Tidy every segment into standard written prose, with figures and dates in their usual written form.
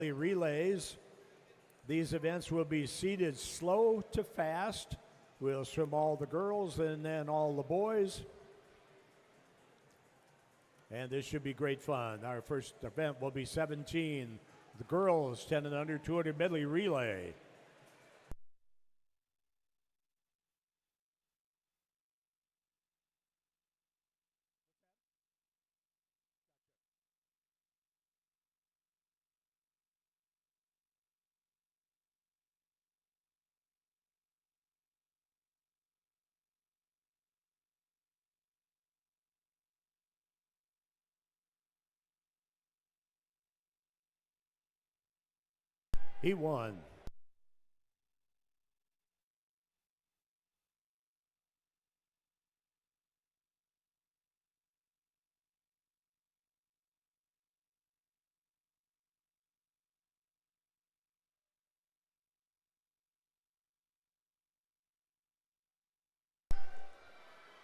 The relays. These events will be seeded slow to fast. We'll swim all the girls and then all the boys. And this should be great fun. Our first event will be 17, the girls 10 and under 200 medley relay. He won.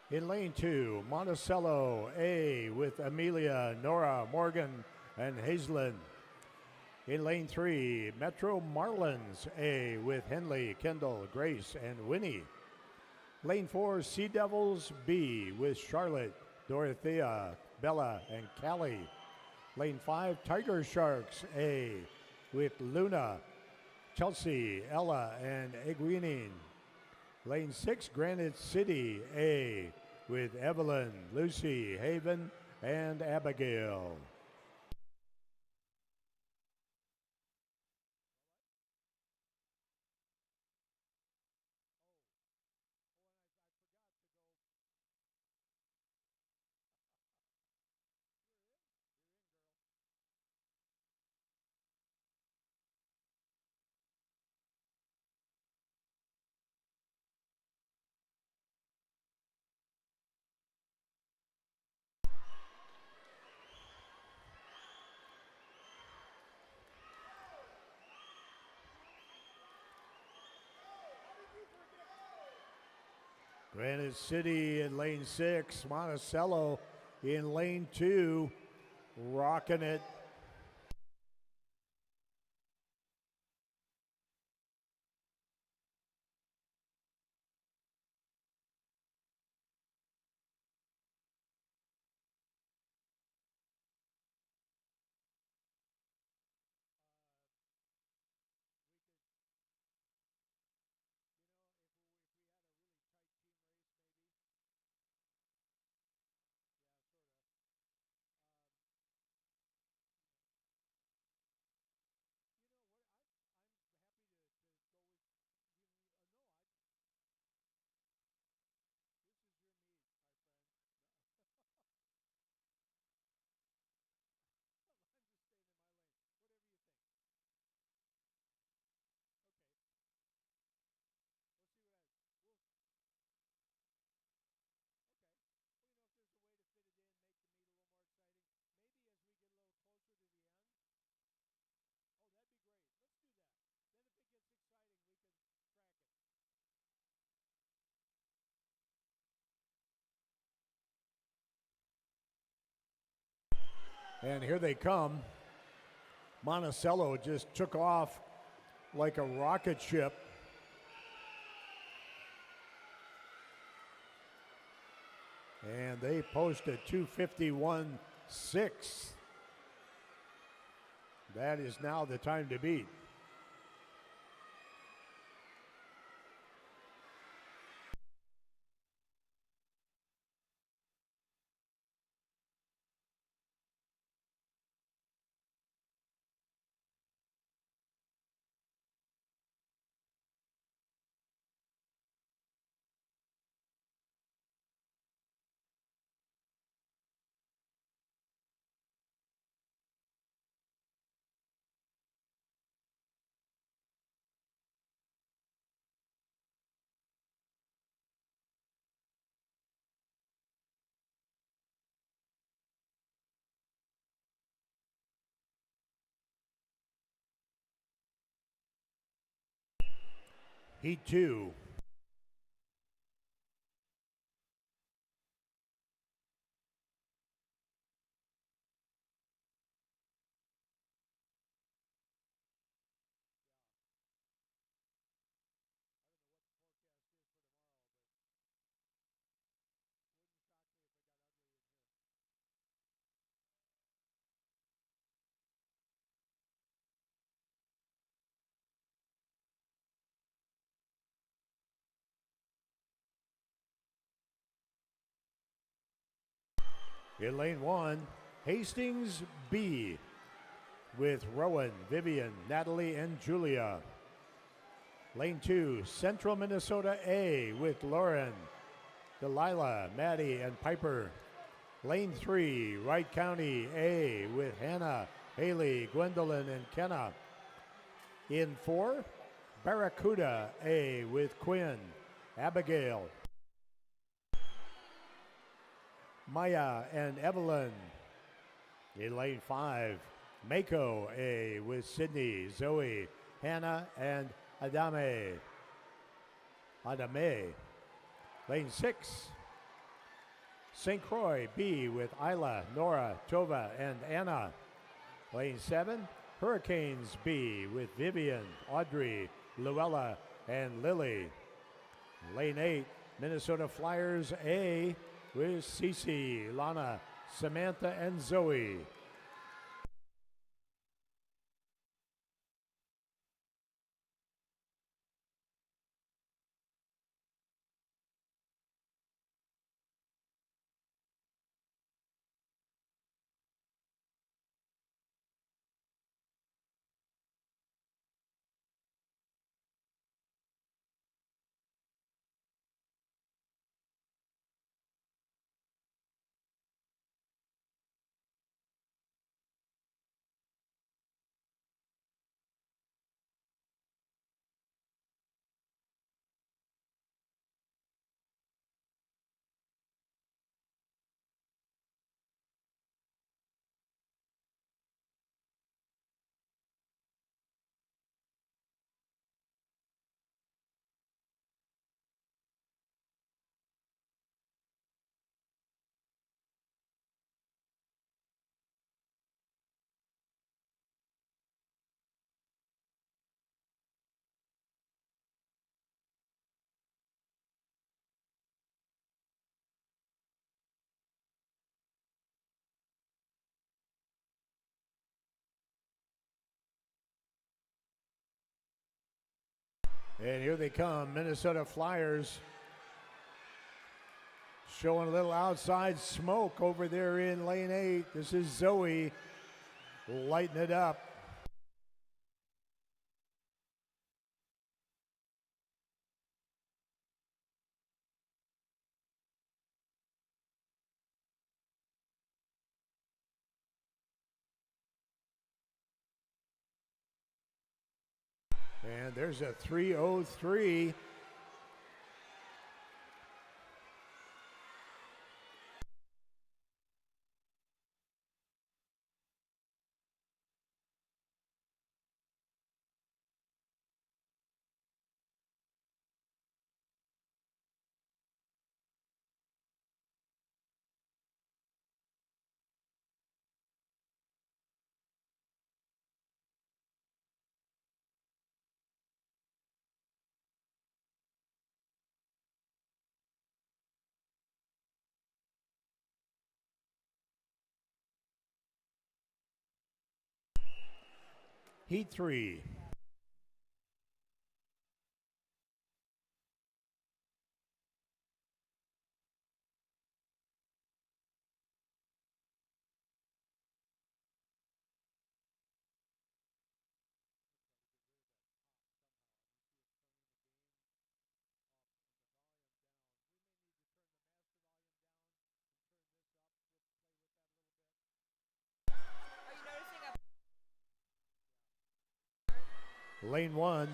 In lane 2, Monticello A with Amelia, Nora, Morgan, and Hazelin. In lane 3, Metro Marlins A with Henley, Kendall, Grace, and Winnie. Lane 4, Sea Devils B with Charlotte, Dorothea, Bella, and Callie. Lane 5, Tiger Sharks A with Luna, Chelsea, Ella, and Egwene. Lane 6, Granite City A with Evelyn, Lucy, Haven, and Abigail. Granite City in lane 6, Monticello in lane 2, rocking it. And here they come. Monticello just took off like a rocket ship. And they posted 2:51.6. That is now the time to beat. Heat 2. In lane 1, Hastings B with Rowan, Vivian, Natalie, and Julia. Lane 2, Central Minnesota A with Lauren, Delilah, Maddie, and Piper. Lane 3, Wright County A with Hannah, Haley, Gwendolyn, and Kenna. In 4, Barracuda A with Quinn, Abigail, Maya, and Evelyn. In lane 5, Mako A with Sydney, Zoe, Hannah, and Adame. Lane 6, St. Croix B with Isla, Nora, Tova, and Anna. Lane 7, Hurricanes B with Vivian, Audrey, Luella, and Lily. Lane 8, Minnesota Flyers A with Cece, Lana, Samantha, and Zoe. And here they come, Minnesota Flyers, showing a little outside smoke over there in lane 8. This is Zoe lighting it up. And there's a 3:03. Heat 3. Lane 1,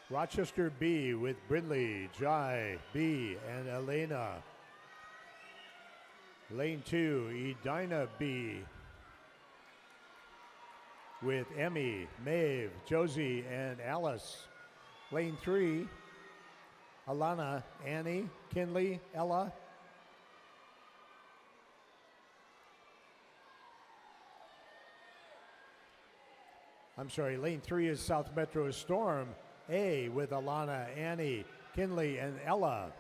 Rochester B with Brindley, Jai, B, and Elena. Lane 2, Edina B with Emmy, Maeve, Josie, and Alice. Lane 3, Alana, Annie, Kinley, Ella. Lane 3 is South Metro Storm A with Alana, Annie, Kinley, and Ella.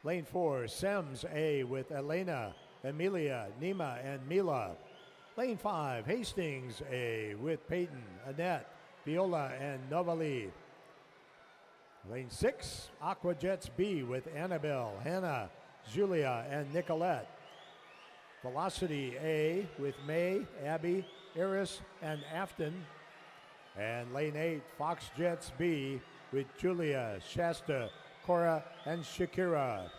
Lane 4, Sems A with Elena, Amelia, Nima, and Mila. Lane 5, Hastings A with Peyton, Annette, Viola, and Novali. Lane 6, Aqua Jets B with Annabelle, Hannah, Julia and Nicolette. Velocity A with May, Abby, Iris, and Afton. And lane 8, Fox Jets B with Julia, Shasta, Cora, and Shakira.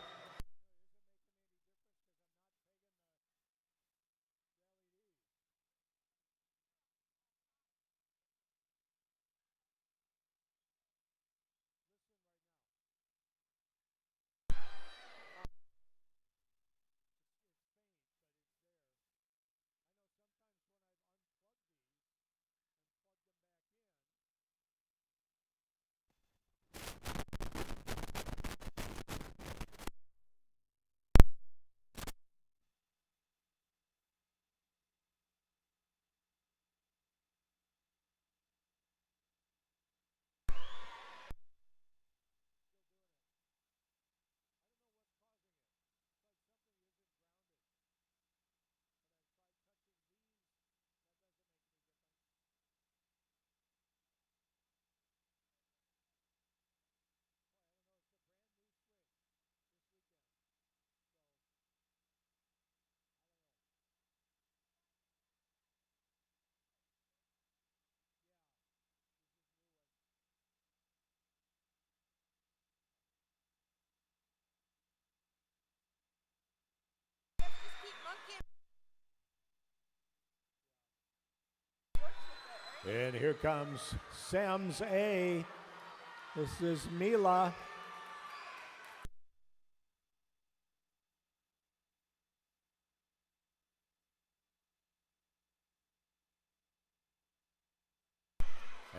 And here comes Sam's A. This is Mila.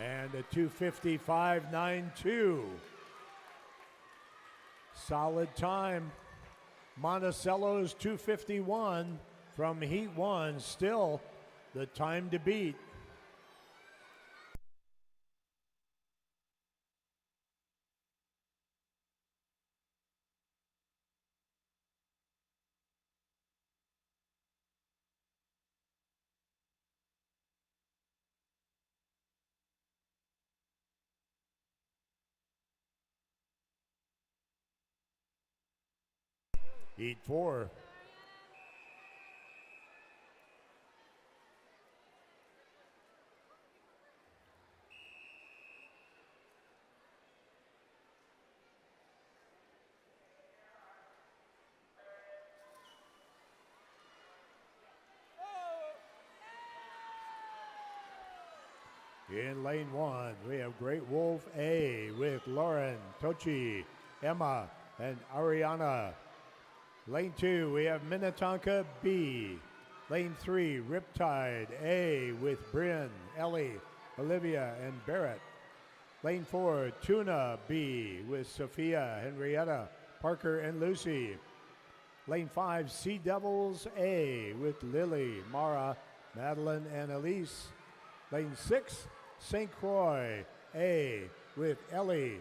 And a 2:55.92. Solid time. Monticello's 2:51 from Heat 1. Still the time to beat. Heat 4. In lane 1, we have Great Wolf A with Lauren, Tochi, Emma, and Ariana. Lane 2, we have Minnetonka B. Lane 3, Riptide A with Bryn, Ellie, Olivia, and Barrett. Lane 4, Tuna B with Sophia, Henrietta, Parker, and Lucy. Lane 5, Sea Devils A with Lily, Mara, Madeline, and Elise. Lane 6, St. Croix A with Ellie,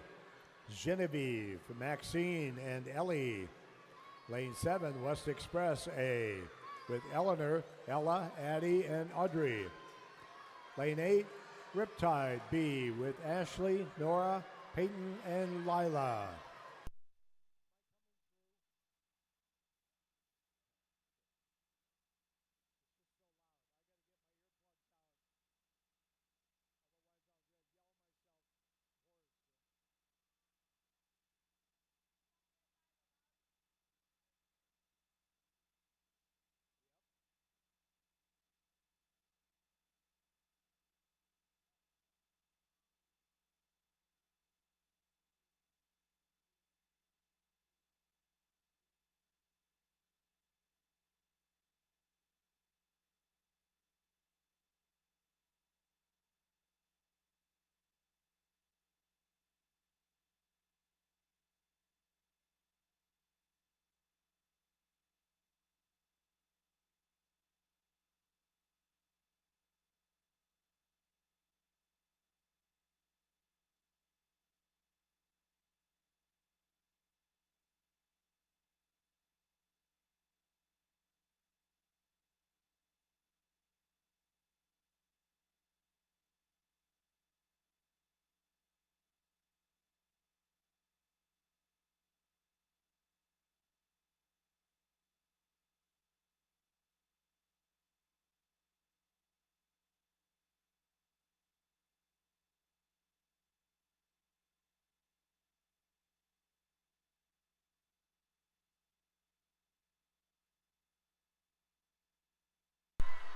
Genevieve, Maxine, and Ellie. Lane 7, West Express A with Eleanor, Ella, Addie, and Audrey. Lane 8, Riptide B with Ashley, Nora, Peyton, and Lila.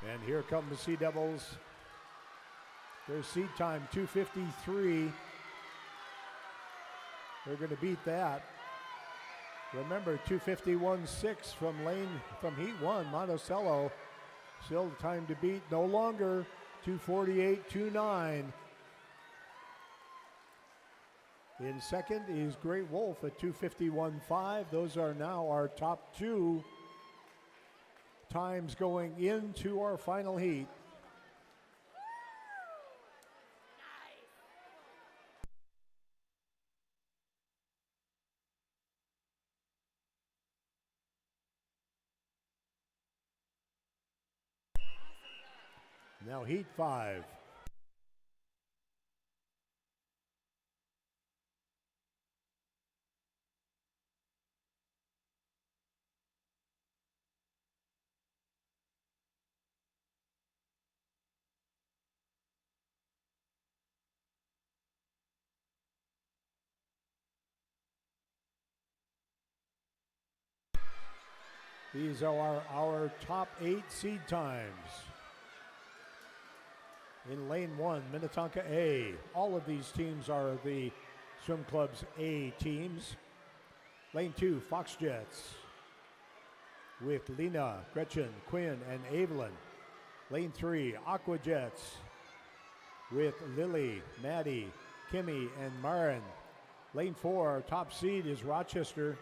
And here come the Sea Devils. Their seed time, 2:53. They're going to beat that. Remember, 2:51.6 from Heat 1, Monticello. Still time to beat, no longer. 2:48.29. In second is Great Wolf at 2:51.5. Those are now our top two times going into our final heat. Now Heat 5. These are our top 8 seed times. In lane 1, Minnetonka A. All of these teams are the swim club's A teams. Lane 2, Fox Jets with Lena, Gretchen, Quinn, and Evelyn. Lane 3, Aqua Jets with Lily, Maddie, Kimmy, and Marin. Lane 4, our top seed is Rochester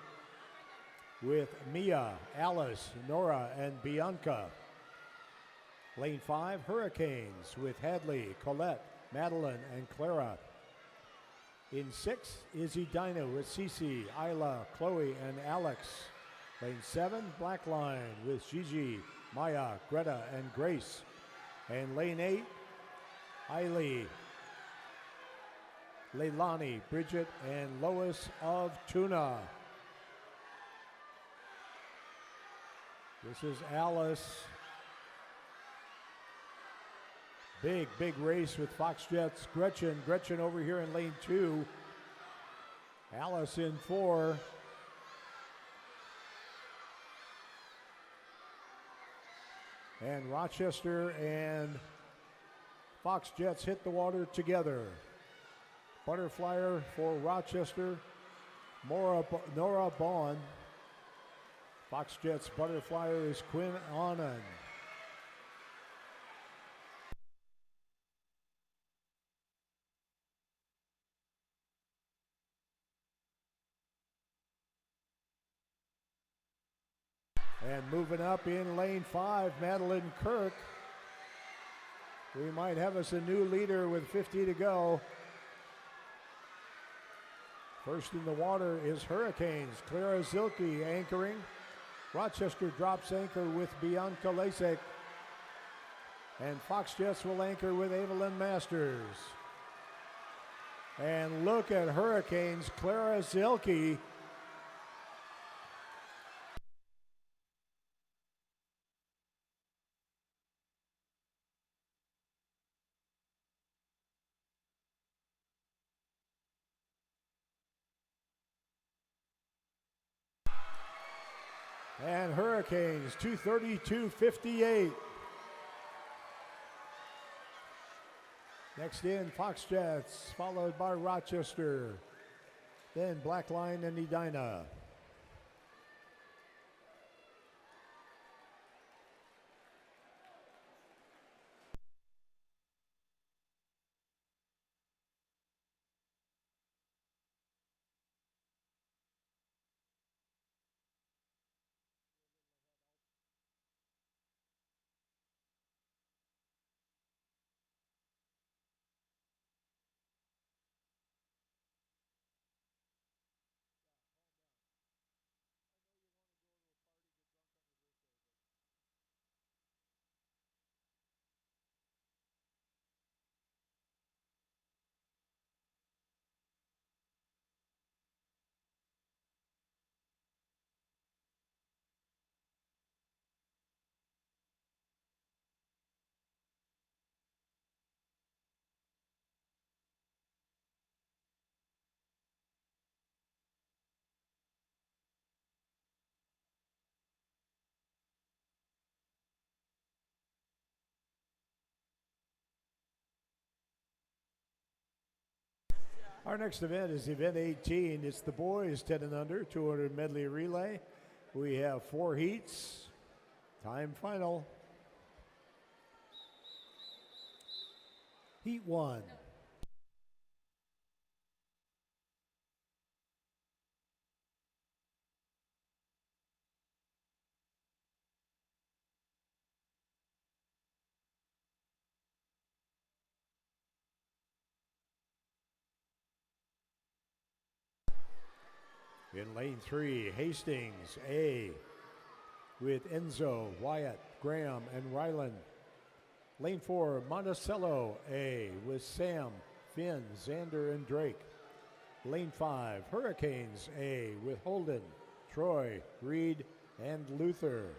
with Mia, Alice, Nora, and Bianca. Lane 5, Hurricanes with Hadley, Colette, Madeline, and Clara. In 6 is Edina with Cece, Isla, Chloe, and Alex. Lane 7, Blackline with Gigi, Maya, Greta, and Grace. And lane 8, Eiley, Leilani, Bridget, and Lois of Tuna. This is Alice. Big race with Fox Jets. Gretchen over here in lane 2. Alice in 4. And Rochester and Fox Jets hit the water together. Butterflyer for Rochester, Nora Bond. Fox Jets butterflyer is Quinn Annan. And moving up in lane 5, Madeline Kirk. We might have us a new leader with 50 to go. First in the water is Hurricanes. Clara Zilke anchoring. Rochester drops anchor with Bianca Lasek. And Fox Jets will anchor with Evelyn Masters. And look at Hurricanes, Clara Zilke. And Hurricanes, 2:32.58. Next in, Fox Jets, followed by Rochester. Then Blackline and Edina. Our next event is event 18. It's the boys 10 and under 200 medley relay. We have 4 heats. Time final. Heat 1. In lane 3, Hastings A with Enzo, Wyatt, Graham, and Ryland. Lane 4, Monticello A with Sam, Finn, Xander, and Drake. Lane 5, Hurricanes A with Holden, Troy, Reed, and Luther.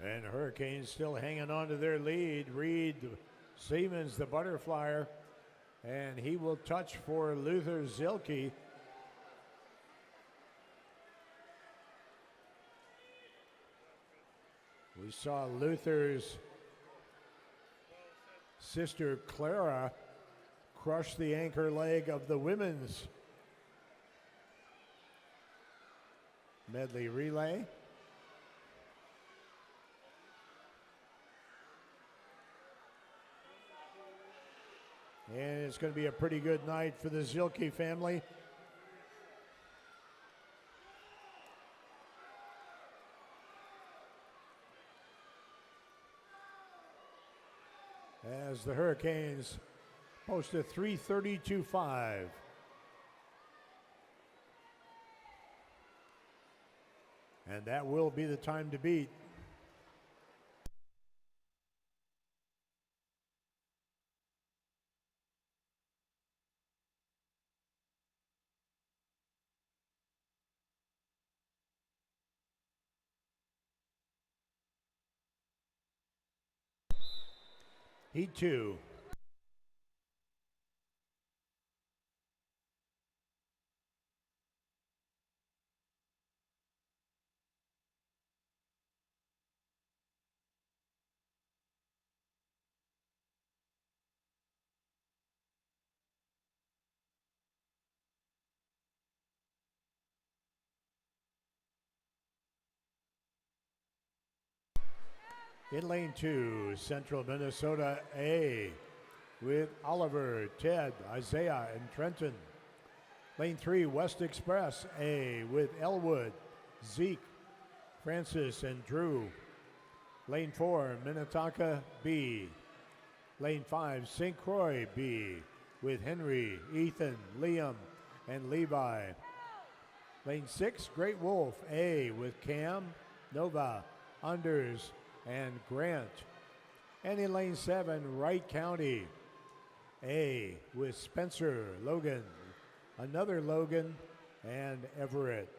And Hurricanes still hanging on to their lead. Reed Siemens, the butterflyer, and he will touch for Luther Zilke. We saw Luther's sister Clara crush the anchor leg of the women's medley relay. And it's going to be a pretty good night for the Zilke family. As the Hurricanes post a 3:32.5. And that will be the time to beat. Heat 2. In lane 2, Central Minnesota A with Oliver, Ted, Isaiah, and Trenton. Lane 3, West Express A with Elwood, Zeke, Francis, and Drew. Lane 4, Minnetonka B. Lane 5, St. Croix B with Henry, Ethan, Liam, and Levi. Lane 6, Great Wolf A with Cam, Nova, Anders, and Grant. And in lane 7, Wright County A with Spencer, Logan, another Logan, and Everett.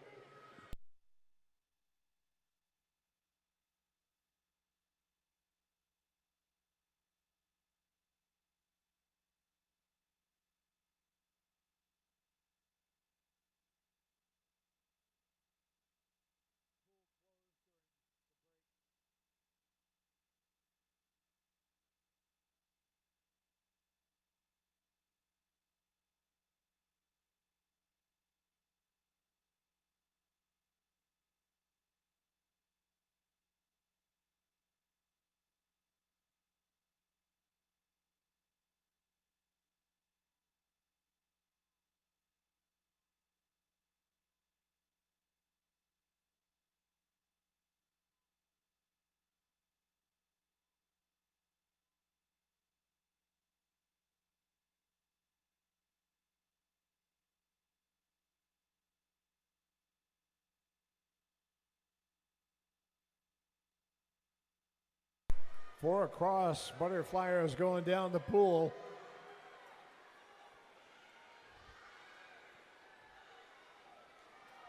Four across, Butterflyers going down the pool.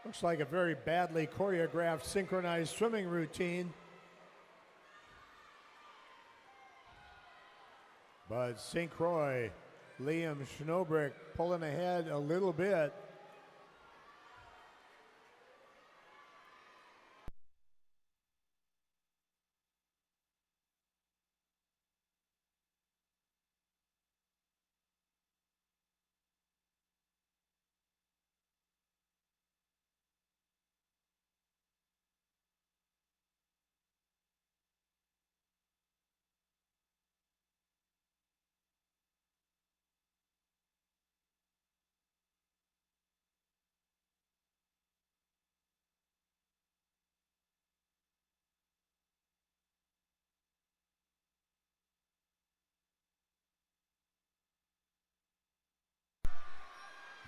Looks like a very badly choreographed synchronized swimming routine. But St. Croix, Liam Schnobrick pulling ahead a little bit.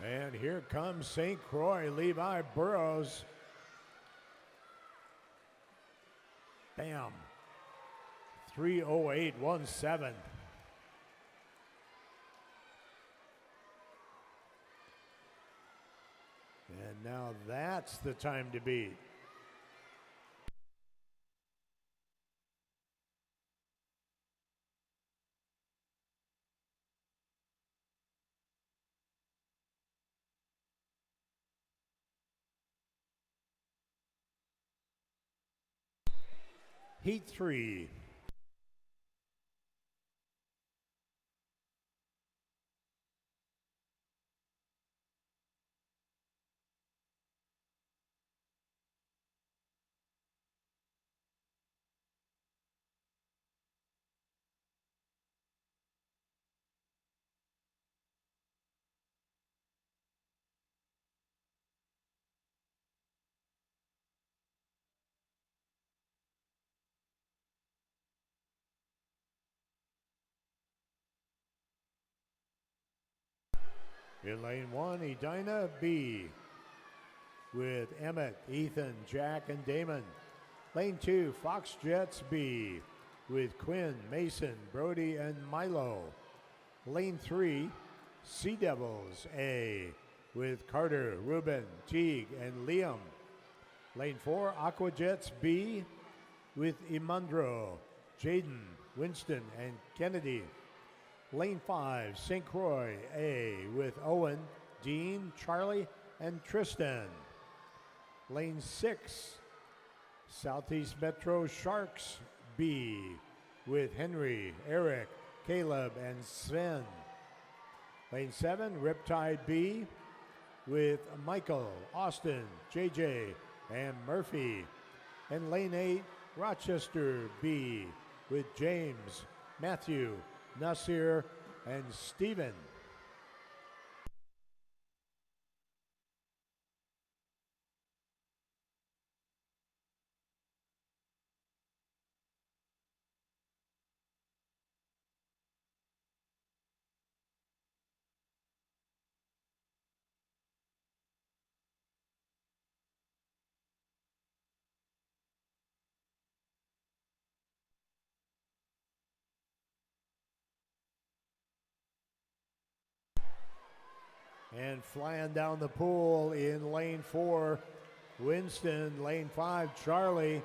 And here comes St. Croix, Levi Burrows. Bam. 3:08.17. And now that's the time to beat. Heat 3. In lane 1, Edina B with Emmett, Ethan, Jack, and Damon. Lane 2, Fox Jets B with Quinn, Mason, Brody, and Milo. Lane 3, Sea Devils A with Carter, Ruben, Teague, and Liam. Lane 4, Aqua Jets B with Imandro, Jaden, Winston, and Kennedy. Lane 5, St. Croix A with Owen, Dean, Charlie, and Tristan. Lane 6, Southeast Metro Sharks B with Henry, Eric, Caleb, and Sven. Lane 7, Riptide B with Michael, Austin, JJ, and Murphy. And lane 8, Rochester B with James, Matthew, Nasir, and Stephen. And flying down the pool in lane 4, Winston. Lane 5, Charlie.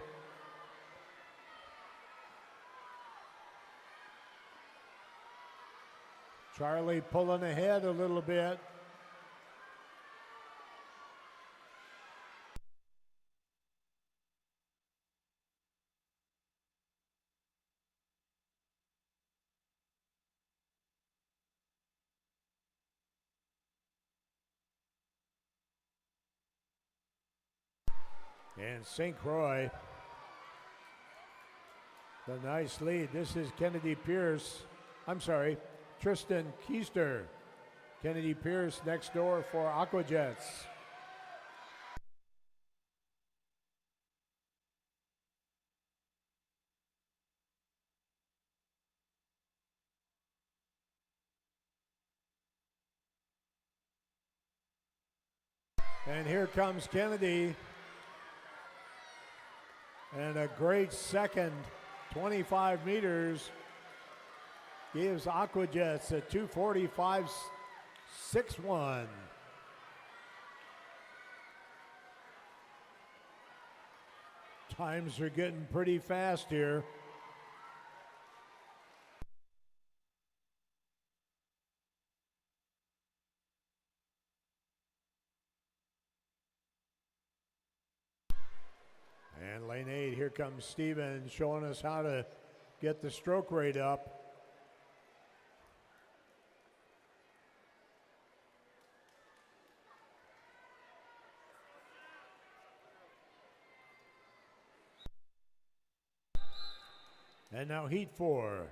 Charlie pulling ahead a little bit. And St. Croix, the nice lead. This is Kennedy Pierce. I'm sorry, Tristan Keister. Kennedy Pierce next door for Aquajets. And here comes Kennedy. And a great second, 25 meters, gives Aquajets a 2:45.61. Times are getting pretty fast here. And lane 8, here comes Steven showing us how to get the stroke rate up. And now heat 4.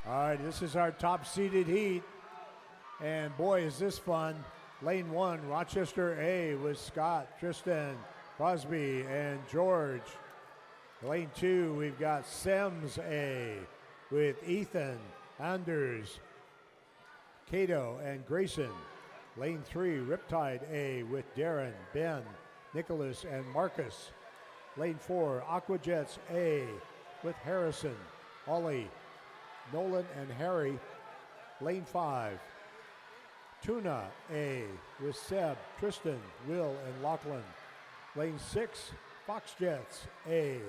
All right, this is our top seeded heat. And boy, is this fun. Lane 1, Rochester A with Scott, Tristan, Crosby, and George. Lane 2, we've got Sims A with Ethan, Anders, Cato, and Grayson. Lane 3, Riptide A with Darren, Ben, Nicholas, and Marcus. Lane 4, Aquajets A with Harrison, Ollie, Nolan, and Harry. Lane 5, Tuna A with Seb, Tristan, Will, and Lachlan. Lane 6, Foxjets A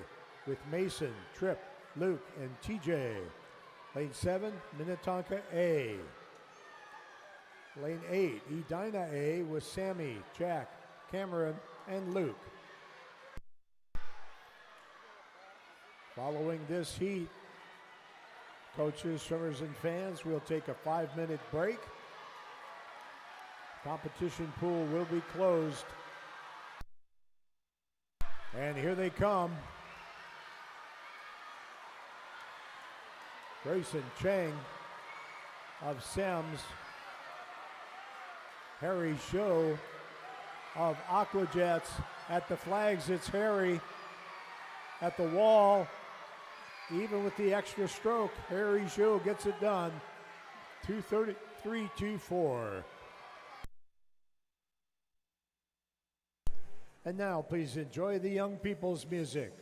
with Mason, Tripp, Luke, and TJ. Lane 7, Minnetonka A. Lane 8, Edina A with Sammy, Jack, Cameron, and Luke. Following this heat, coaches, swimmers, and fans, we'll take a 5-minute break. Competition pool will be closed. And here they come. Grayson Chang of Sims. Harry Show of Aquajets. At the flags, it's Harry. At the wall, even with the extra stroke, Harry Show gets it done. 2:33.24. And now, please enjoy the young people's music.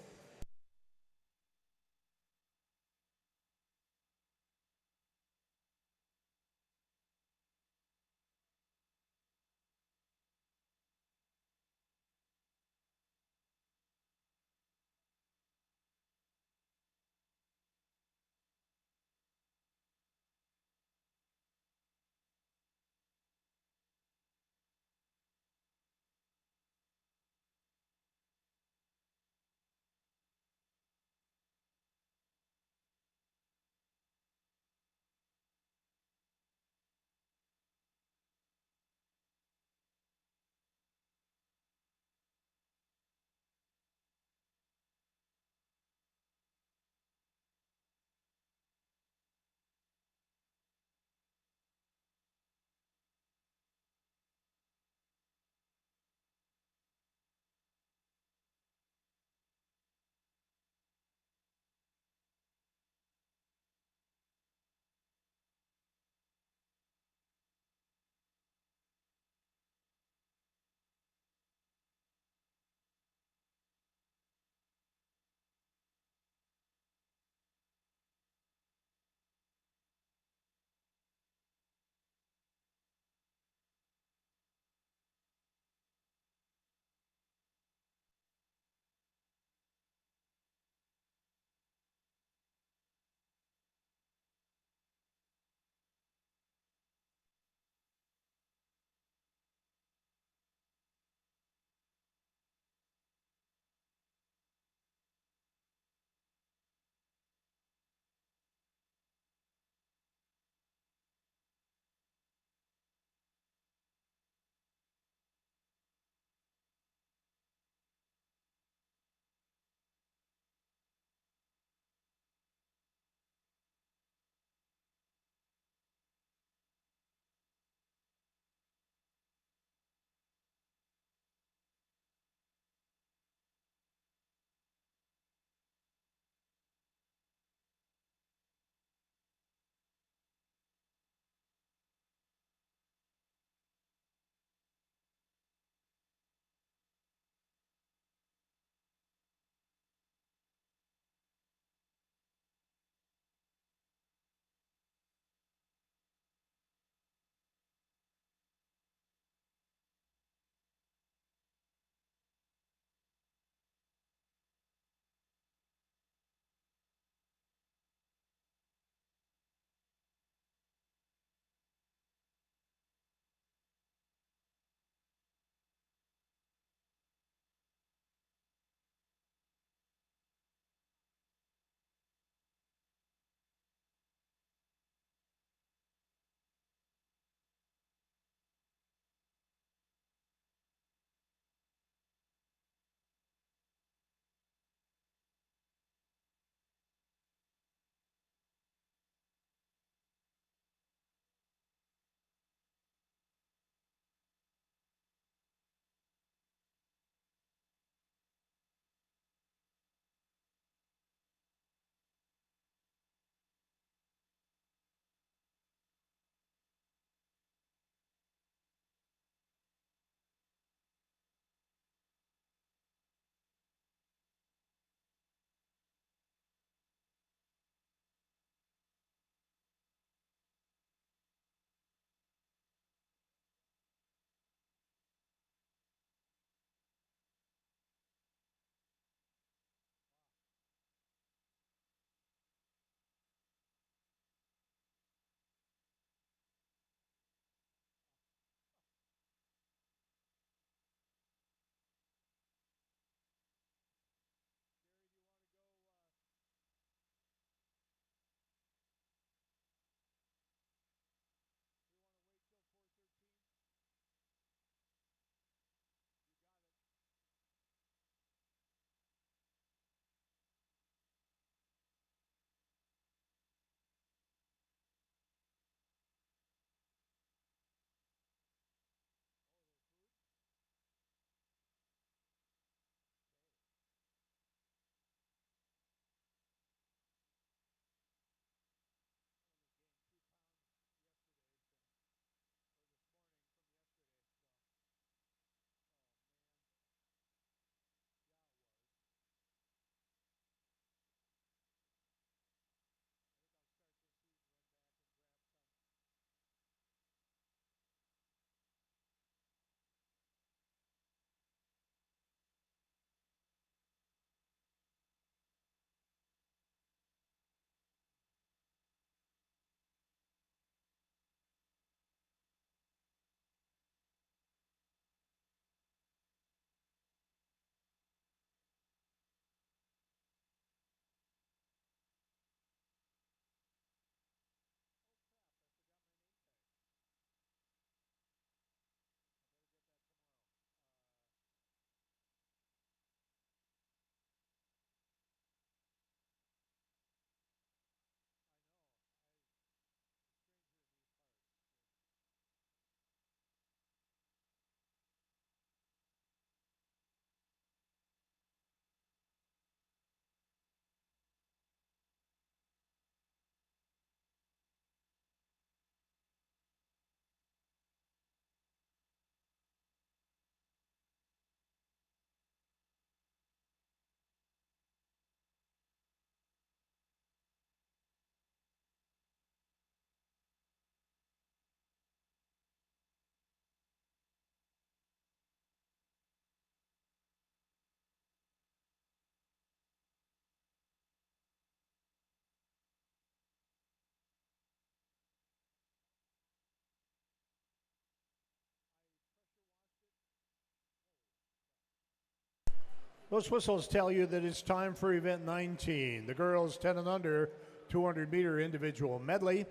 Those whistles tell you that it's time for event 19, the girls 10 and under 200-meter individual medley.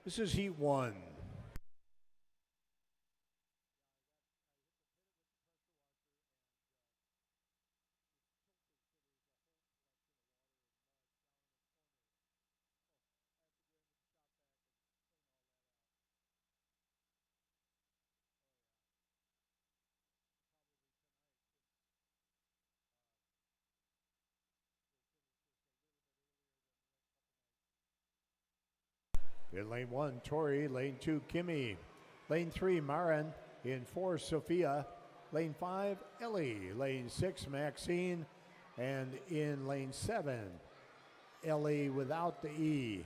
This is heat 1. In lane 1, Tori. Lane 2, Kimmy. Lane 3, Marin. In 4, Sophia. Lane 5, Ellie. Lane 6, Maxine. And in lane 7, Ellie without the E.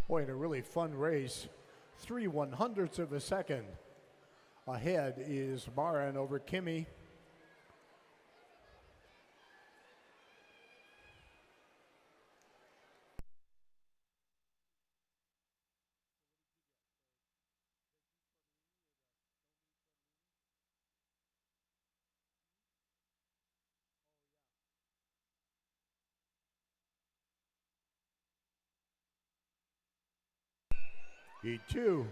Boy, in a really fun race, 3/100ths of a second. Ahead is Marin over Kimmy. Heat 2.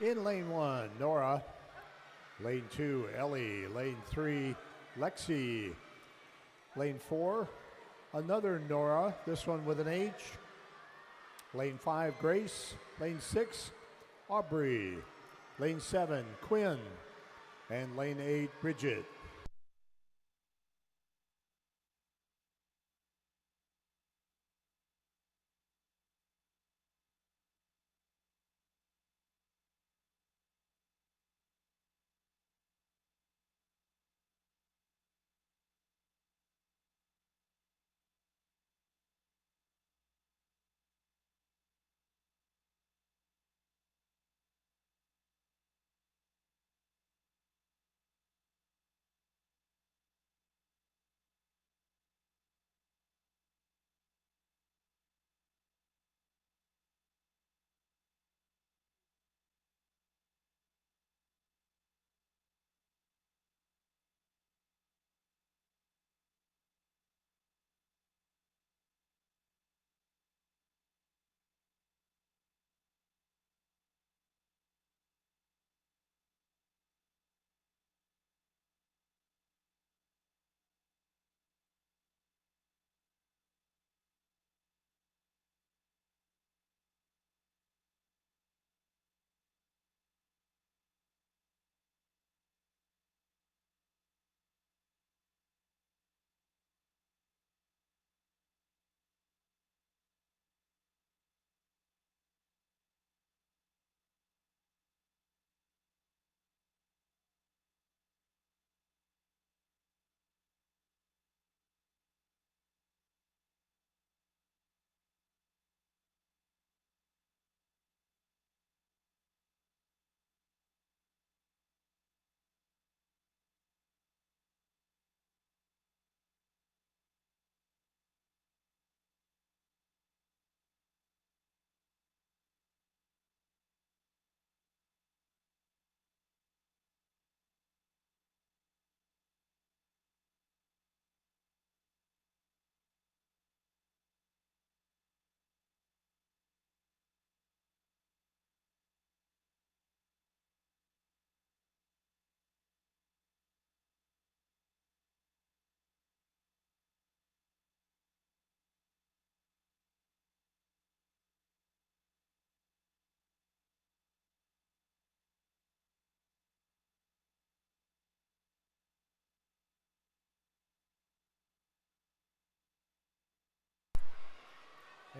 In lane 1, Nora. Lane 2, Ellie. Lane 3, Lexi. Lane 4, another Nora, this one with an H. Lane 5, Grace. Lane 6, Aubrey. Lane 7, Quinn. And lane 8, Bridget.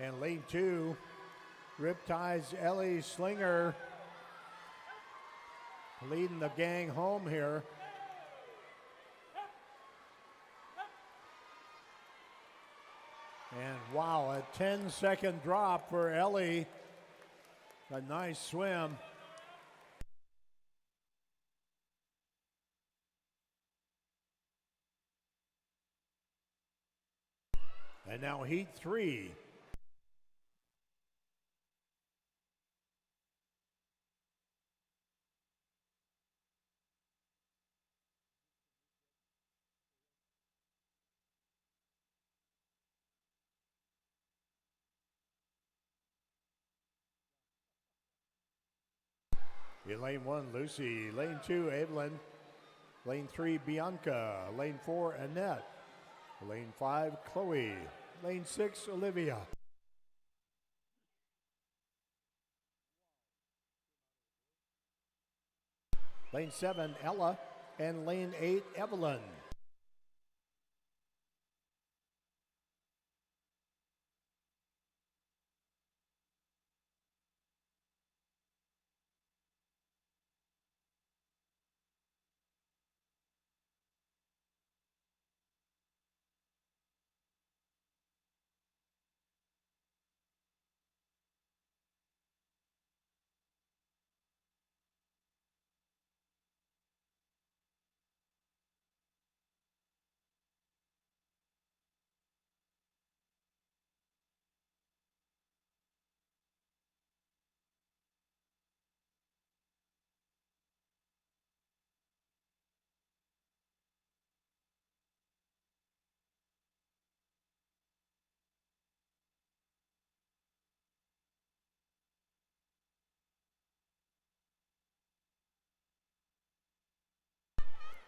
And lane 2, Riptide's Ellie Slinger leading the gang home here. And wow, a 10-second drop for Ellie. A nice swim. And now heat 3. In lane 1, Lucy. Lane 2, Evelyn. Lane 3, Bianca. Lane 4, Annette. Lane 5, Chloe. Lane 6, Olivia. Lane 7, Ella. And lane 8, Evelyn.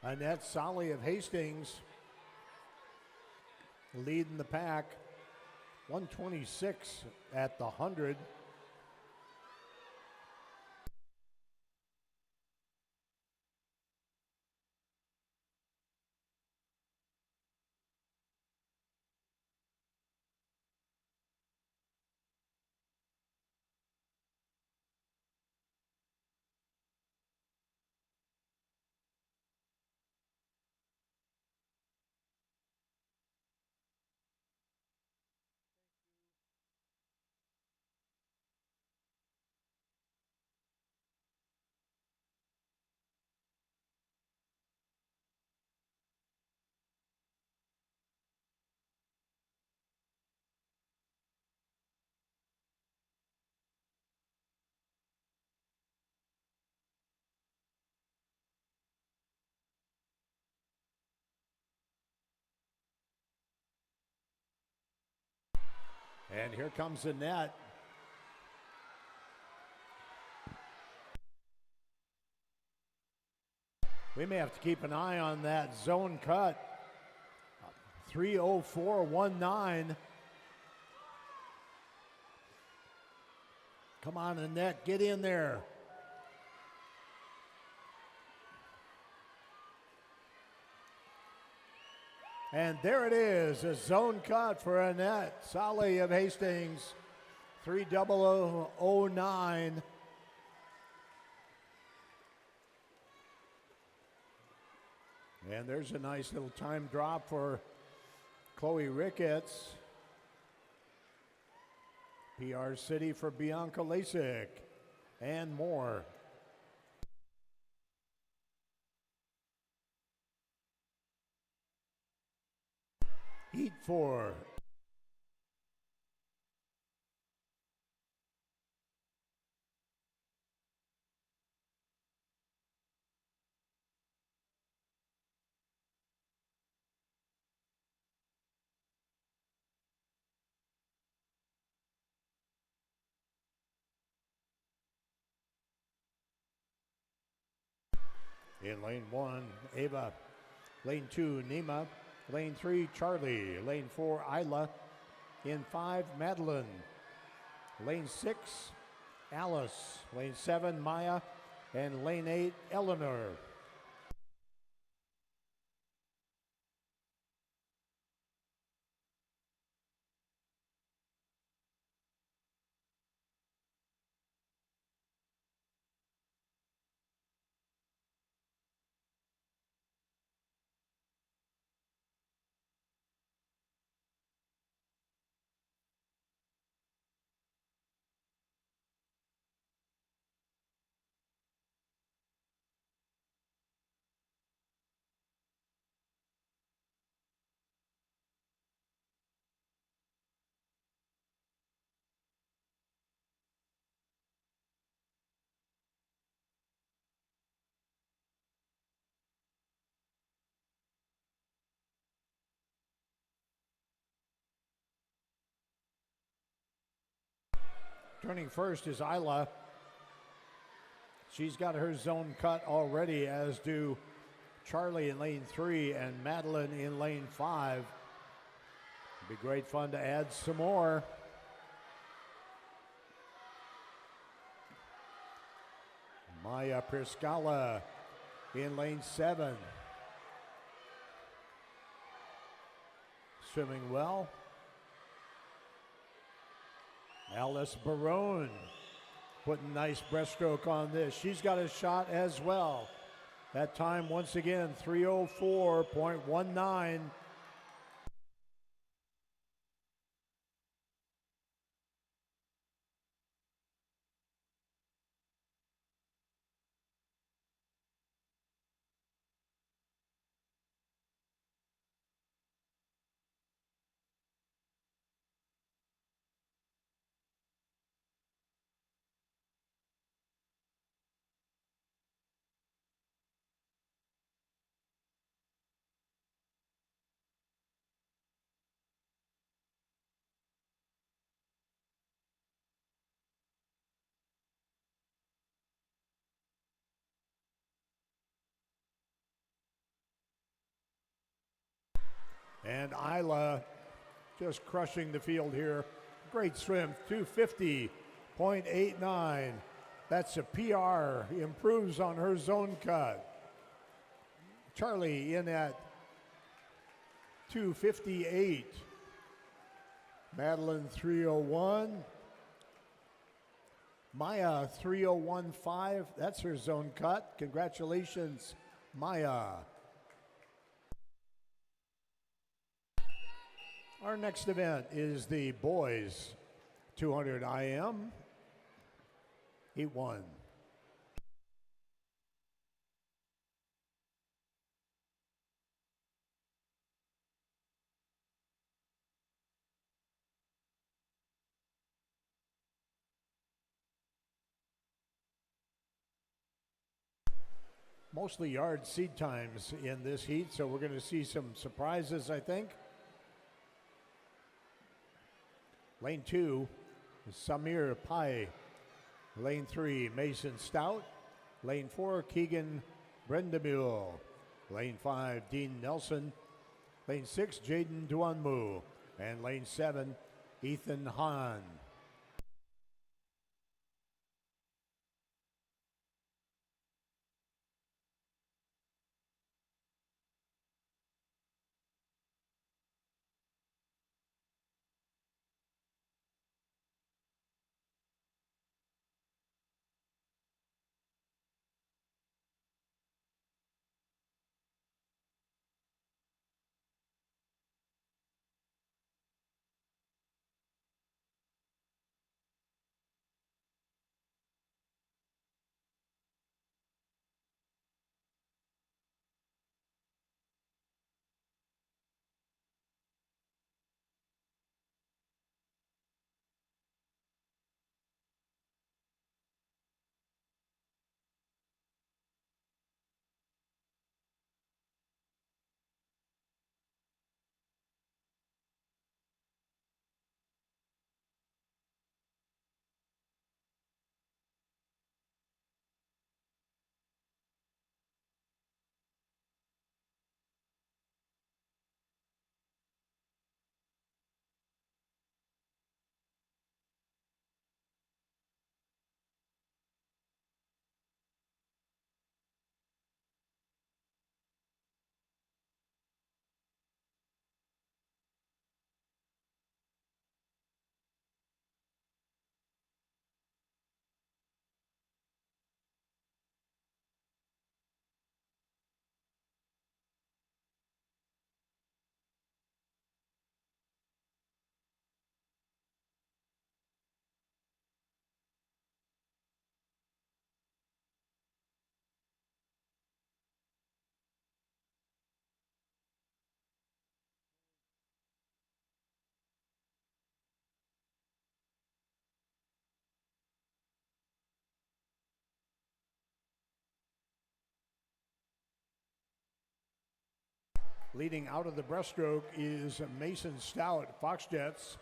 Annette Solly of Hastings leading the pack. 126 at the 100. And here comes Annette. We may have to keep an eye on that zone cut. 3:04.19. Come on, Annette, get in there. And there it is, a zone cut for Annette Solly of Hastings, 3:00.09. And there's a nice little time drop for Chloe Ricketts. PR City for Bianca Lasik and more. Heat 4. In lane 1, Ava. Lane 2, Nima. Lane 3, Charlie. Lane 4, Isla. In 5, Madeline. Lane 6, Alice. Lane 7, Maya. And lane 8, Eleanor. Turning first is Isla. She's got her zone cut already, as do Charlie in lane 3 and Madeline in lane 5. It'd be great fun to add some more. Maya Priscala in lane 7. Swimming well. Alice Barone putting nice breaststroke on this. She's got a shot as well. That time, once again, 3:04.19. And Isla just crushing the field here. Great swim, 250.89. That's a PR, improves on her zone cut. Charlie in at 258. Madeline 301. Maya 301.5. That's her zone cut. Congratulations, Maya. Our next event is the boys 200 IM Heat 1. Mostly yard seed times in this heat, so we're going to see some surprises, I think. Lane 2, Samir Pai. Lane 3, Mason Stout. Lane 4, Keegan Brendamule. Lane 5, Dean Nelson. Lane 6, Jaden Duanmu. And lane 7, Ethan Hahn. Leading out of the breaststroke is Mason Stout, Fox Jets.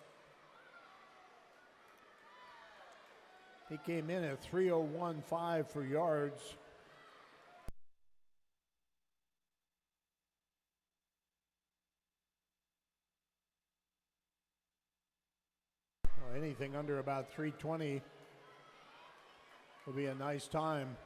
He came in at 3:01.5 for yards. Well, anything under about 3:20 will be a nice time.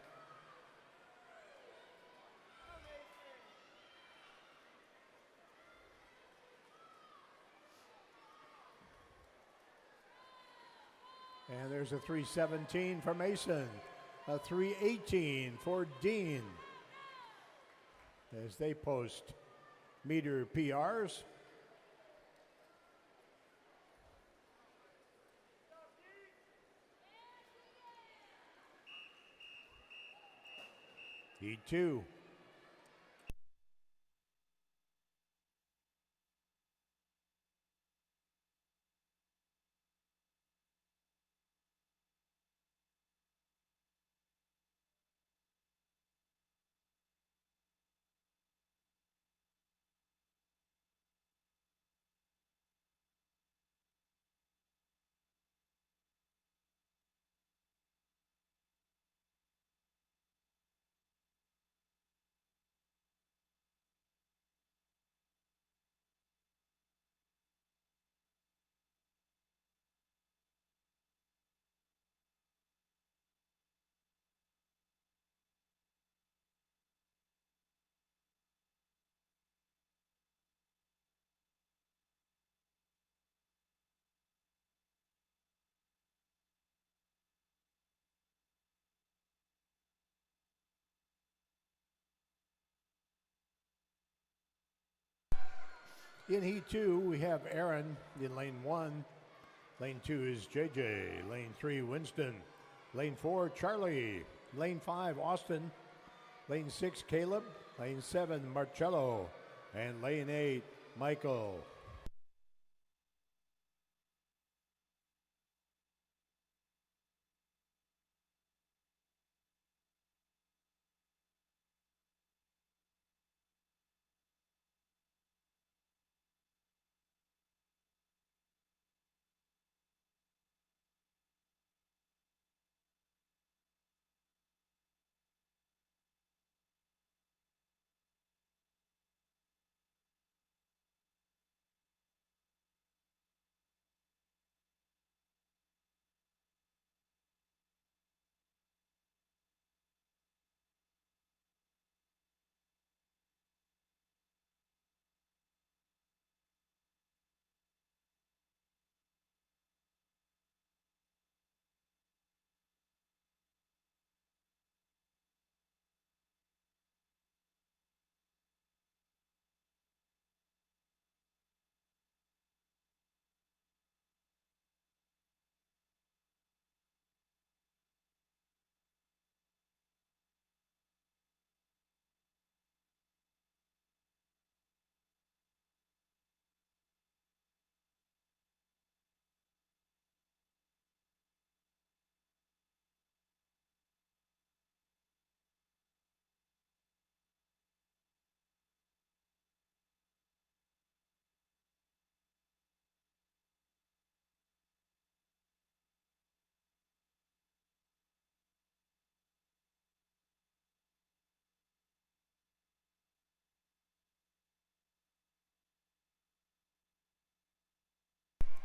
And there's a 3:17 for Mason, a 3:18 for Dean as they post meter PRs. Heat 2. In Heat 2, we have Aaron in lane 1. Lane 2 is JJ. Lane 3, Winston. Lane 4, Charlie. Lane 5, Austin. Lane 6, Caleb. Lane 7, Marcello. And lane 8, Michael.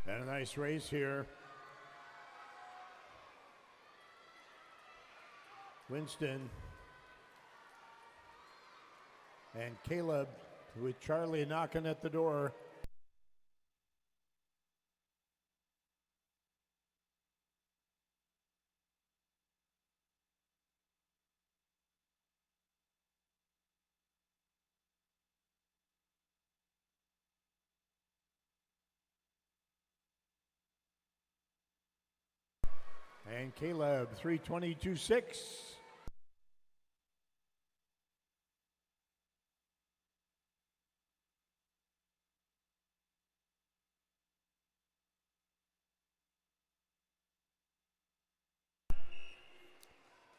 And a nice race here. Winston and Caleb with Charlie knocking at the door. And Caleb, 3:22.6.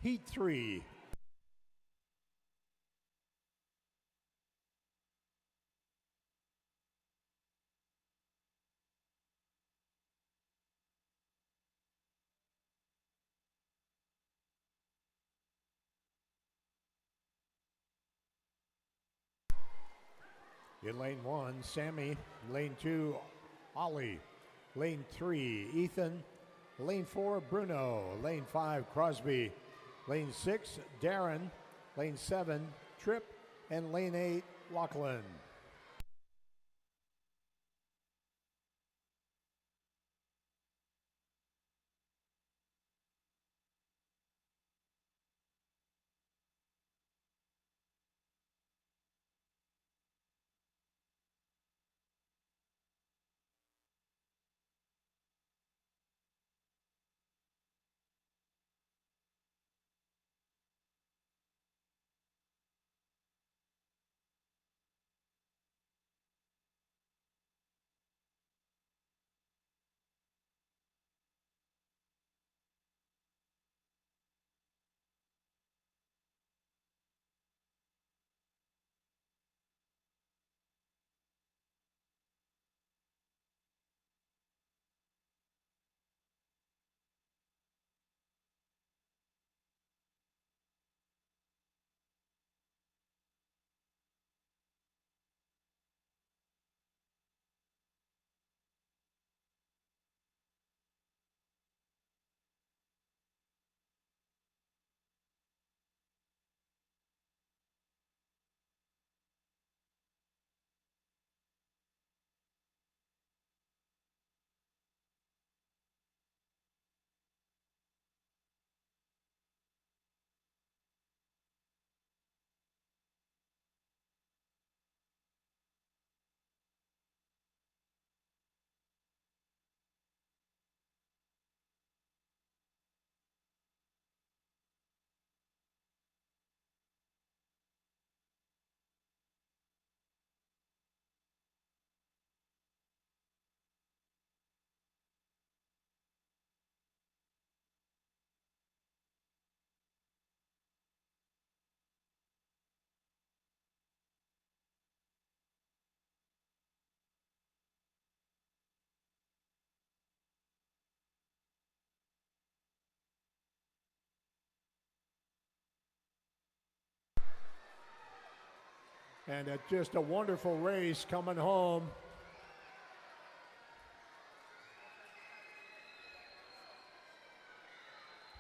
Heat 3. In lane 1, Sammy. Lane 2, Ollie. Lane 3, Ethan. Lane 4, Bruno. Lane 5, Crosby. Lane 6, Darren. Lane 7, Tripp. And lane 8, Lachlan. And it's just a wonderful race coming home.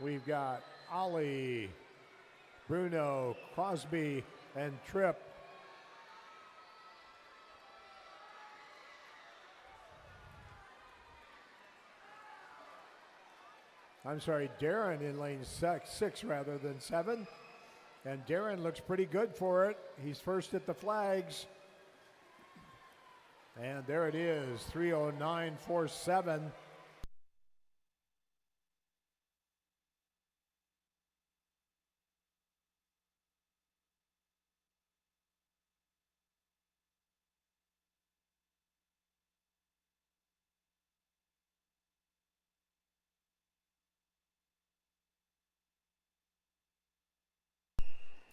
We've got Ollie, Bruno, Crosby, and Tripp. I'm sorry, Darren in lane 6 rather than 7. And Darren looks pretty good for it. He's first at the flags. And there it is, 3:09.47.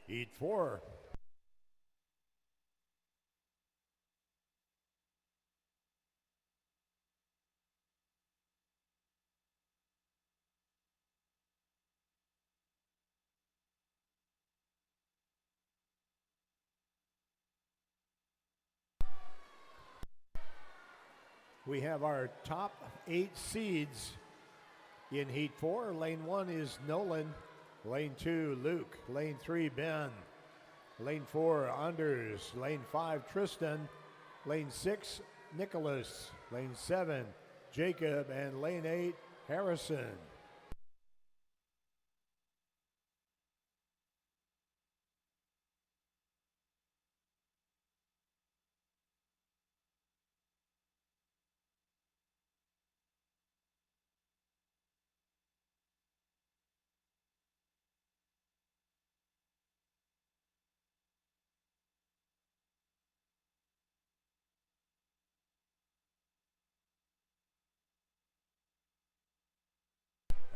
Heat 4. We have our top 8 seeds in Heat 4. Lane 1 is Nolan. Lane 2, Luke. Lane 3, Ben. Lane 4, Anders. Lane 5, Tristan. Lane 6, Nicholas. Lane 7, Jacob. And lane 8, Harrison.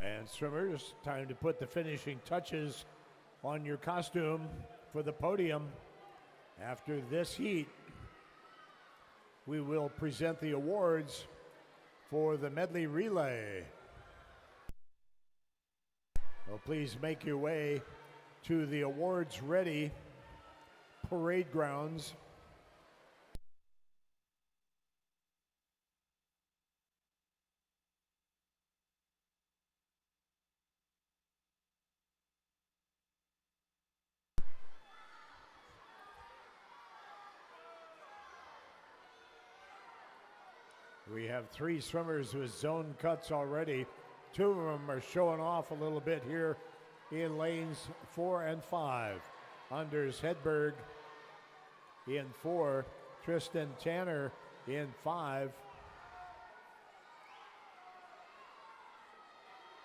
And swimmers, time to put the finishing touches on your costume for the podium. After this heat, we will present the awards for the medley relay. Well, please make your way to the awards ready parade grounds. We have 3 swimmers with zone cuts already. 2 of them are showing off a little bit here in lanes 4 and 5. Anders Hedberg in 4, Tristan Tanner in 5.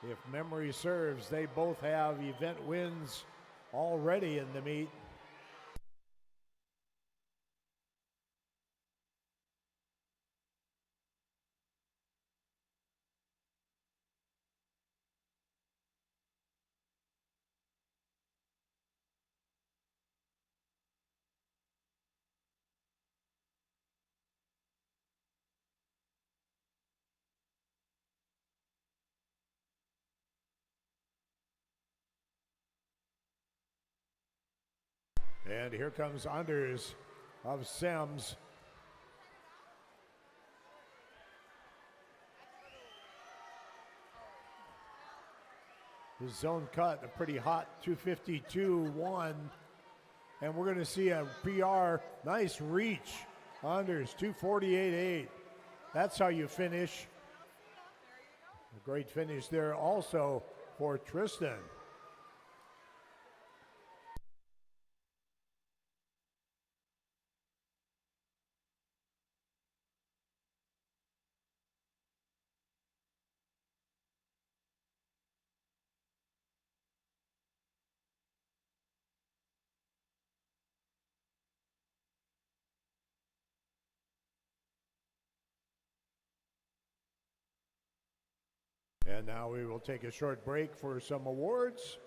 If memory serves, they both have event wins already in the meet. And here comes Anders of Sims. His zone cut, a pretty hot 252.1. And we're going to see a PR, nice reach. Anders, 248.8. That's how you finish. A great finish there also for Tristan. And now we will take a short break for some awards.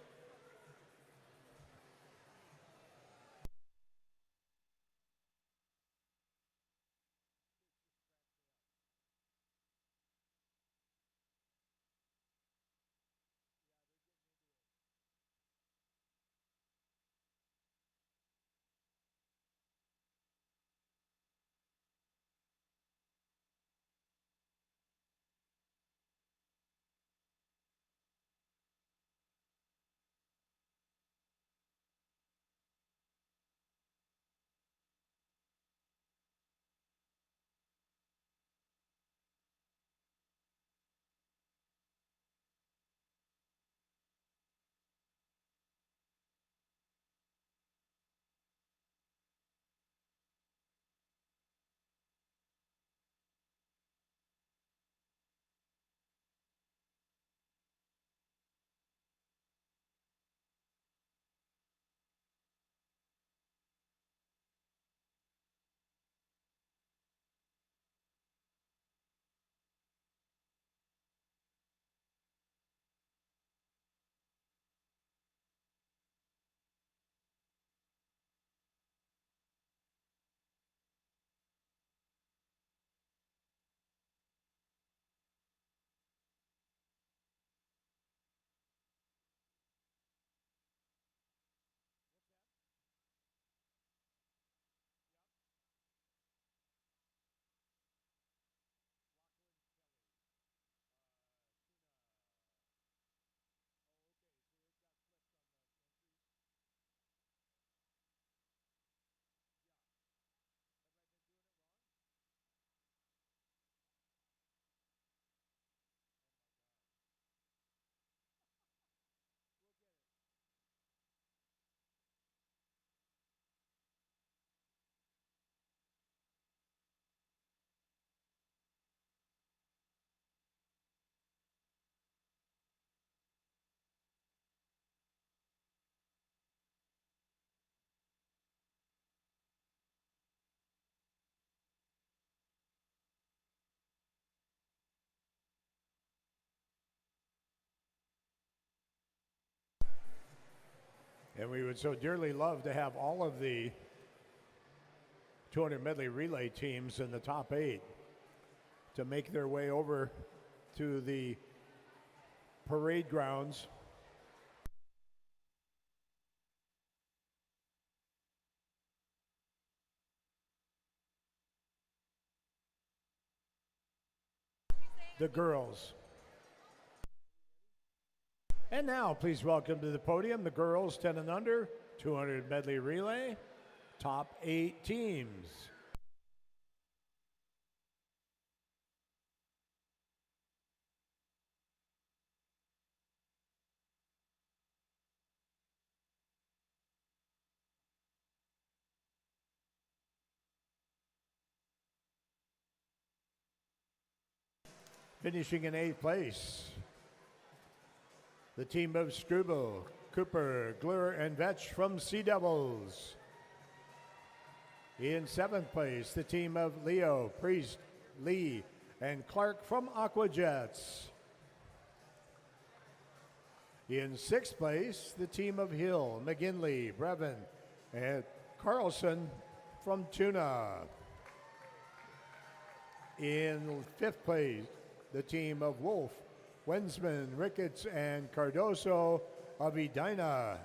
And we would so dearly love to have all of the 200 medley relay teams in the top 8 to make their way over to the parade grounds. The girls. And now, please welcome to the podium the girls 10 and under, 200 medley relay, top 8 teams. Finishing in 8th place, the team of Struble, Cooper, Glur, and Vetch from Sea Devils. In 7th place, the team of Leo, Priest, Lee, and Clark from Aquajets. In 6th place, the team of Hill, McGinley, Brevin, and Carlson from Tuna. In 5th place, the team of Wolf, Wensman, Ricketts, and Cardoso of Edina.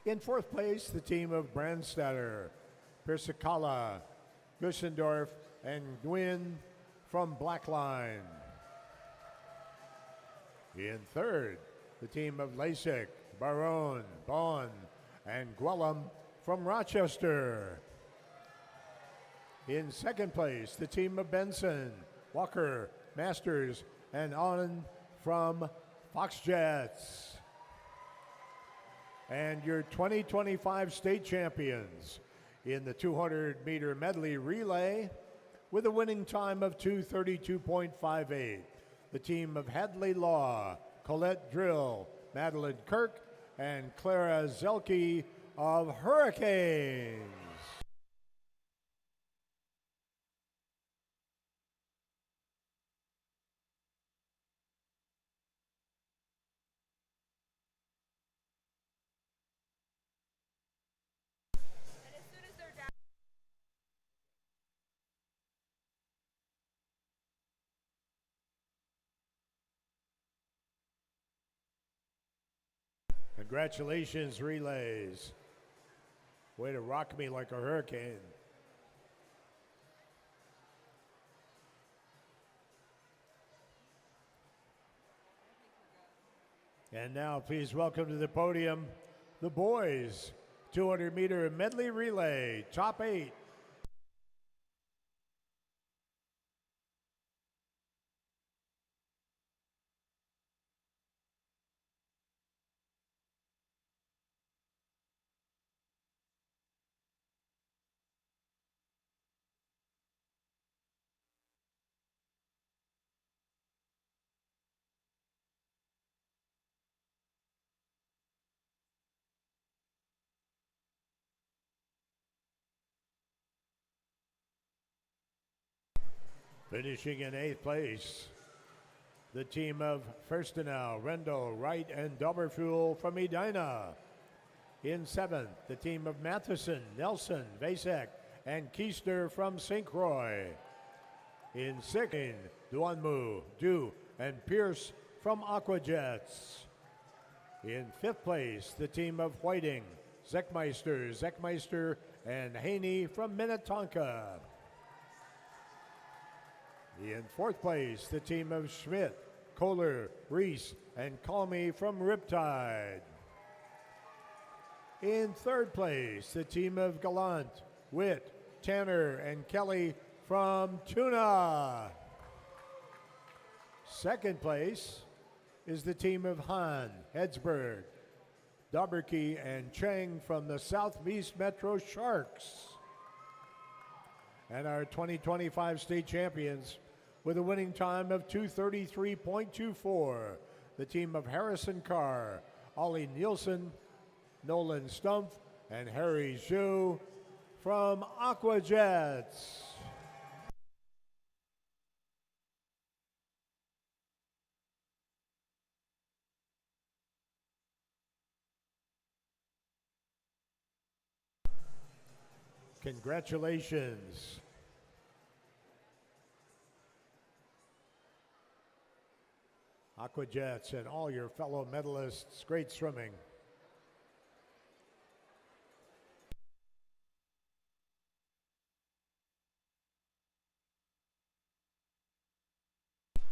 In 4th place, the team of Brandstatter, Persicala, Gussendorf, and Gwyn from Blackline. In 3rd, the team of Lasik, Barone, Bond, and Gwellum from Rochester. In 2nd place, the team of Benson, Walker, Masters, and On from Foxjets. And your 2025 state champions in the 200-meter medley relay with a winning time of 2:32.58. The team of Hadley Law, Colette Drill, Madeline Kirk, and Clara Zelke of Hurricanes. Congratulations, relays. Way to rock me like a hurricane. And now please welcome to the podium the boys 200-meter medley relay, top 8. Finishing in 8th place, the team of 10&U, Rendell, Wright, and Doberfuel from Edina. In 7th, the team of Matheson, Nelson, Vasek, and Keister from St. Croix. In 6th, Duanmu, Du, and Pierce from Aquajets. In 5th place, the team of Whiting, Zeckmeister, and Haney from Minnetonka. In 4th place, the team of Schmidt, Kohler, Reese, and Calmy from Riptide. In 3rd place, the team of Gallant, Witt, Tanner, and Kelly from Tuna. 2nd place is the team of Hahn, Hedsberg, Doberke, and Chang from the Southeast Metro Sharks. And our 2025 state champions with a winning time of 2:33.24, the team of Harrison Carr, Ollie Nielsen, Nolan Stumpf, and Harry Zhu from Aquajets. Congratulations. Aquajets and all your fellow medalists, great swimming.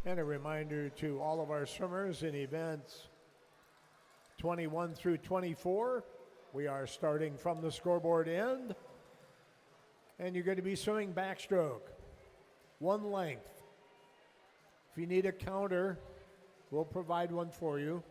And a reminder to all of our swimmers in events 21 through 24, we are starting from the scoreboard end, and you're going to be swimming backstroke, one length. If you need a counter, we'll provide one for you.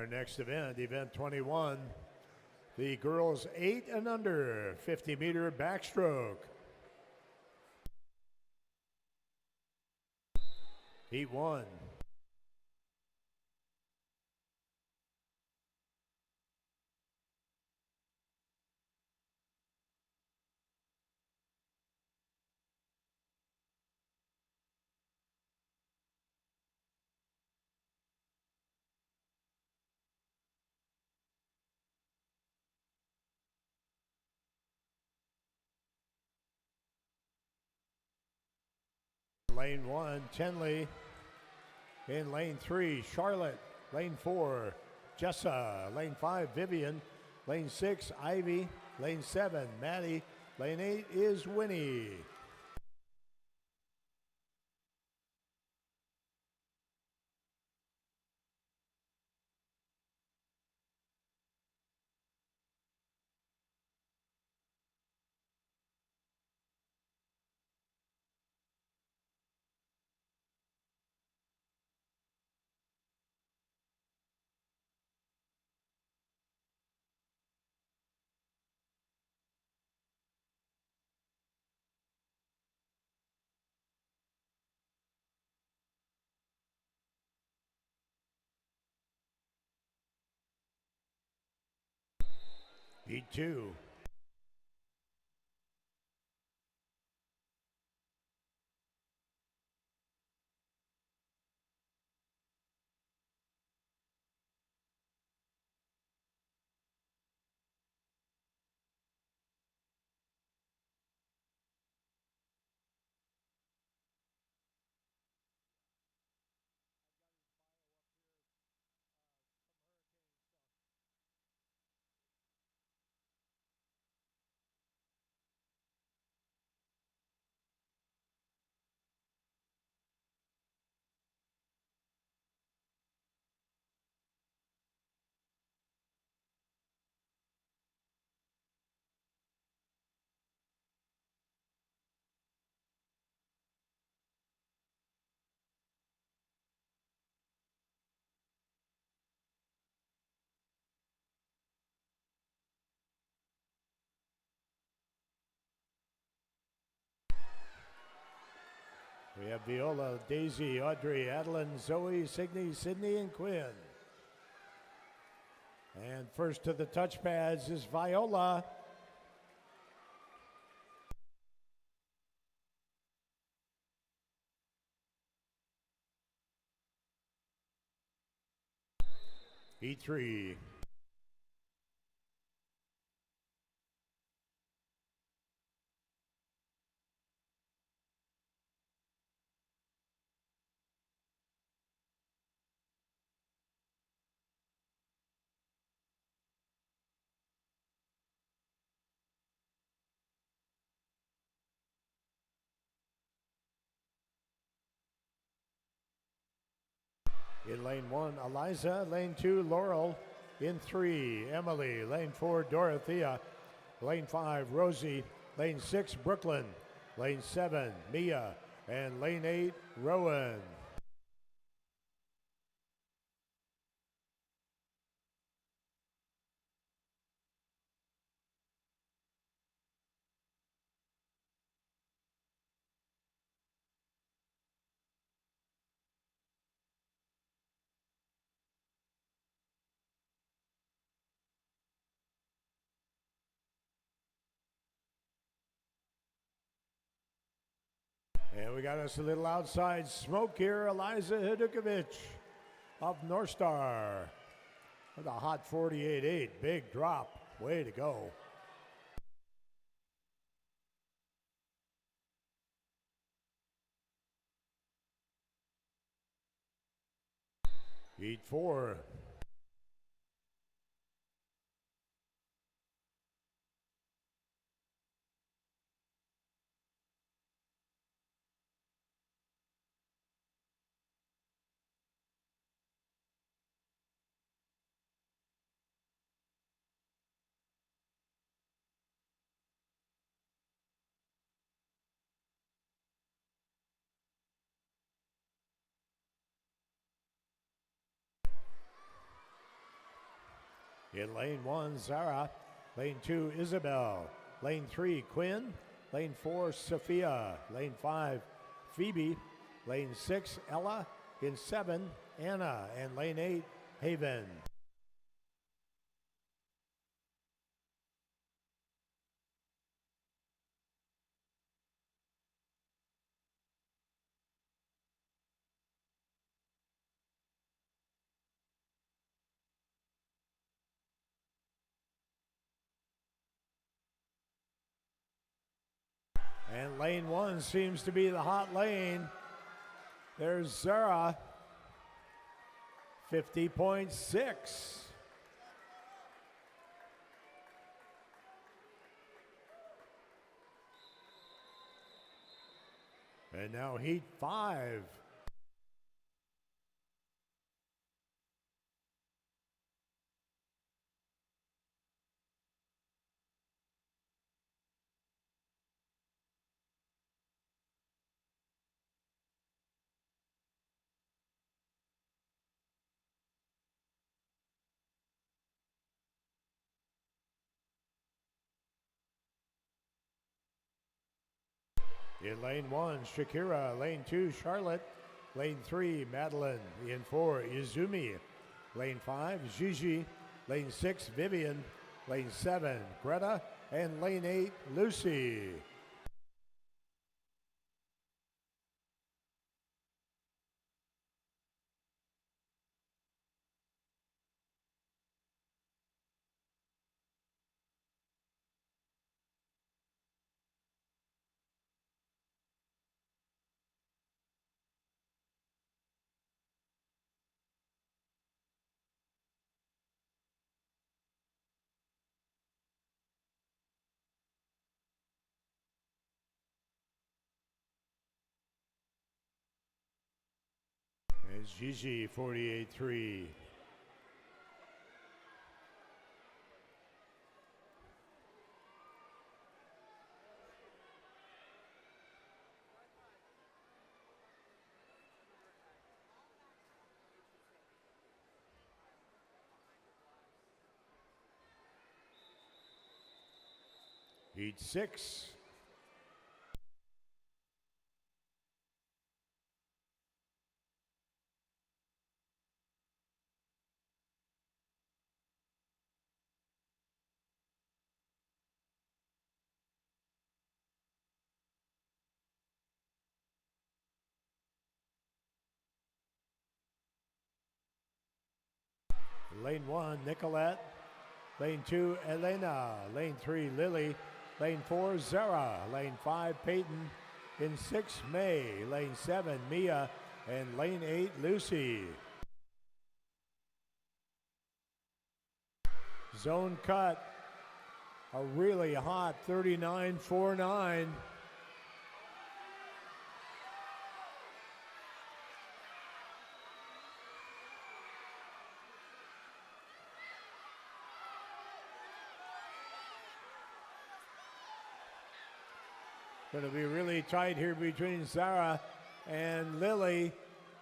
Our next event, event 21, the girls 8 and under 50-meter backstroke. Heat 1. Lane 1, Chenley. In lane 3, Charlotte. Lane 4, Jessa. Lane 5, Vivian. Lane 6, Ivy. Lane 7, Maddie. Lane 8 is Winnie. Heat 2. We have Viola, Daisy, Audrey, Adeline, Zoe, Signe, Sydney, and Quinn. And first to the touch pads is Viola. Heat 3. In lane 1, Eliza. Lane 2, Laurel. In 3, Emily. Lane 4, Dorothea. Lane 5, Rosie. Lane 6, Brooklyn. Lane 7, Mia. And lane 8, Rowan. And we got us a little outside smoke here. Eliza Hidukovic of North Star with a hot 48.8. Big drop. Way to go. Heat 4. In lane 1, Zara. Lane 2, Isabel. Lane 3, Quinn. Lane 4, Sophia. Lane 5, Phoebe. Lane 6, Ella. In 7, Anna. And lane 8, Haven. And lane 1 seems to be the hot lane. There's Zara, 50.6. And now heat 5. In lane 1, Shakira. Lane 2, Charlotte. Lane 3, Madeline. In 4, Izumi. Lane 5, Gigi. Lane 6, Vivian. Lane 7, Greta. And lane 8, Lucy. It's Gigi, 48.3. Heat 6. Lane 1, Nicolette. Lane 2, Elena. Lane 3, Lily. Lane 4, Zara. Lane 5, Peyton. In 6, May. Lane 7, Mia. And lane 8, Lucy. Zone cut. A really hot 39.49. Going to be really tight here between Zara and Lily.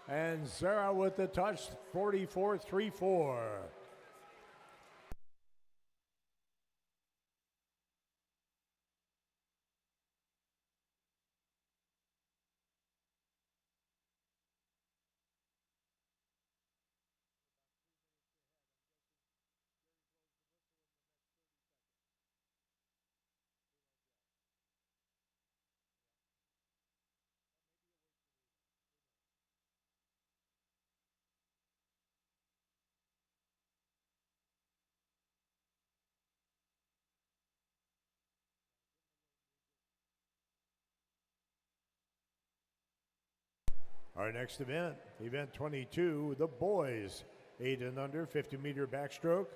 And Zara with the touch, 44.34. Our next event, event 22, the boys, 8 and under, 50-meter backstroke.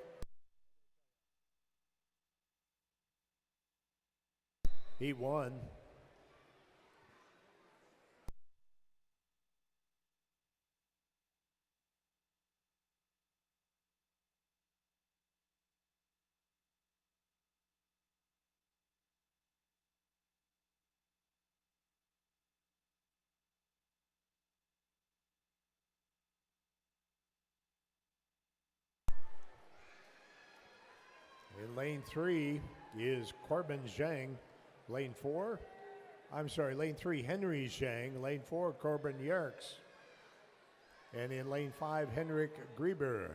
Heat 1. In lane 3 is Corbin Zhang. Lane 3, Henry Zhang. Lane 4, Corbin Yerkes. And in lane 5, Henrik Grieber.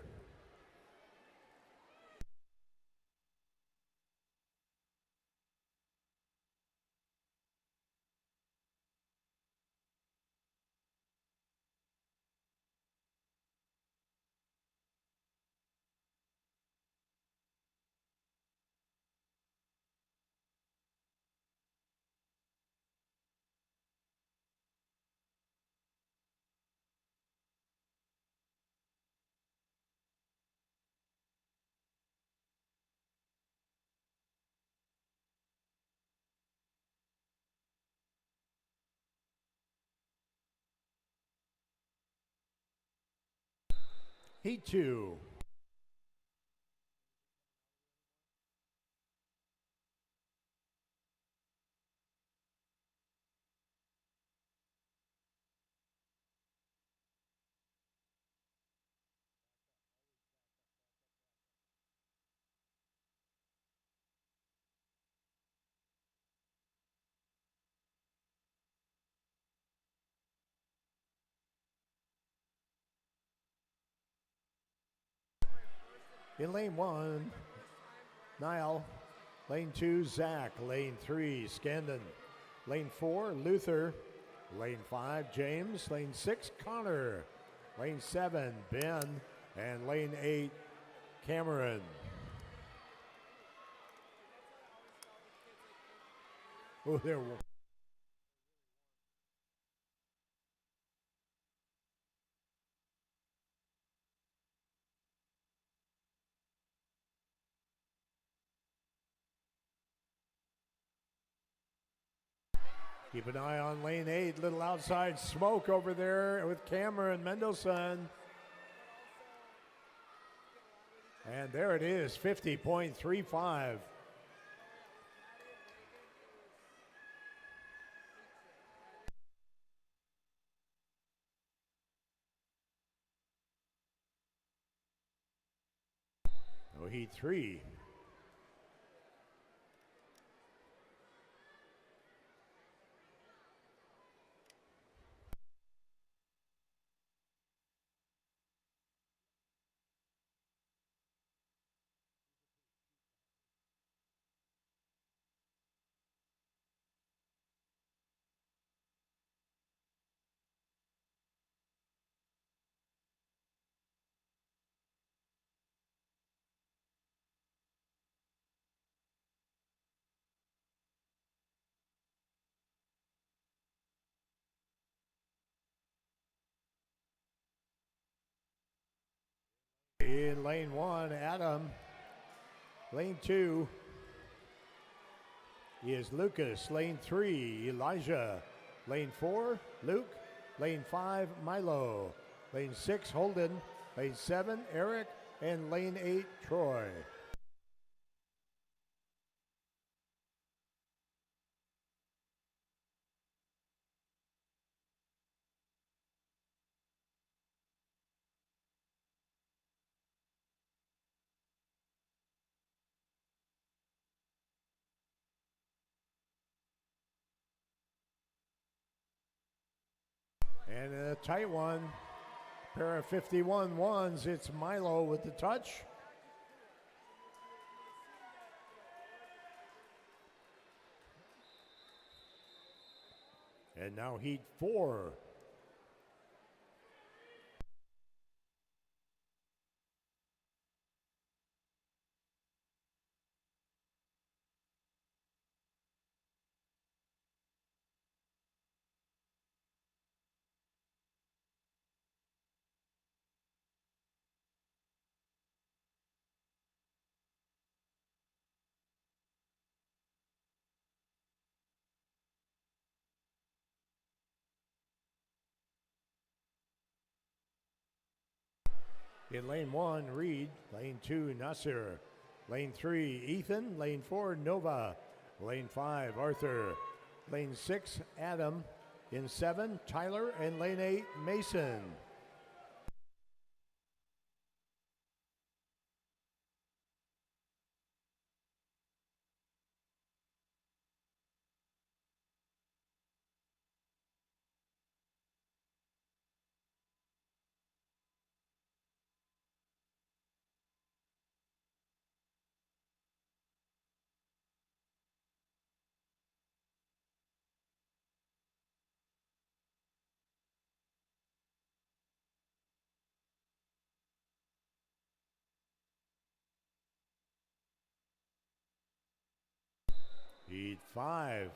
Heat 2. In lane 1, Niall. Lane 2, Zach. Lane 3, Scandon. Lane 4, Luther. Lane 5, James. Lane 6, Connor. Lane 7, Ben. And lane 8, Cameron. Oh, there. Keep an eye on lane 8. Little outside smoke over there with Cameron Mendelson. And there it is, 50.35. Oh, heat 3. In lane 1, Adam. Lane 2 is Lucas. Lane 3, Elijah. Lane 4, Luke. Lane 5, Milo. Lane 6, Holden. Lane 7, Eric. And lane 8, Troy. And a tight one, pair of 51 ones. It's Milo with the touch. And now heat 4. In lane 1, Reed. Lane 2, Nasir. Lane 3, Ethan. Lane 4, Nova. Lane 5, Arthur. Lane 6, Adam. In 7, Tyler. And lane 8, Mason. Heat 5.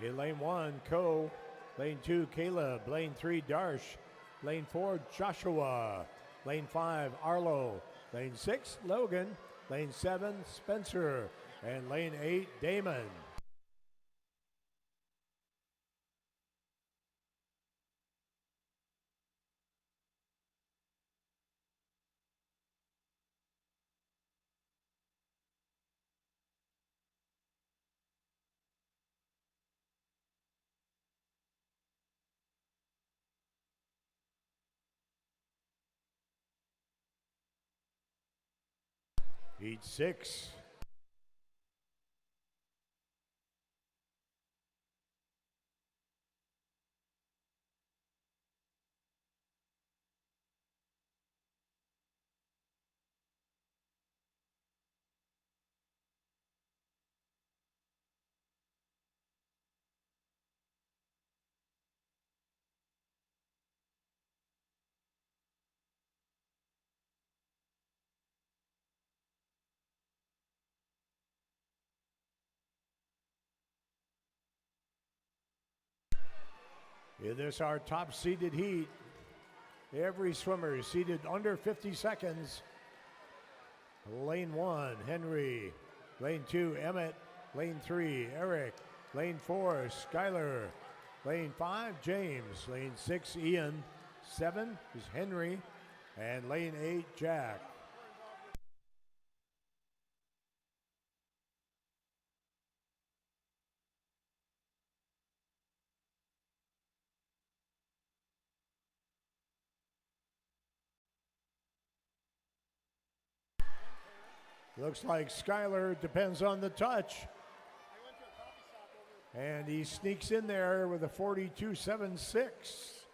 In lane 1, Ko. Lane 2, Caleb. Lane 3, Darsh. Lane 4, Joshua. Lane 5, Arlo. Lane 6, Logan. Lane 7, Spencer. And lane 8, Damon. Heat 6. In this, our top seeded heat, every swimmer is seated under 50 seconds. Lane 1, Henry. Lane 2, Emmett. Lane 3, Eric. Lane 4, Skyler. Lane 5, James. Lane 6, Ian. 7 is Henry. And lane 8, Jack. Looks like Skyler depends on the touch. And he sneaks in there with a 42.76.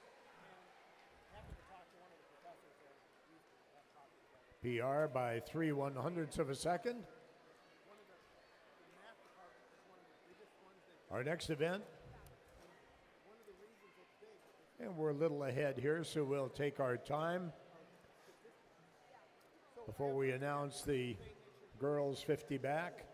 PR by 3/100ths of a second. Our next event. And we're a little ahead here, so we'll take our time before we announce the girls 50 back.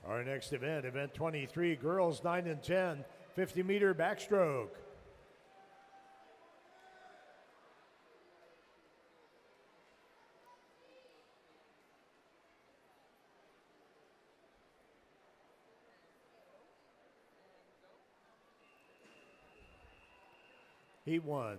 Our next event, event 23, girls 9 and 10, 50-meter backstroke. Heat 1.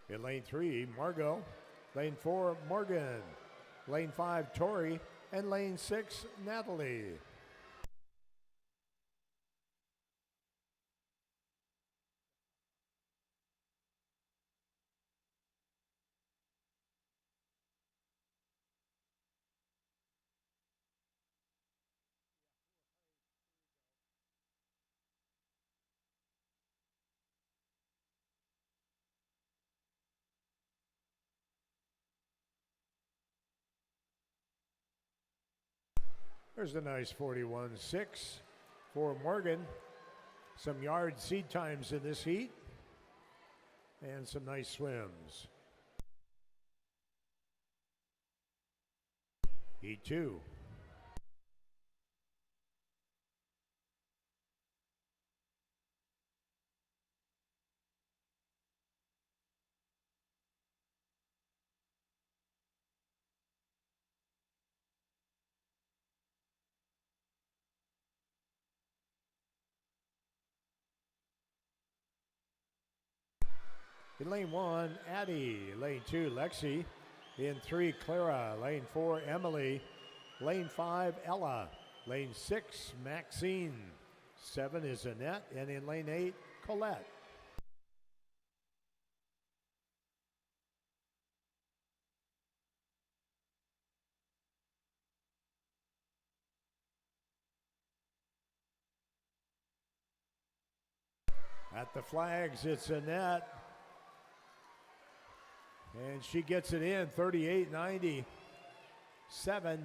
In lane 3, Margot. Lane 4, Morgan. Lane 5, Tori. And lane 6, Natalie. There's a nice 41.6 for Morgan. Some yard seed times in this heat. And some nice swims. Heat 2. In lane 1, Addie. Lane 2, Lexi. In 3, Clara. Lane 4, Emily. Lane 5, Ella. Lane 6, Maxine. 7 is Annette. And in lane 8, Colette. At the flags, it's Annette. And she gets it in, 38.97.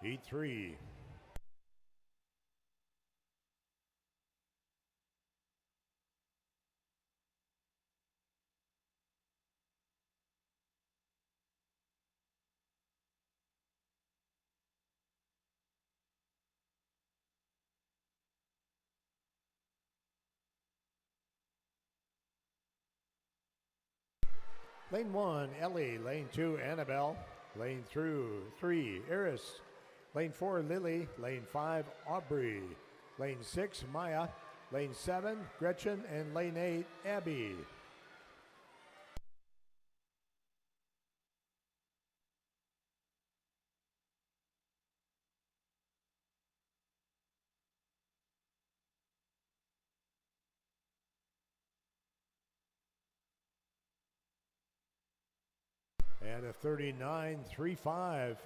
Heat 3. Lane 1, Ellie. Lane 2, Annabelle. Lane 3, Iris. Lane 4, Lily. Lane 5, Aubrey. Lane 6, Maya. Lane 7, Gretchen. And lane 8, Abby. And a 39.35.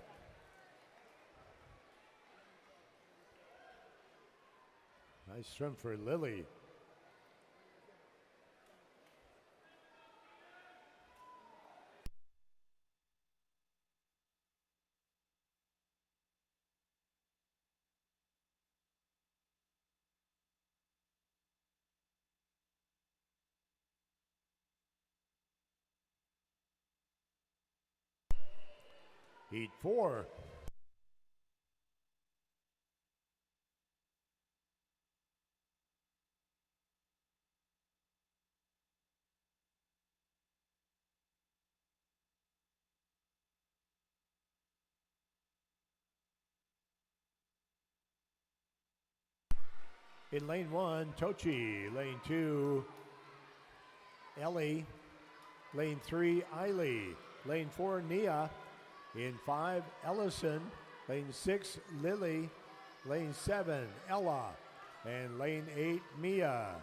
Nice swim for Lily. Heat 4. In lane 1, Tochi. Lane 2, Ellie. Lane 3, Eiley. Lane 4, Nia. In 5, Ellison. Lane 6, Lily. Lane 7, Ella. And lane 8, Mia.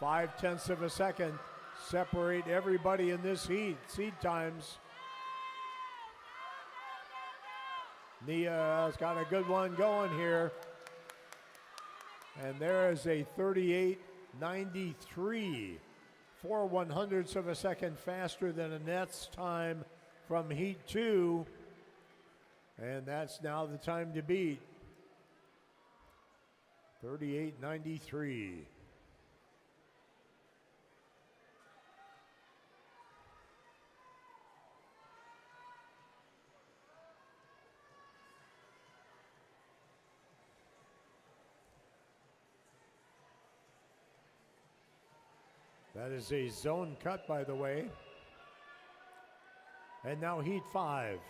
0.5 of a second separate everybody in this heat. Seed times. Nia's got a good one going here. And there is a 38.93. 4/100ths of a second faster than Annette's time from heat 2. And that's now the time to beat. 38.93. That is a zone cut, by the way. And now heat 5.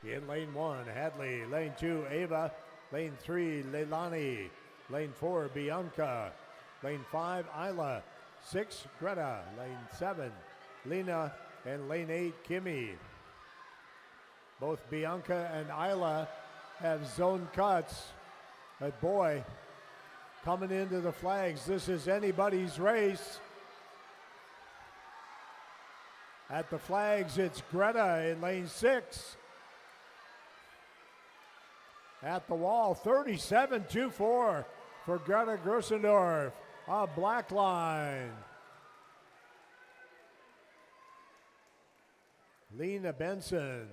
In lane 1, Hadley. Lane 2, Ava. Lane 3, Leilani. Lane 4, Bianca. Lane 5, Isla. 6, Greta. Lane 7, Lena. And lane 8, Kimmy. Both Bianca and Isla have zone cuts. But boy, coming into the flags, this is anybody's race. At the flags, it's Greta in lane 6. At the wall, 37.24 for Greta Gersendorf. A black line. Lena Benson.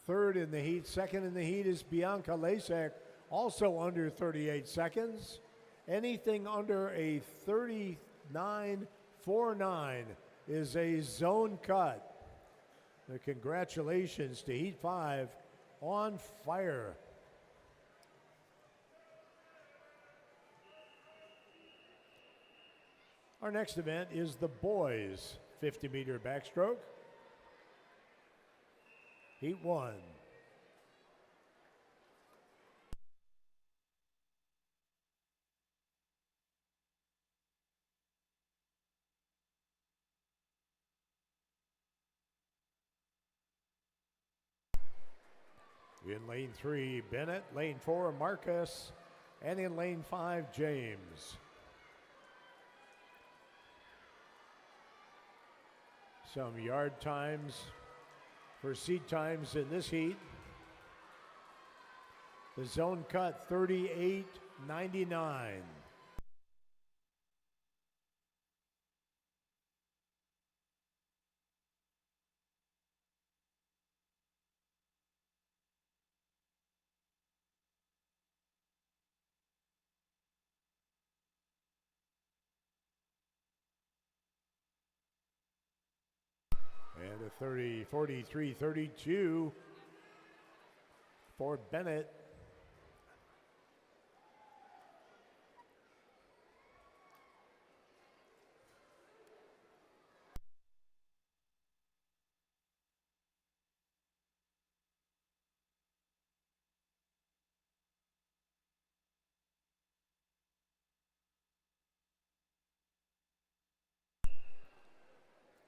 Third in the heat. Second in the heat is Bianca Lasek, also under 38 seconds. Anything under a 39.49 is a zone cut. Congratulations to Heat 5 on fire. Our next event is the boys 50-meter backstroke. Heat 1. In lane 3, Bennett. Lane 4, Marcus. And in lane 5, James. Some yard times for seat times in this heat. The zone cut, 38.99. And a 43.32 for Bennett.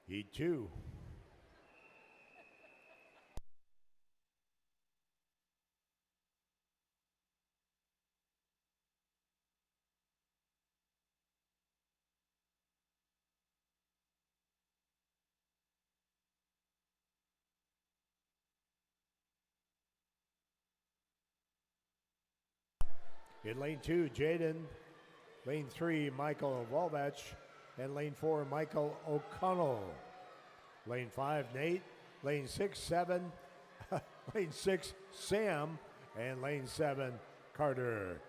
Heat 2. In lane 2, Jaden. Lane 3, Michael Walbach. And lane 4, Michael O'Connell. Lane 5, Nate. Lane 6, 7. Lane 6, Sam. And lane 7, Carter.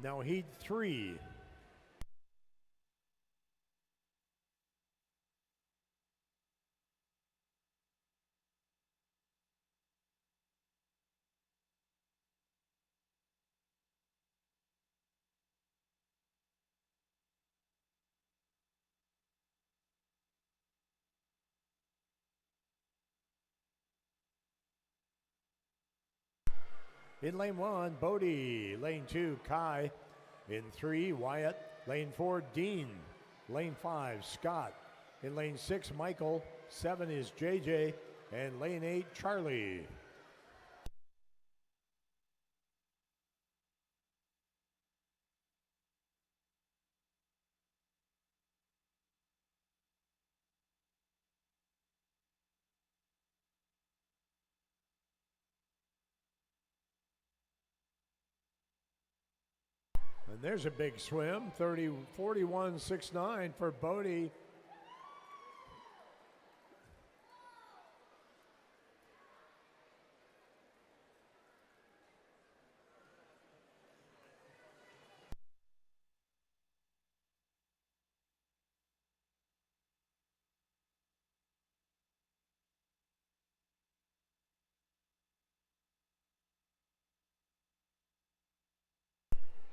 Now heat 3. In lane 1, Bodie. Lane 2, Kai. In 3, Wyatt. Lane 4, Dean. Lane 5, Scott. In lane 6, Michael. 7 is JJ. And lane 8, Charlie. And there's a big swim, 41.69 for Bodie.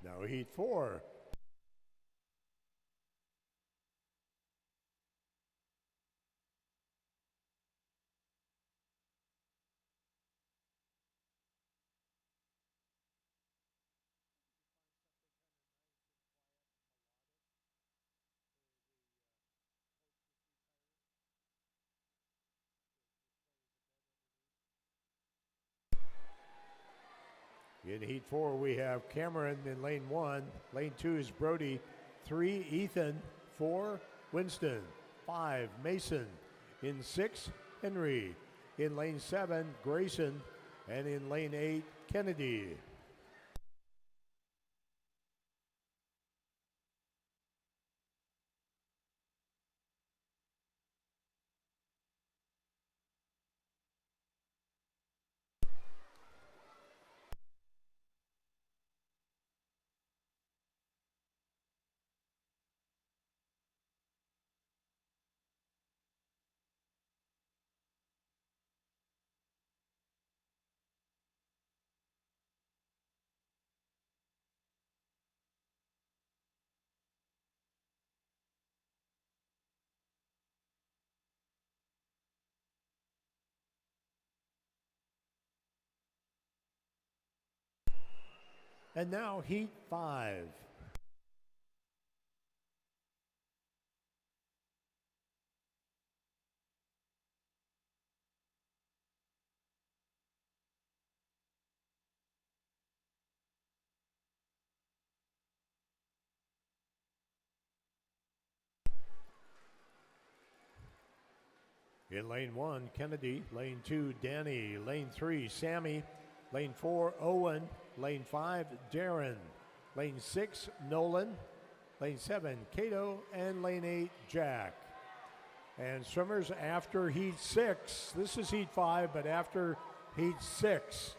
Now heat 4. In heat 4, we have Cameron in lane 1. Lane 2 is Brody. 3, Ethan. 4, Winston. 5, Mason. In 6, Henry. In lane 7, Grayson. And in lane 8, Kennedy. And now heat 5. In lane 1, Kennedy. Lane 2, Danny. Lane 3, Sammy. Lane 4, Owen. Lane 5, Darren. Lane 6, Nolan. Lane 7, Cato. And lane 8, Jack. And swimmers after heat 6. This is heat 5, but after heat 6,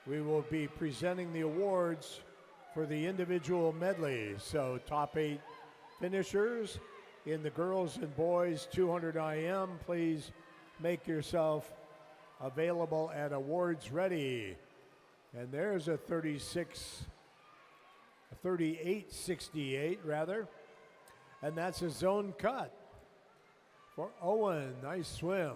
we will be presenting the awards for the individual medley. So top 8 finishers in the girls and boys 200 IM, please make yourself available at awards ready. And there's a 38.68 rather. And that's a zone cut for Owen. Nice swim.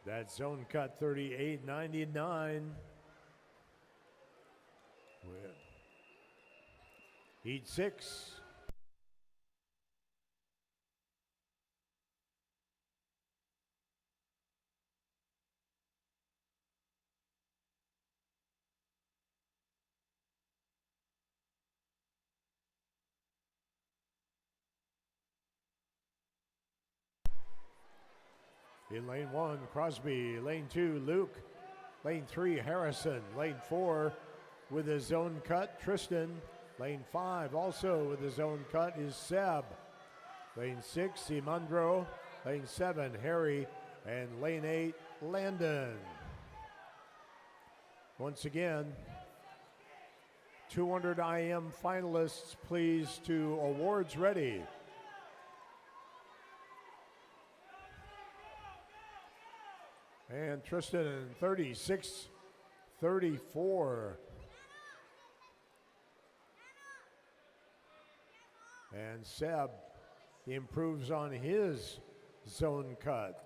That zone cut 38.99. Heat 6. In lane 1, Crosby. Lane 2, Luke. Lane 3, Harrison. Lane 4, with a zone cut, Tristan. Lane 5 also with his own cut is Seb. Lane 6, Simandro. Lane 7, Harry. And lane 8, Landon. Once again, 200 IM finalists, please to awards ready. And Tristan in 36-34. And Seb improves on his zone cut.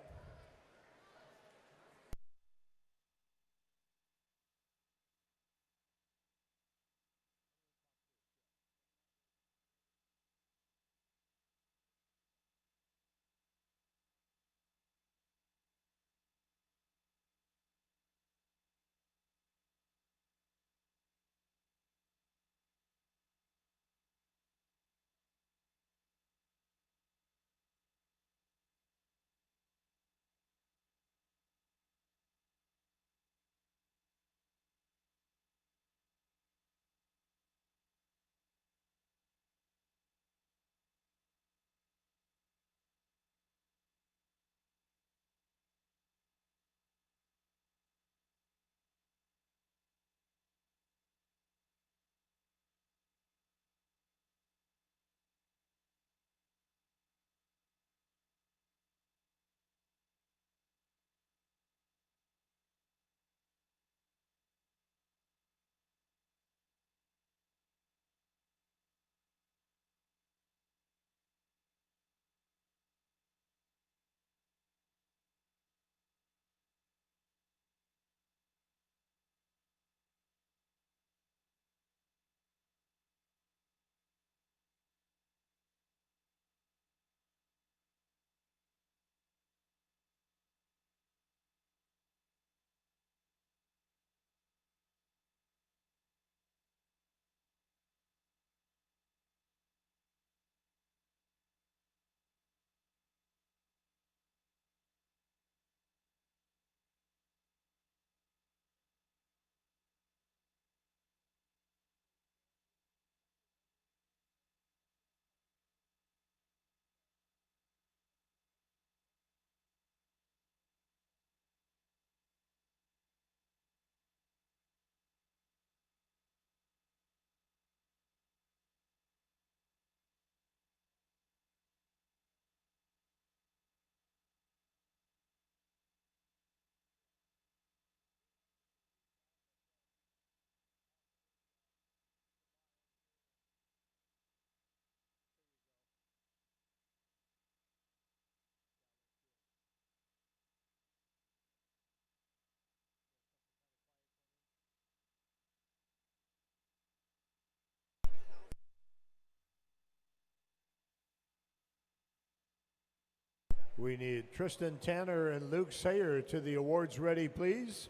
We need Tristan Tanner and Luke Sayer to the awards ready, please.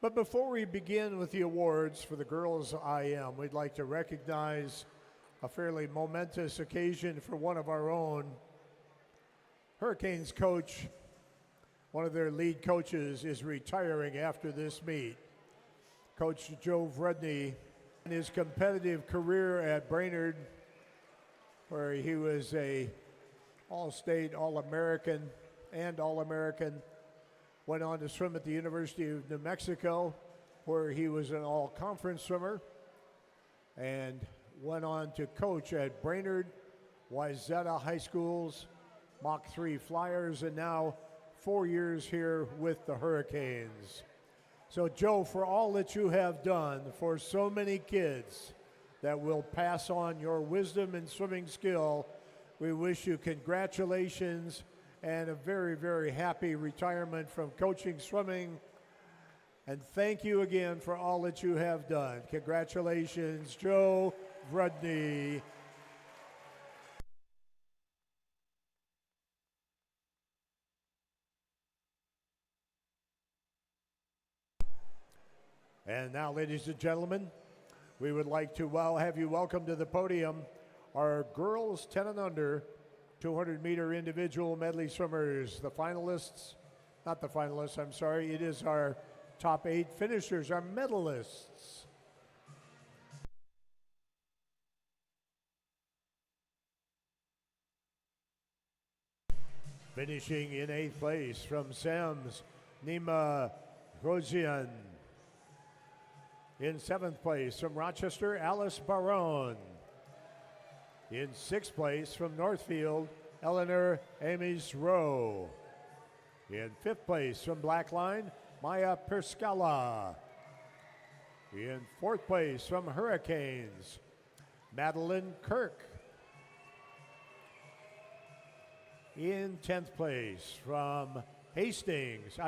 But before we begin with the awards for the girls IM, we'd like to recognize a fairly momentous occasion for one of our own. Hurricanes coach, one of their lead coaches, is retiring after this meet. Coach Joe Vrudny, in his competitive career at Brainerd, where he was a All-State, All-American, and All-American. Went on to swim at the University of New Mexico, where he was an all-conference swimmer, and went on to coach at Brainerd, Wayzata High Schools, Mach 3 Flyers, and now 4 years here with the Hurricanes. So Joe, for all that you have done for so many kids that will pass on your wisdom and swimming skill, we wish you congratulations and a very, very happy retirement from coaching swimming. And thank you again for all that you have done. Congratulations, Joe Vrudny. And now, ladies and gentlemen, we would like to have you welcome to the podium our girls 10 and under 200-meter individual medley swimmers, the finalists, not the finalists, I'm sorry, it is our top 8 finishers, our medalists. Finishing in 8th place from Sam's, Nima Grosjean. In 7th place from Rochester, Alice Barone. In 6th place from Northfield, Eleanor Ames Rowe. In 5th place from Blackline, Maya Perscala. In 4th place from Hurricanes, Madeline Kirk. In 10th place from Hastings,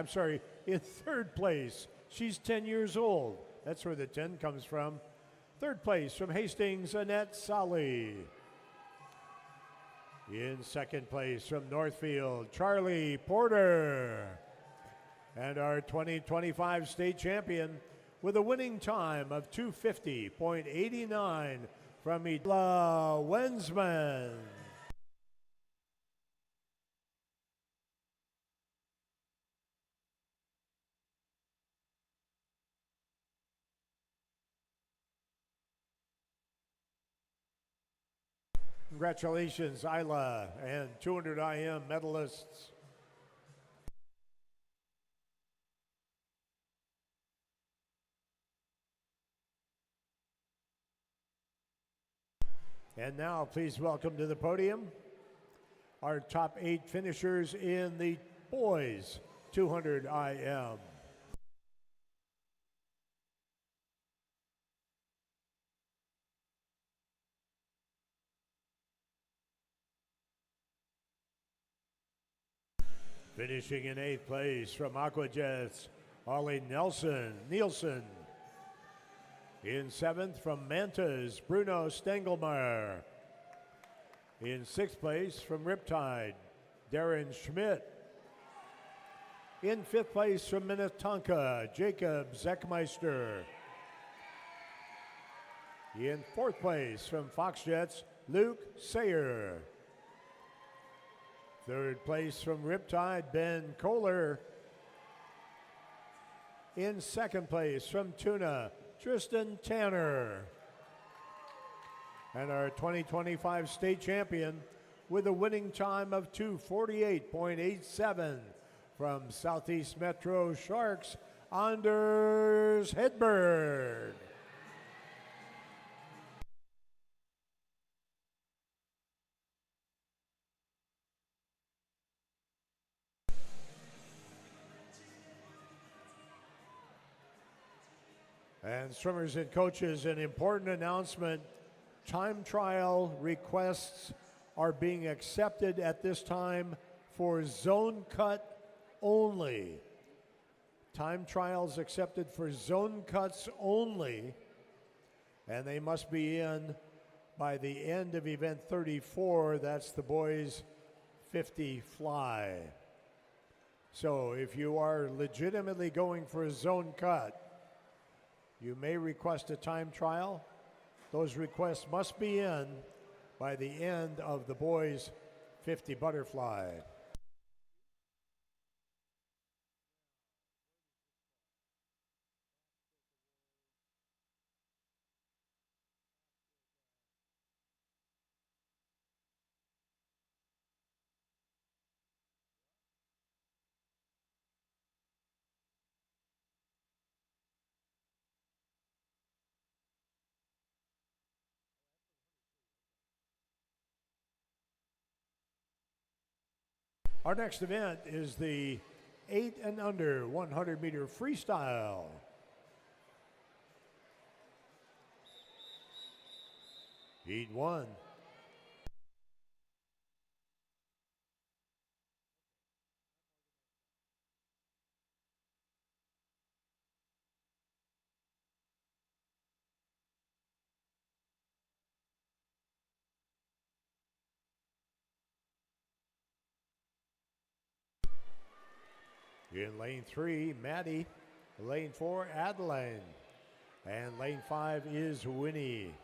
in 3rd place, she's 10 years old. That's where the 10 comes from. 3rd place from Hastings, Annette Solly. In 2nd place from Northfield, Charlie Porter. And our 2025 state champion with a winning time of 2:50.89 from Ela Wensman. Congratulations, Isla and 200 IM medalists. And now, please welcome to the podium our top 8 finishers in the boys 200 IM. Finishing in 8th place from Aquajets, Ollie Nielsen. In 7th from Mantas, Bruno Stengelmeyer. In 6th place from Riptide, Darren Schmidt. In 5th place from Minnetonka, Jacob Zeckmeister. In 4th place from Foxjets, Luke Sayer. 3rd place from Riptide, Ben Kohler. In 2nd place from Tuna, Tristan Tanner. And our 2025 state champion with a winning time of 2:48.87 from Southeast Metro Sharks, Anders Hedberg. And swimmers and coaches, an important announcement. Time trial requests are being accepted at this time for zone cut only. Time trials accepted for zone cuts only, and they must be in by the end of event 34. That's the boys 50 fly. So if you are legitimately going for a zone cut, you may request a time trial. Those requests must be in by the end of the boys 50 butterfly. Our next event is the 8 and under 100 meter freestyle. Heat 1. In lane 3, Maddie. Lane 4, Adeline. And lane 5 is Winnie.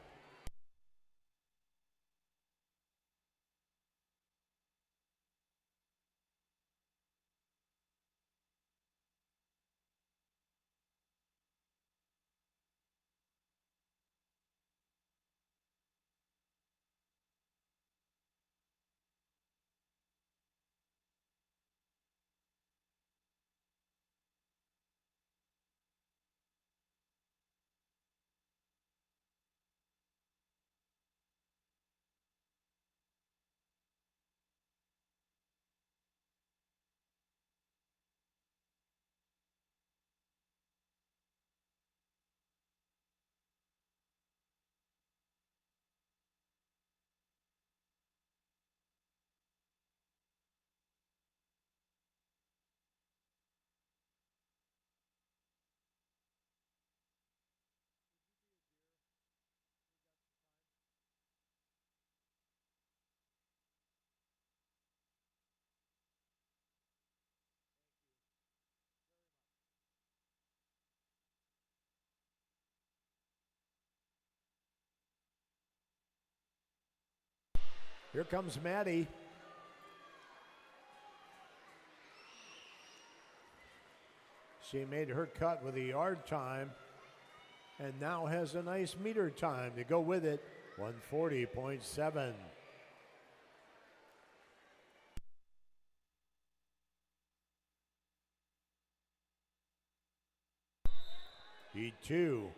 Here comes Maddie. She made her cut with a yard time and now has a nice meter time to go with it, 140.7. Heat 2.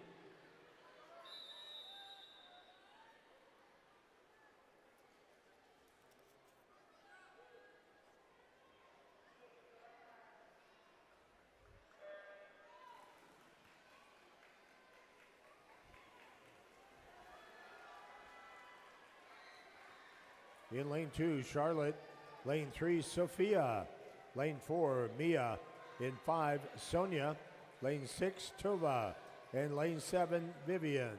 In lane 2, Charlotte. Lane 3, Sophia. Lane 4, Mia. In 5, Sonia. Lane 6, Tova. And lane 7, Vivian.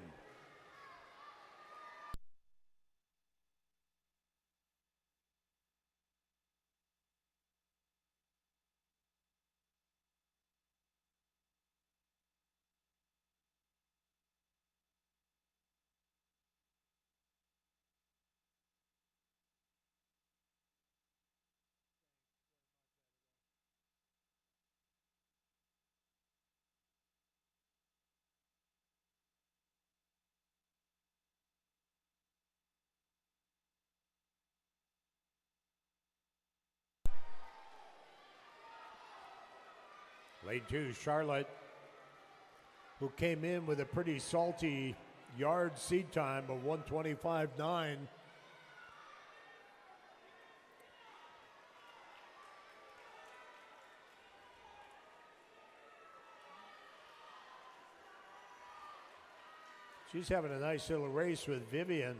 Lane 2, Charlotte, who came in with a pretty salty yard seed time of 125.9. She's having a nice little race with Vivian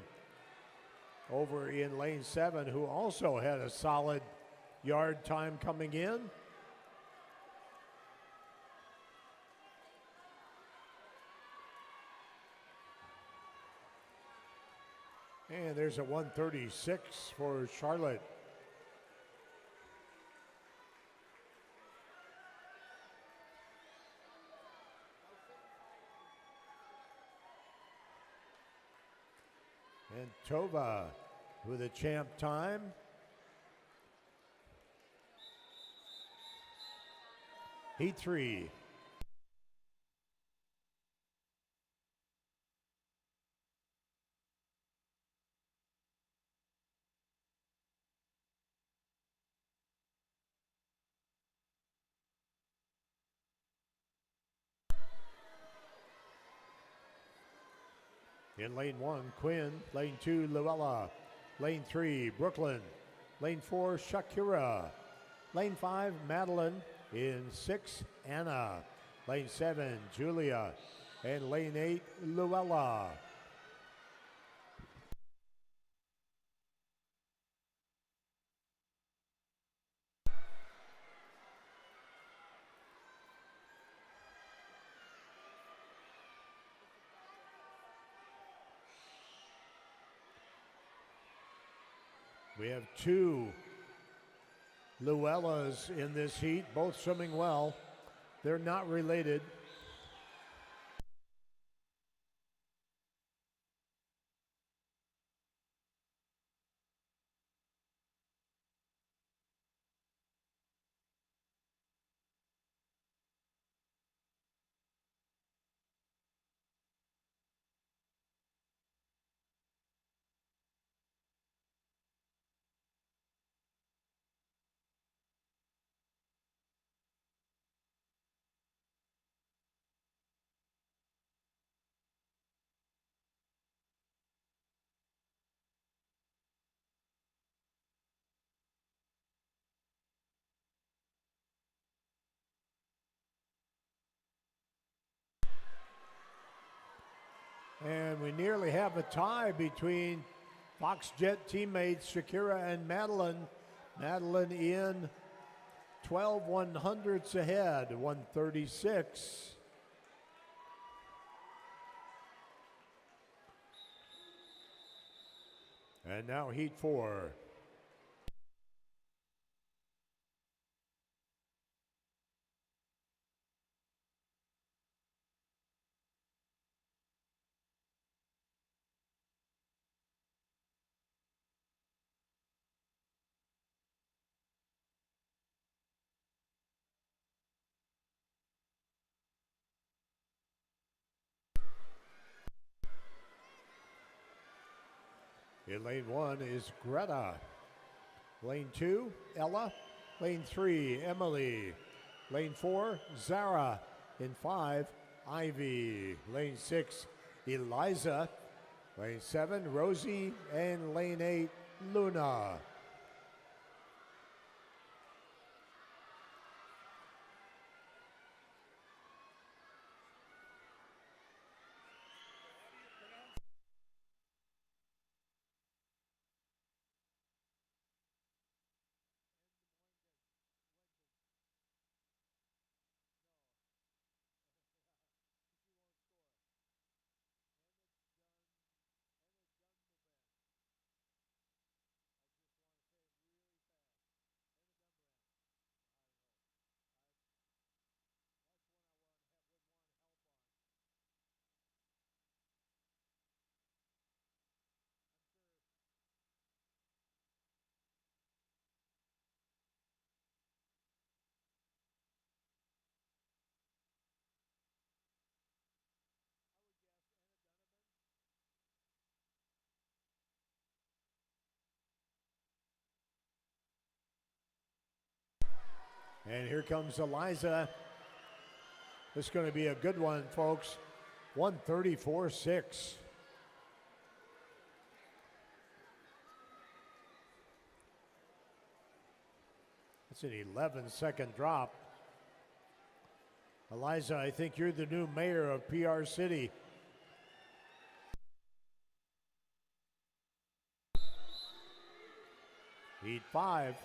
over in lane 7, who also had a solid yard time coming in. And there's a 136 for Charlotte. And Tova with a champ time. Heat 3. In lane 1, Quinn. Lane 2, Luella. Lane 3, Brooklyn. Lane 4, Shakira. Lane 5, Madeline. In 6, Anna. Lane 7, Julia. And lane 8, Luella. We have 2 Luellas in this heat, both swimming well. They're not related. And we nearly have a tie between Foxjet teammates Shakira and Madeline. Madeline in 12 100ths ahead, 136. And now heat 4. In lane 1 is Greta. Lane 2, Ella. Lane 3, Emily. Lane 4, Zara. In 5, Ivy. Lane 6, Eliza. Lane 7, Rosie. And lane 8, Luna. And here comes Eliza. This is going to be a good one, folks. 134.6. That's an 11-second drop. Eliza, I think you're the new mayor of PR City. Heat 5.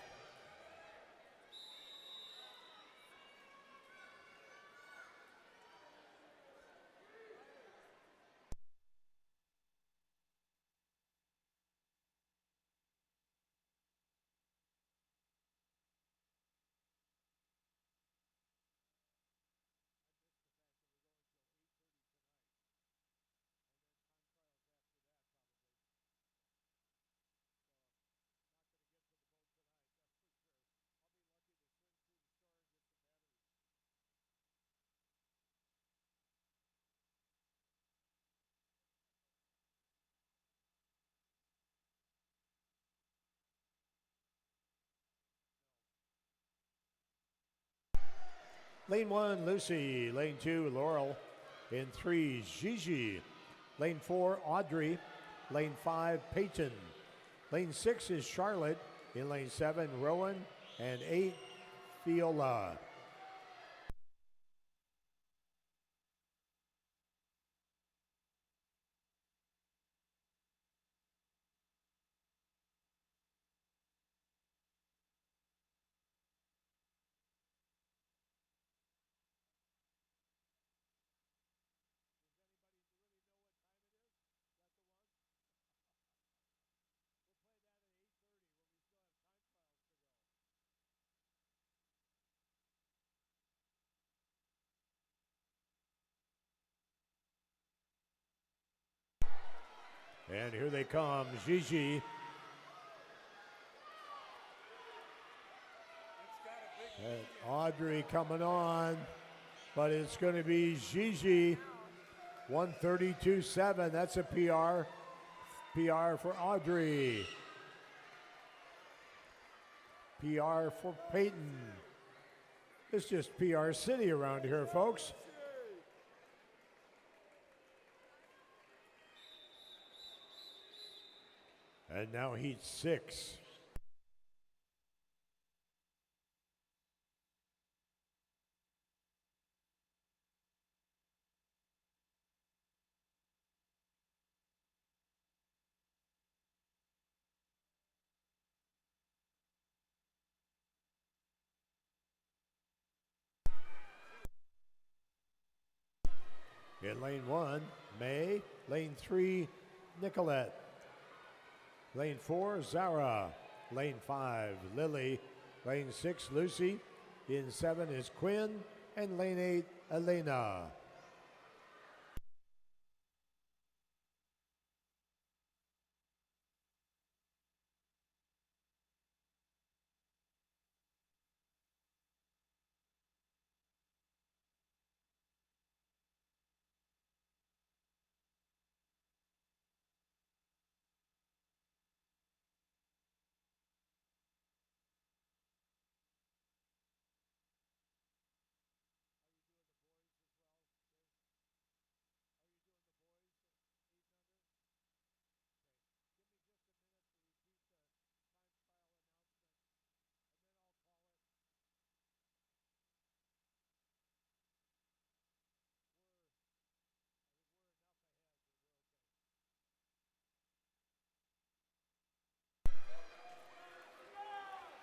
Lane 1, Lucy. Lane 2, Laurel. In 3, Gigi. Lane 4, Audrey. Lane 5, Peyton. Lane 6 is Charlotte. In lane 7, Rowan. And 8, Fiola. And here they come, Gigi. And Audrey coming on, but it's going to be Gigi. 132.7, that's a PR. PR for Audrey. PR for Peyton. It's just PR City around here, folks. And now heat 6. In lane 1, May. Lane 3, Nicolette. Lane 4, Zara. Lane 5, Lily. Lane 6, Lucy. In 7 is Quinn. And lane 8, Elena.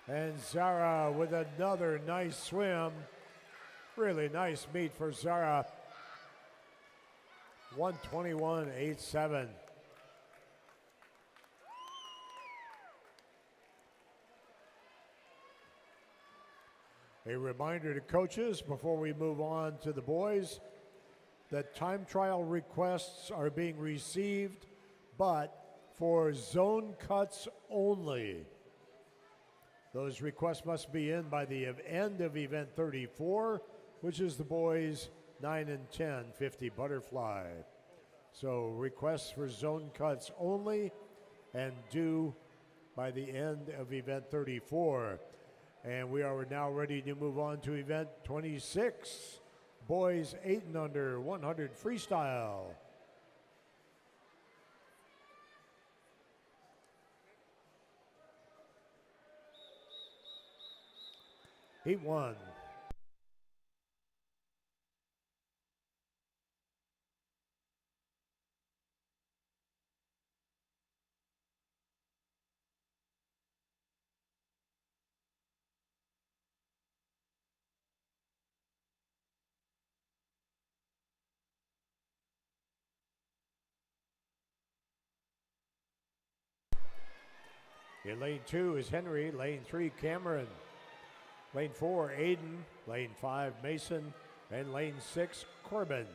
And Zara with another nice swim. Really nice meet for Zara. 121.87. A reminder to coaches before we move on to the boys that time trial requests are being received, but for zone cuts only. Those requests must be in by the end of event 34, which is the boys 9 and 10 50 butterfly. So requests for zone cuts only and due by the end of event 34. And we are now ready to move on to event 26, boys 8 and under 100 freestyle. Heat 1. In lane 2 is Henry, lane 3 Cameron, lane 4 Aiden, lane 5 Mason, and lane 6 Corbin.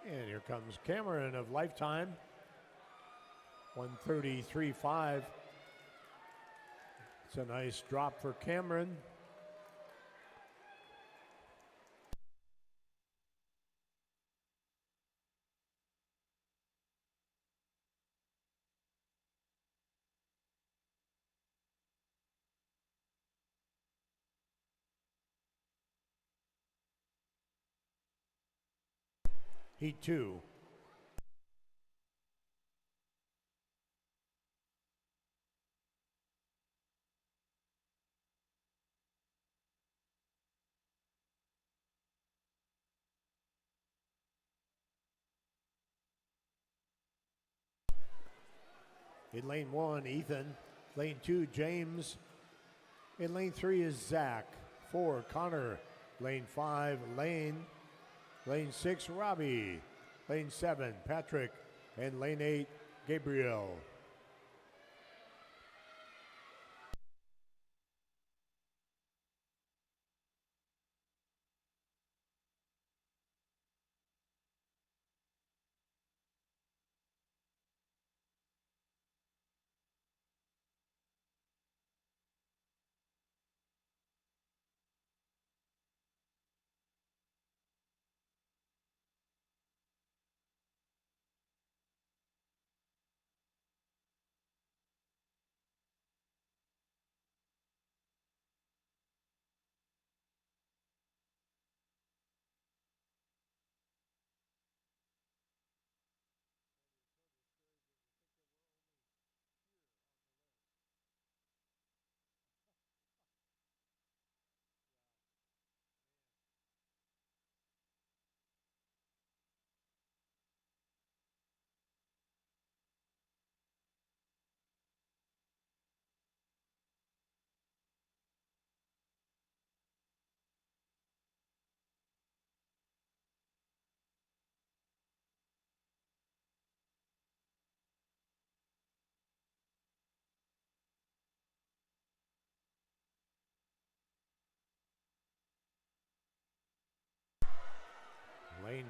And here comes Cameron of Lifetime, 133.5. It's a nice drop for Cameron. Heat 2. In lane 1, Ethan. Lane 2, James. In lane 3 is Zach. 4, Connor. Lane 5, Lane. Lane 6, Robbie. Lane 7, Patrick. And lane 8, Gabriel.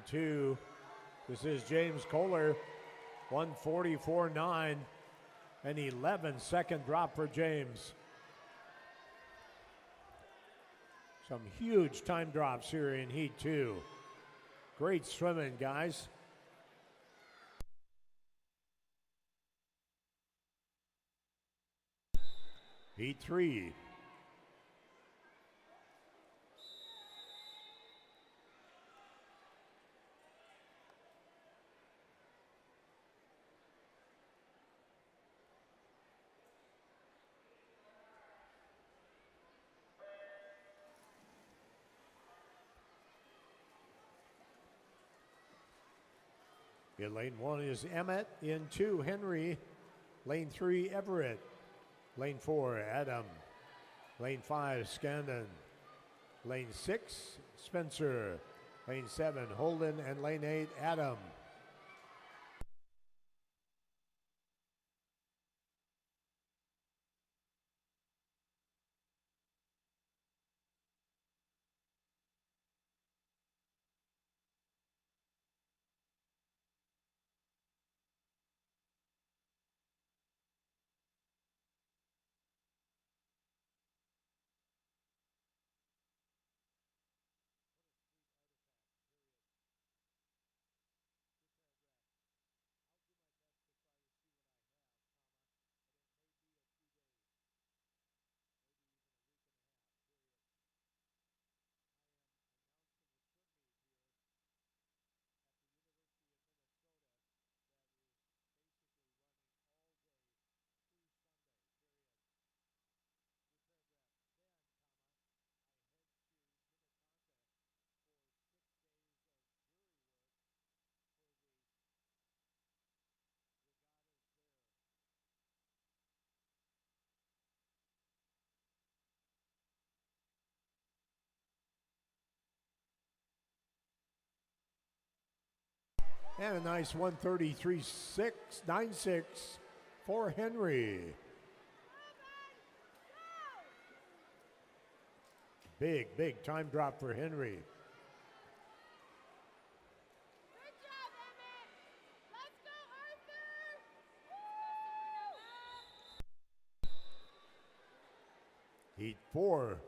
2. This is James Kohler, 144.9, an 11-second drop for James. Some huge time drops here in Heat 2. Great swimming, guys. Heat 3. In lane 1 is Emmett. In 2, Henry. Lane 3, Everett. Lane 4, Adam. Lane 5, Scandon. Lane 6, Spencer. Lane 7, Holden. And lane 8, Adam. And a nice 133.96 for Henry. Big time drop for Henry. Good job, Emmett. Let's go, Arthur. Heat 4.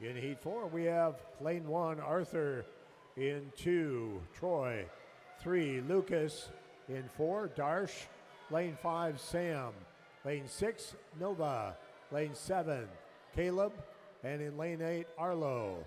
In Heat 4, we have lane 1, Arthur. In 2, Troy. 3, Lucas. In 4, Darsh. Lane 5, Sam. Lane 6, Nova. Lane 7, Caleb. And in lane 8, Arlo.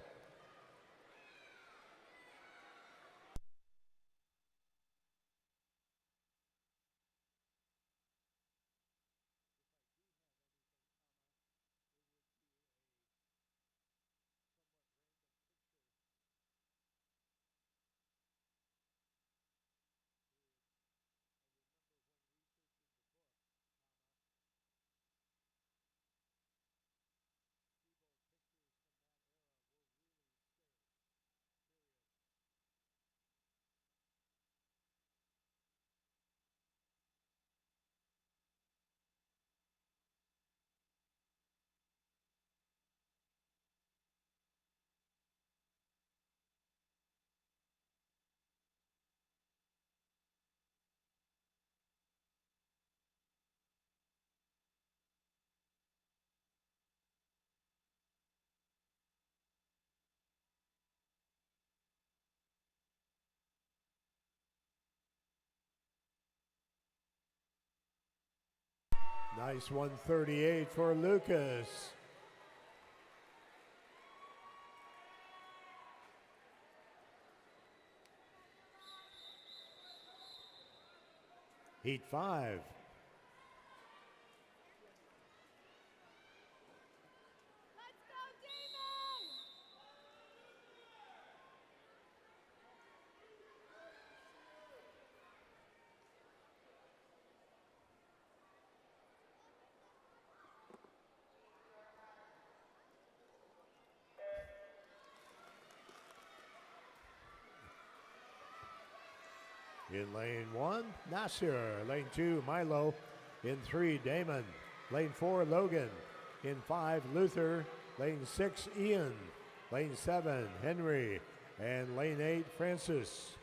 Nice 138 for Lucas. Heat 5. Let's go, Damon. In lane 1, Nasir. Lane 2, Milo. In 3, Damon. Lane 4, Logan. In 5, Luther. Lane 6, Ian. Lane 7, Henry. And lane 8, Francis.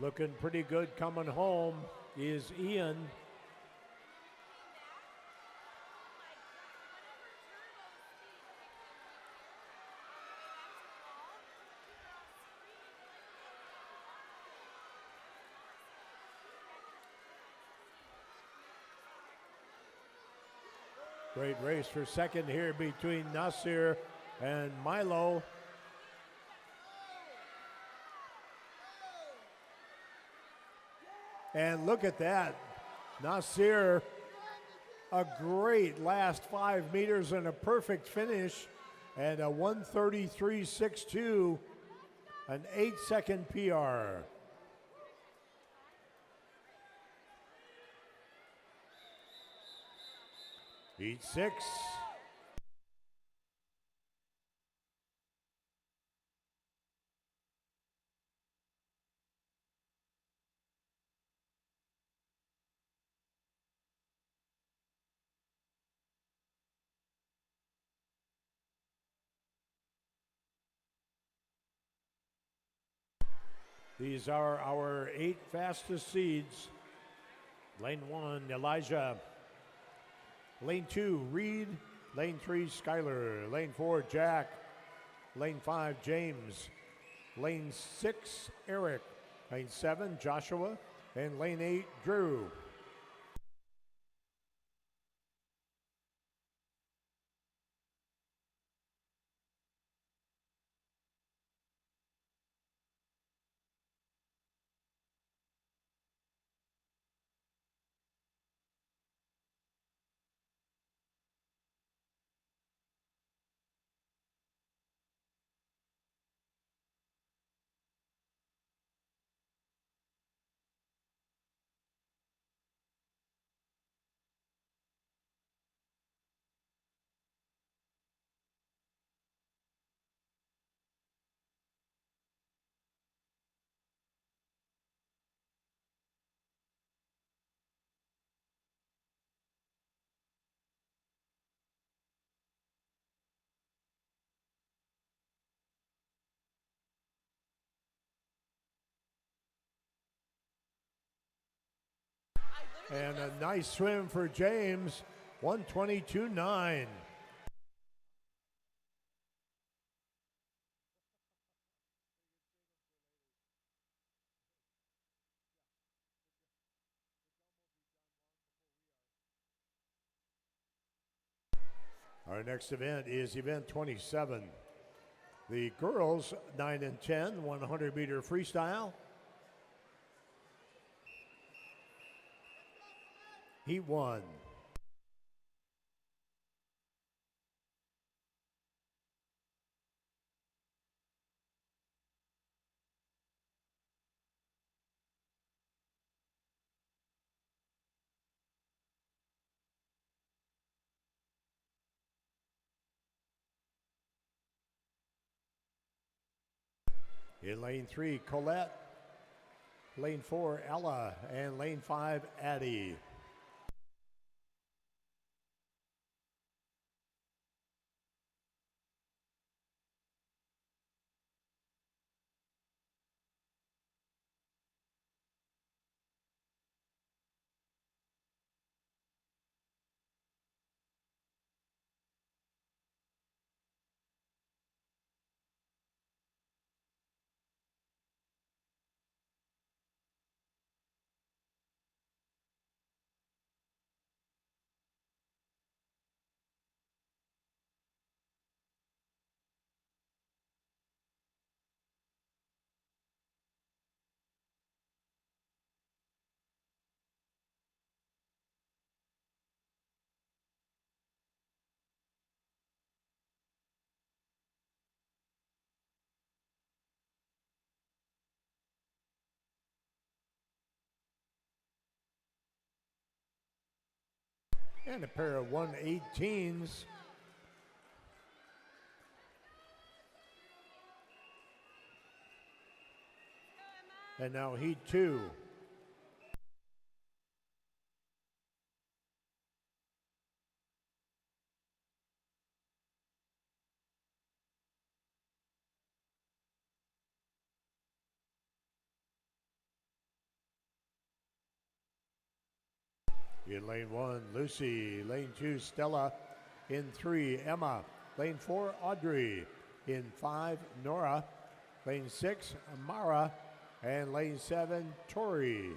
Looking pretty good coming home is Ian. Great race for second here between Nasir and Milo. And look at that. Nasir, a great last 5 meters and a perfect finish, and a 1:33.62, an 8-second PR. Heat 6. These are our 8 fastest seeds. Lane 1, Elijah. Lane 2, Reed. Lane 3, Skyler. Lane 4, Jack. Lane 5, James. Lane 6, Eric. Lane 7, Joshua. And lane 8, Drew. And a nice swim for James, 1:22.9. Our next event is event 27. The girls 9 and 10, 100 meter freestyle. Heat 1. In lane 3, Colette. Lane 4, Ella. And lane 5, Addie. And a pair of 118s. And now heat 2. In lane 1, Lucy. Lane 2, Stella. In 3, Emma. Lane 4, Audrey. In 5, Nora. Lane 6, Mara. And lane 7, Tori.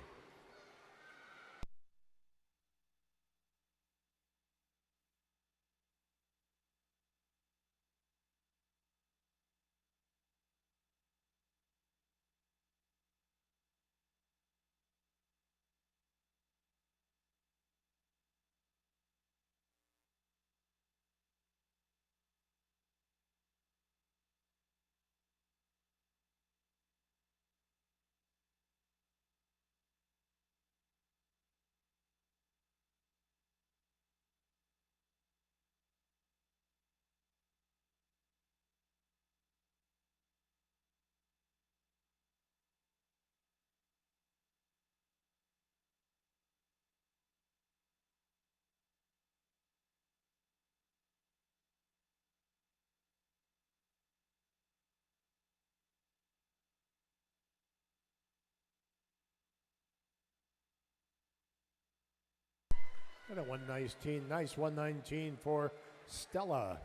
And a 119, nice 119 for Stella.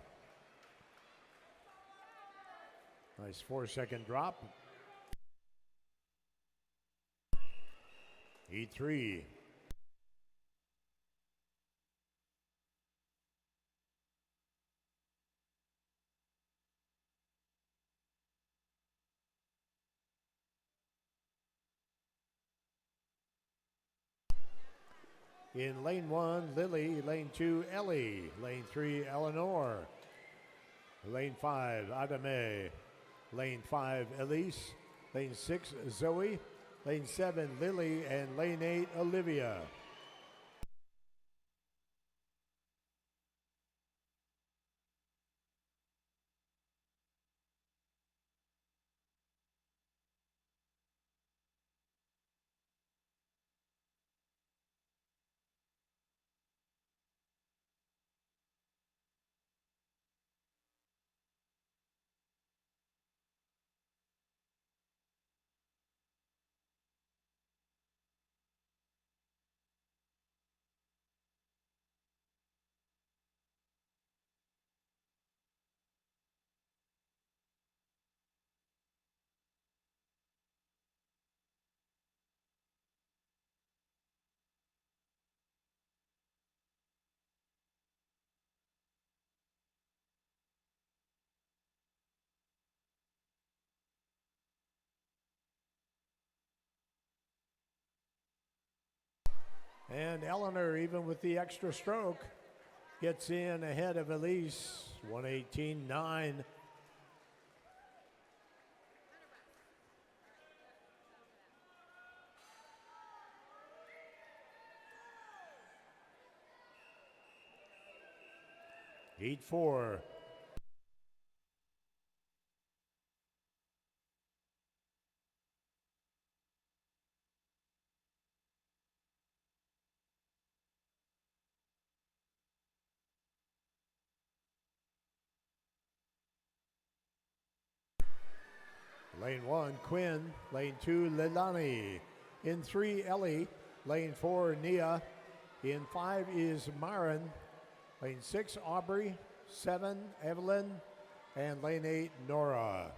Nice 4-second drop. Heat 3. In lane 1, Lily. Lane 2, Ellie. Lane 3, Eleanor. Lane 5, Adame. Lane 5, Elise. Lane 6, Zoe. Lane 7, Lily. And lane 8, Olivia. And Eleanor, even with the extra stroke, gets in ahead of Elise. 118.9. Heat 4. Lane 1, Quinn. Lane 2, Leilani. In 3, Ellie. Lane 4, Nia. In 5 is Myron. Lane 6, Aubrey. 7, Evelyn. And lane 8, Nora.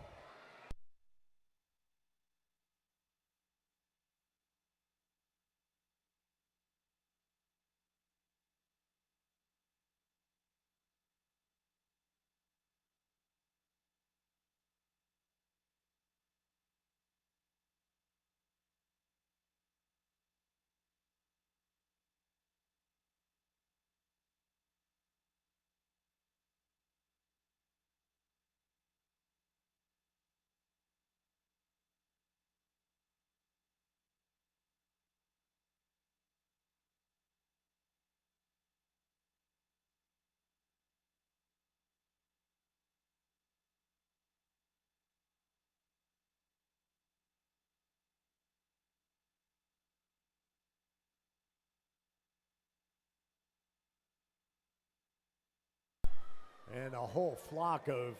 And a whole flock of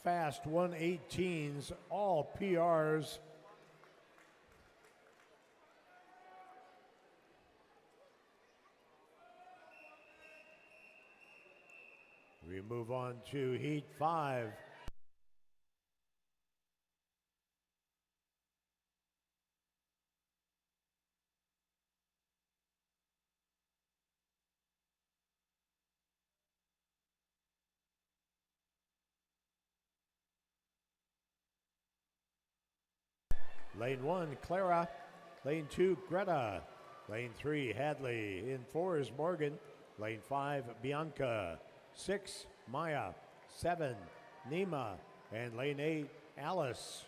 fast 118s, all PRs. We move on to Heat 5. Lane 1, Clara. Lane 2, Greta. Lane 3, Hadley. In 4 is Morgan. Lane 5, Bianca. 6, Maya. 7, Nima. And lane 8, Alice.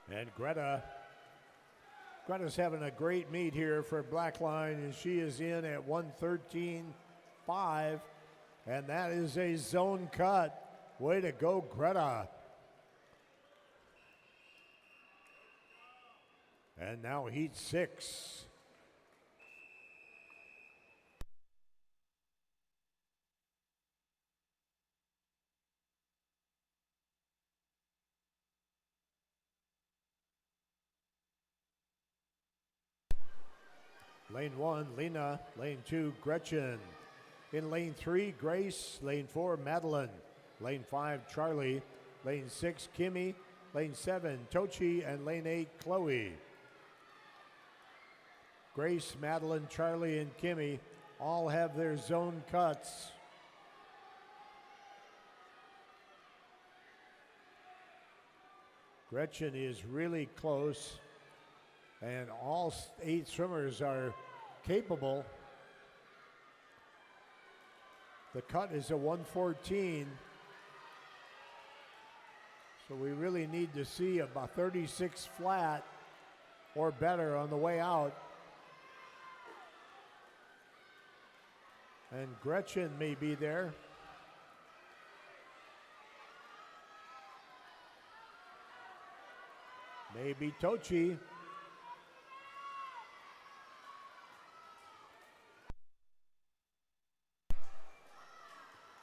And Greta's having a great meet here for Blackline, and she is in at 113.5, and that is a zone cut. Way to go, Greta. And now Heat 6. Lane 1, Lena. Lane 2, Gretchen. In lane 3, Grace. Lane 4, Madeline. Lane 5, Charlie. Lane 6, Kimmy. Lane 7, Tochi. And lane 8, Chloe. Grace, Madeline, Charlie, and Kimmy all have their zone cuts. Gretchen is really close, and all 8 swimmers are capable. The cut is a 114. So we really need to see about 36 flat or better on the way out. And Gretchen may be there. Maybe Tochi.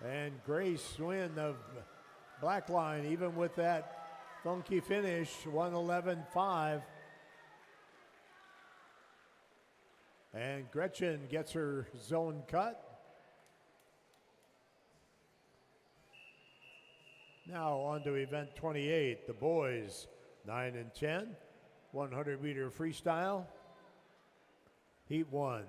And Grace Wynn of Blackline, even with that funky finish, 111.5. And Gretchen gets her zone cut. Now on to event 28, the boys, 9 and 10, 100 meter freestyle, Heat 1.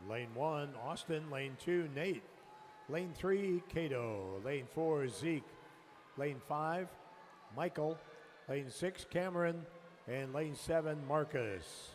Lane 1, Austin. Lane 2, Nate. Lane 3, Cato. Lane 4, Zeke. Lane 5, Michael. Lane 6, Cameron. And lane 7, Marcus.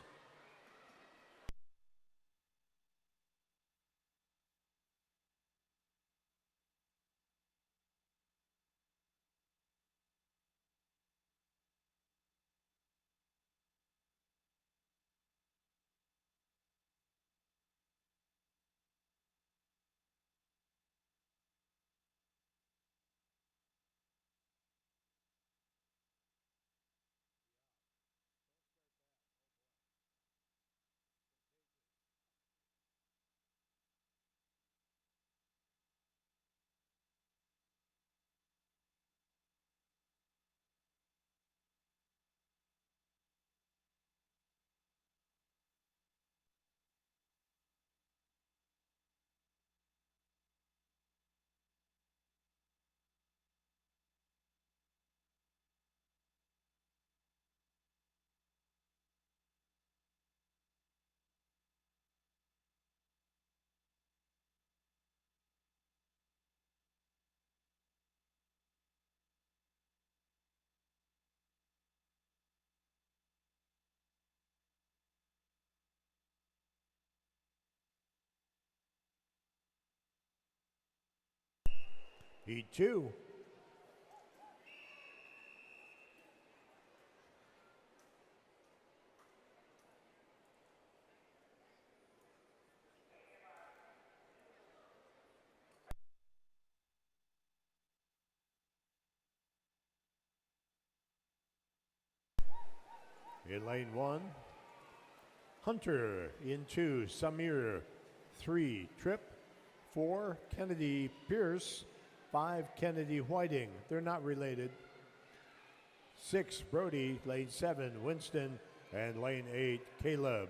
Heat 2. In lane 1, Hunter. In 2, Samir. 3, Tripp. 4, Kennedy Pierce. 5, Kennedy Whiting. They're not related. 6, Brody. Lane 7, Winston. And lane 8, Caleb.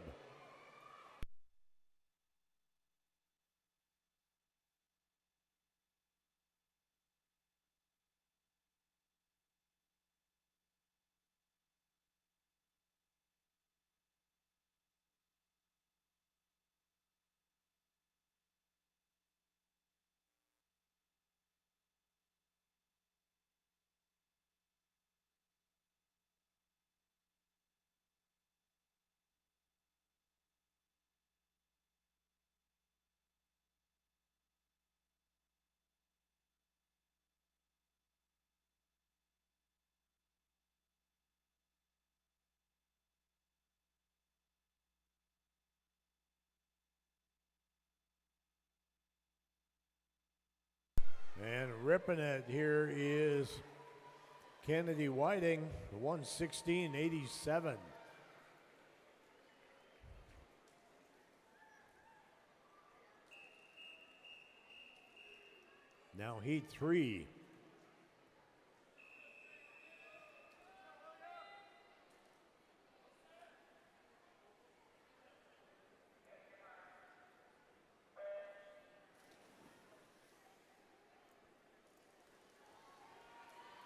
And ripping it here is Kennedy Whiting, 116.87. Now heat 3.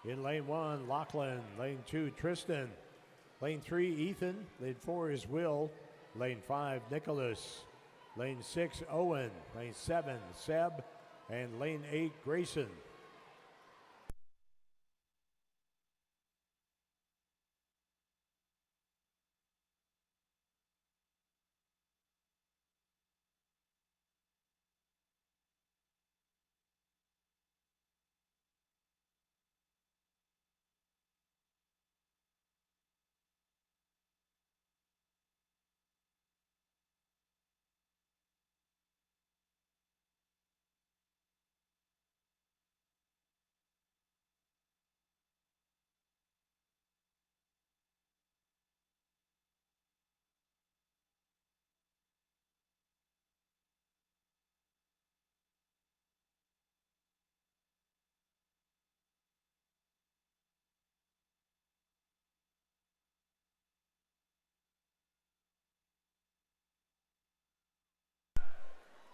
In lane 1, Lachlan. Lane 2, Tristan. Lane 3, Ethan. Lane 4 is Will. Lane 5, Nicholas. Lane 6, Owen. Lane 7, Seb. And lane 8, Grayson.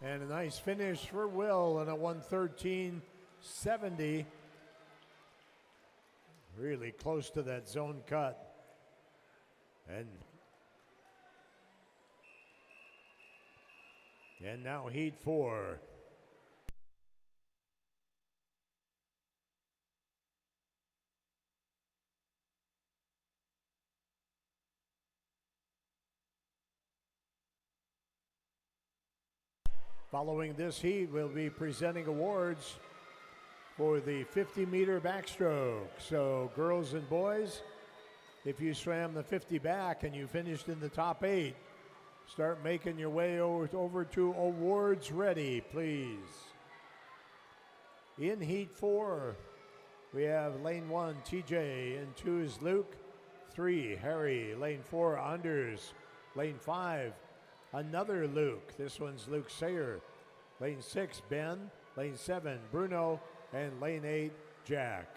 And a nice finish for Will in a 113.70. Really close to that zone cut. And now heat 4. Following this heat, we'll be presenting awards for the 50-meter backstroke. So girls and boys, if you swam the 50 back and you finished in the top 8, start making your way over to awards ready, please. In heat 4, we have lane 1, TJ, and 2 is Luke, 3, Harry, lane 4, Anders, lane 5, another Luke. This one's Luke Sayer. Lane 6, Ben. Lane 7, Bruno. And lane 8, Jack.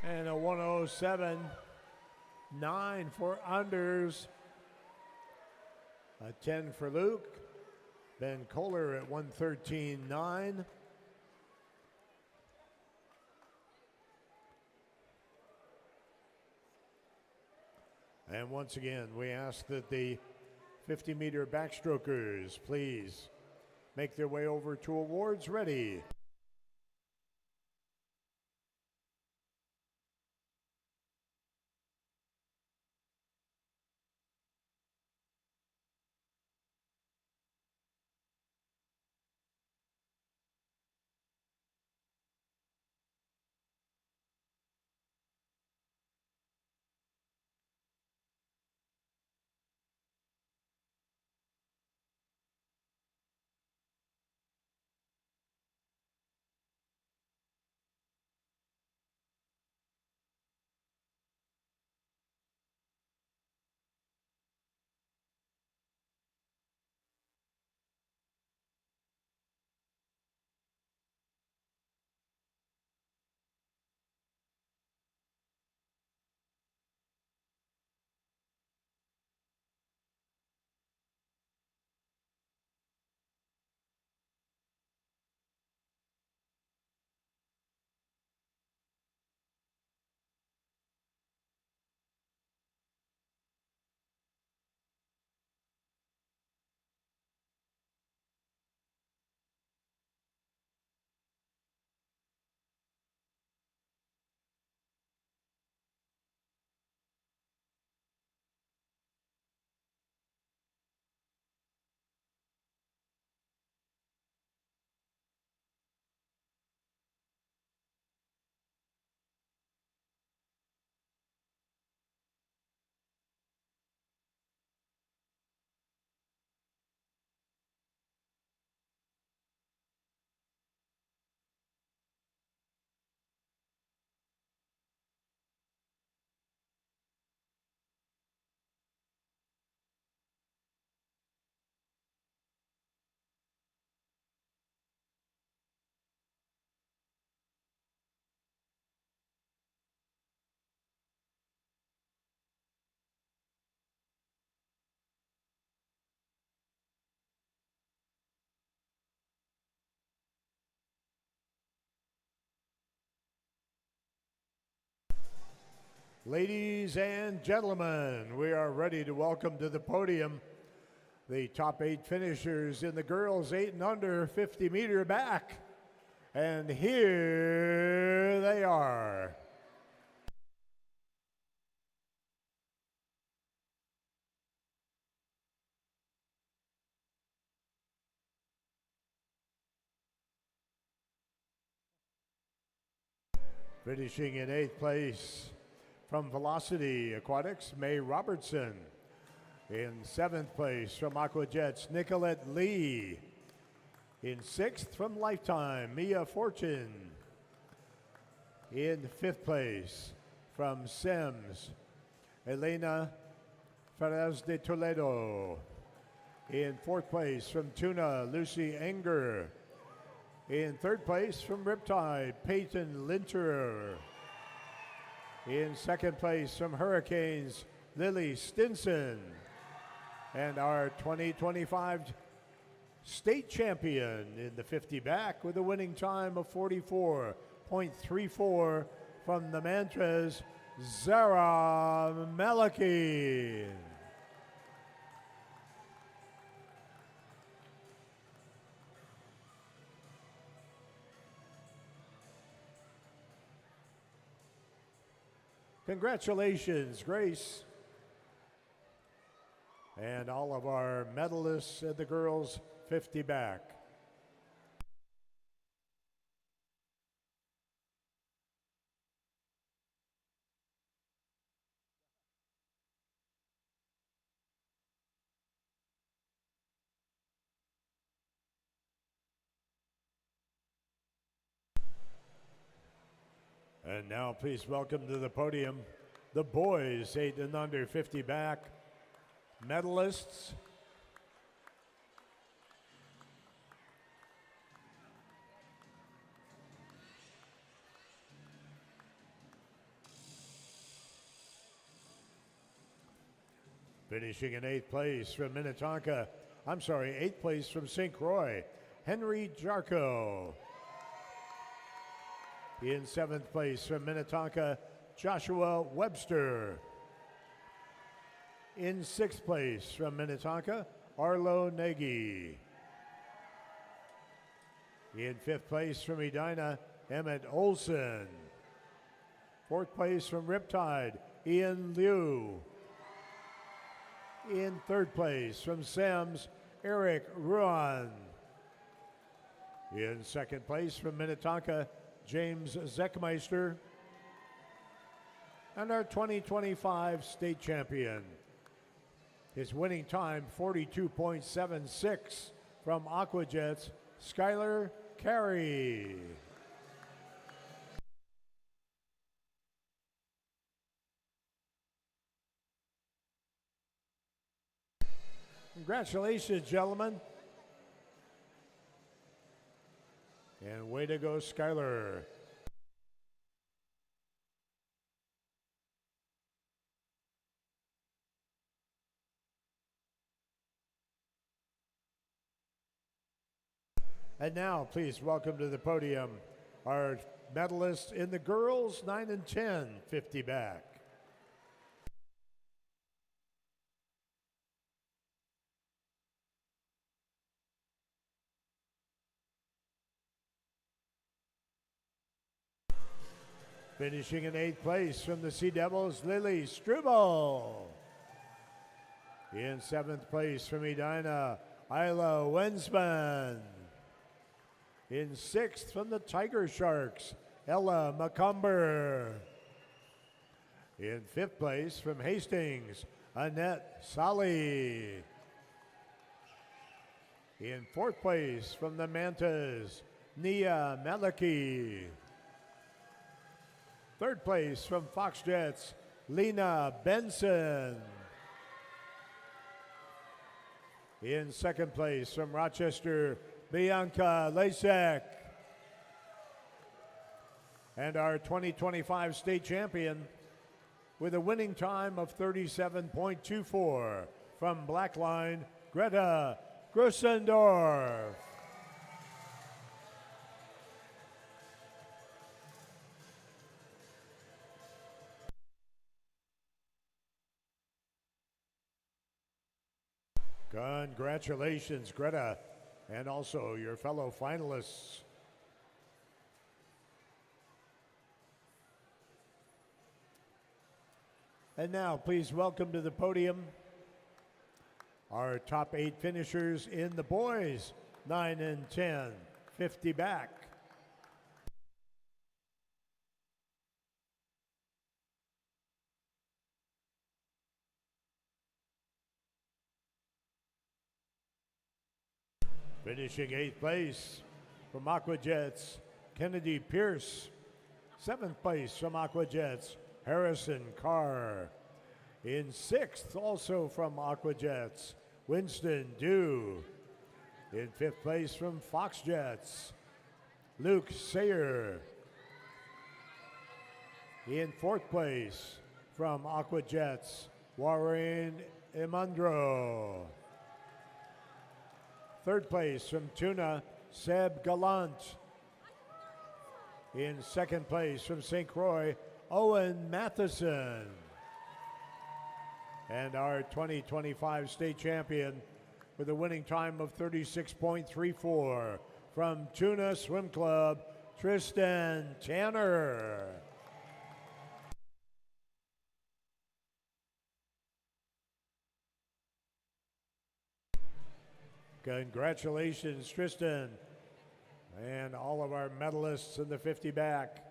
And a 107.9 for Anders. A 10 for Luke. Ben Kohler at 113.9. And once again, we ask that the 50-meter backstrokers please make their way over to awards ready. Ladies and gentlemen, we are ready to welcome to the podium the top 8 finishers in the girls 8 and under 50-meter back. And here they are. Finishing in 8th place from Velocity Aquatics, May Robertson. In 7th place from Aquajets, Nicolette Lee. In 6th from Lifetime, Mia Fortune. In 5th place from Sims, Elena Ferraz de Toledo. In 4th place from Tuna, Lucy Enger. In 3rd place from Riptide, Peyton Linterer. In 2nd place from Hurricanes, Lily Stinson. And our 2025 state champion in the 50 back with a winning time of 44.34 from the Mantras, Zara Malaki. Congratulations, Grace. And all of our medalists at the girls 50 back. And now please welcome to the podium the boys 8 and under 50 back medalists. Finishing in 8th place from Minnetonka, 8th place from St. Croix, Henry Jarko. In 7th place from Minnetonka, Joshua Webster. In sixth place from Minnetonka, Arlo Nagy. In fifth place from Edina, Emmett Olson. Fourth place from Riptide, Ian Liu. In third place from Sims, Eric Ruan. In second place from Minnetonka, James Zeckmeister. And our 2025 state champion. His winning time, 42.76 from Aquajets, Skylar Carey. Congratulations, gentlemen. And way to go, Skylar. And now, please welcome to the podium our medalists in the girls 9 and 10 50 back. Finishing in 8th place from the Sea Devils, Lily Struble. In 7th place from Edina, Isla Wensman. In 6th from the Tiger Sharks, Ella McCumber. In 5th place from Hastings, Annette Solly. In 4th place from the Mantas, Nia Maliki. 3rd place from Fox Jets, Lena Benson. In 2nd place from Rochester, Bianca Lasek. And our 2025 state champion with a winning time of 37.24 from Blackline, Greta Grosendorf. Congratulations, Greta, and also your fellow finalists. And now, please welcome to the podium our top 8 finishers in the boys 9 and 10 50 back. Finishing 8th place from Aquajets, Kennedy Pierce. 7th place from Aquajets, Harrison Carr. In 6th, also from Aquajets, Winston Dew. In 5th place from Fox Jets, Luke Sayer. In 4th place from Aquajets, Warren Emandro. 3rd place from Tuna, Seb Gallant. In 2nd place from St. Croix, Owen Matheson. And our 2025 state champion with a winning time of 36.34 from Tuna Swim Club, Tristan Tanner. Congratulations, Tristan, and all of our medalists in the 50 back.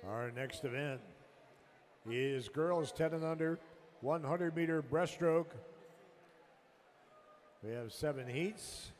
Our next event is girls 10 and under, 100-meter breaststroke. We have 7 heats.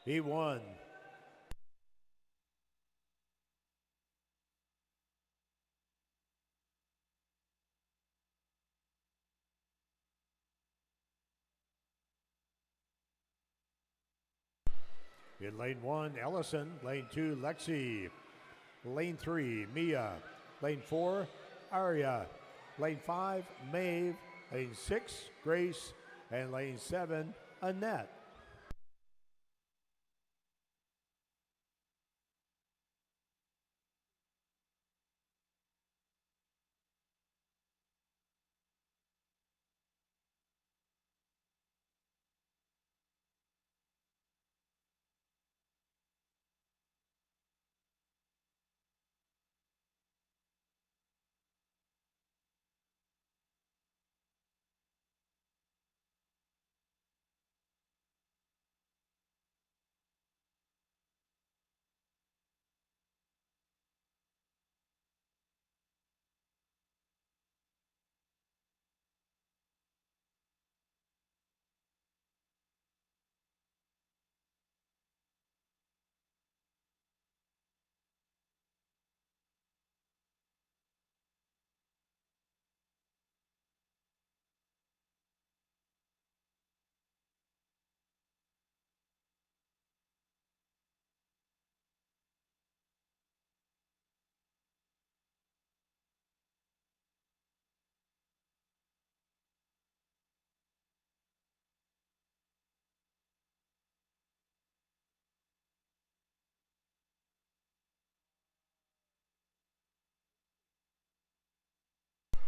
He won. In lane 1, Ellison. Lane 2, Lexi. Lane 3, Mia. Lane 4, Aria. Lane 5, Maeve. Lane 6, Grace. And lane 7, Annette.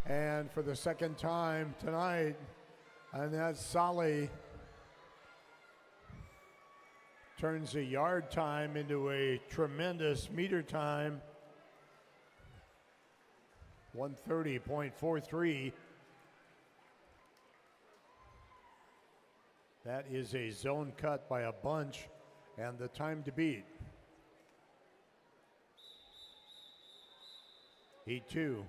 And for the second time tonight, Annette Solly turns a yard time into a tremendous meter time. 130.43. That is a zone cut by a bunch and the time to beat. Heat 2.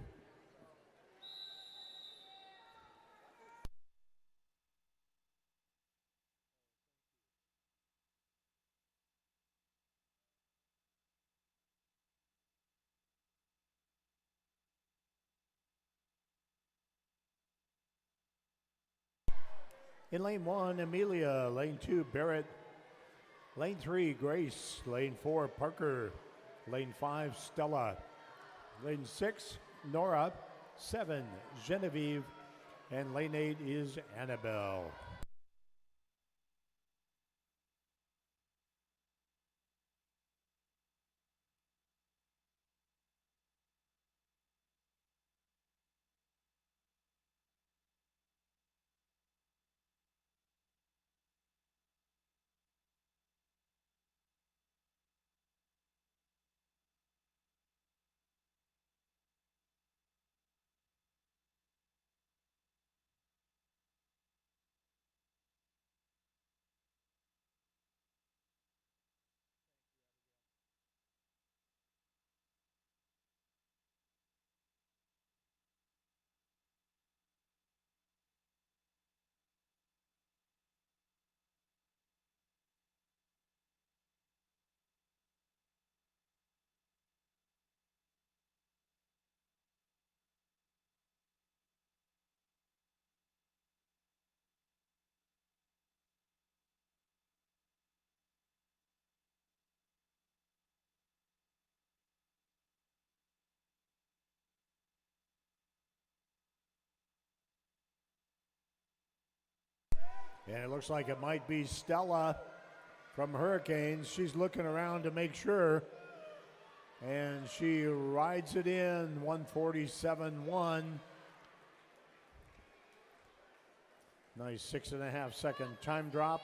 In lane 1, Amelia. Lane 2, Barrett. Lane 3, Grace. Lane 4, Parker. Lane 5, Stella. Lane 6, Nora. 7, Genevieve. And lane 8 is Annabelle. And it looks like it might be Stella from Hurricanes. She's looking around to make sure. And she rides it in, 147.1. Nice 6.5 second time drop.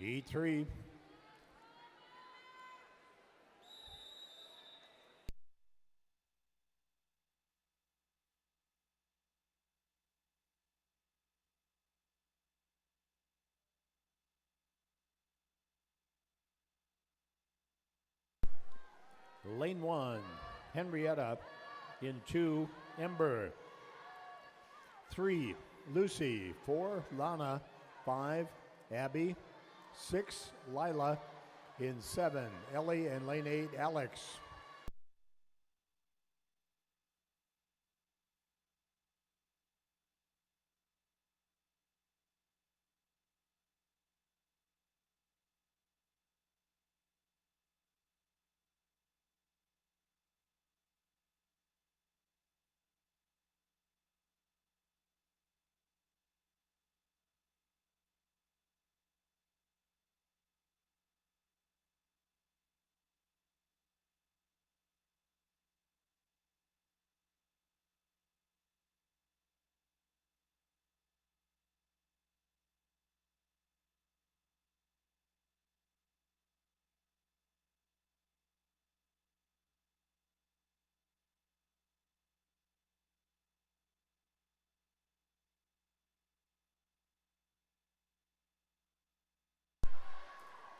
E3. Lane 1, Henrietta. In 2, Ember. 3, Lucy. 4, Lana. 5, Abby. 6, Lila. In 7, Ellie, and lane 8, Alex.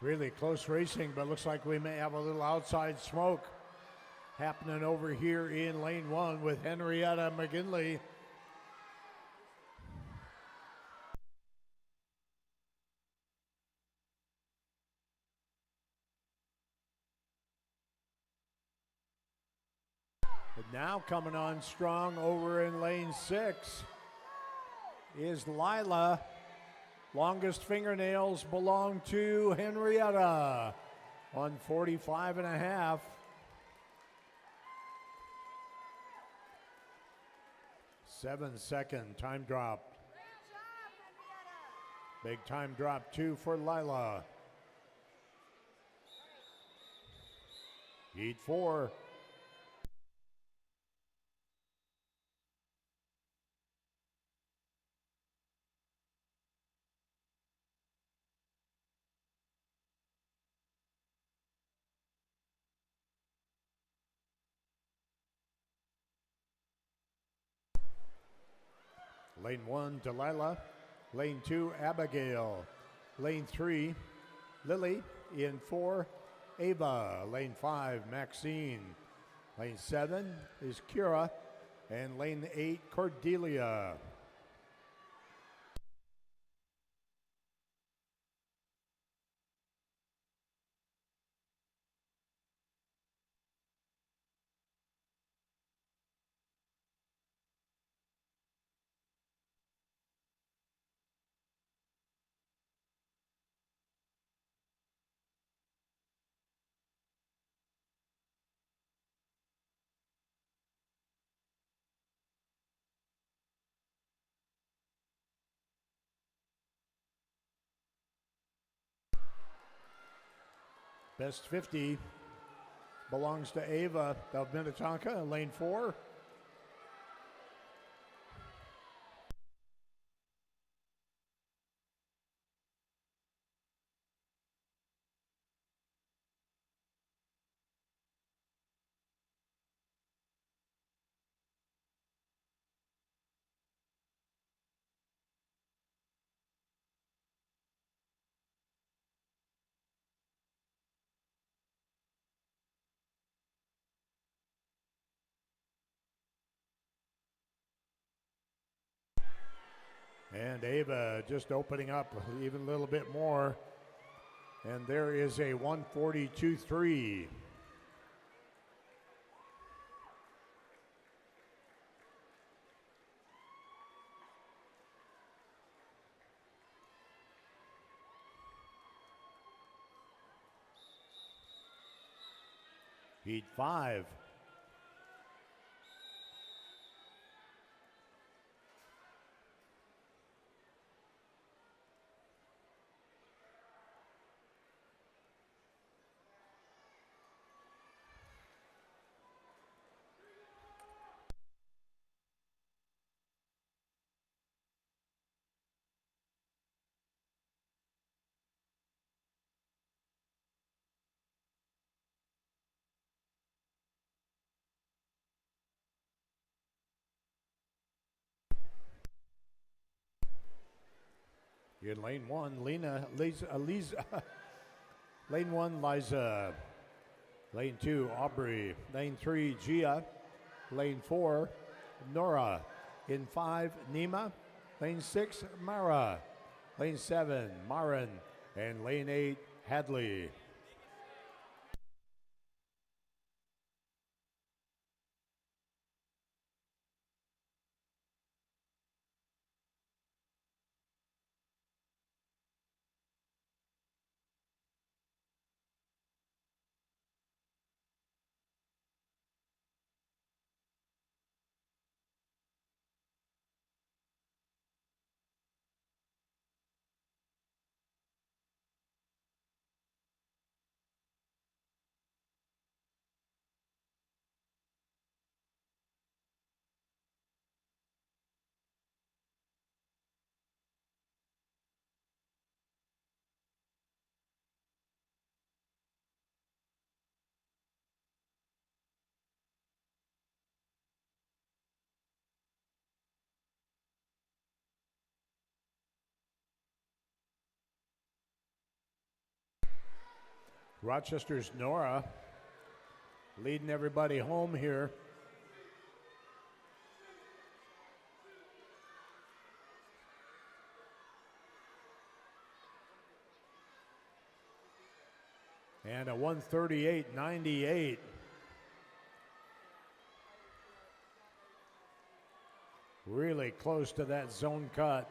Really close racing, but looks like we may have a little outside smoke happening over here in lane 1 with Henrietta McGinley. And now coming on strong over in lane 6 is Lila. Longest fingernails belong to Henrietta on 45 and a half. 7-second time drop. Big time drop 2 for Lila. Heat 4. Lane 1, Delilah. Lane 2, Abigail. Lane 3, Lily. In 4, Ava. Lane 5, Maxine. Lane 7 is Kira. And lane 8, Cordelia. Best 50 belongs to Ava of Minnetonka, lane 4. And Ava just opening up even a little bit more. And there is a 142.3. Heat 5. In lane 1, Lisa. Lane 1, Liza. Lane 2, Aubrey. Lane 3, Gia. Lane 4, Nora. In 5, Nima. Lane 6, Mara. Lane 7, Marin. And lane 8, Hadley. Rochester's Nora leading everybody home here. And a 138.98. Really close to that zone cut.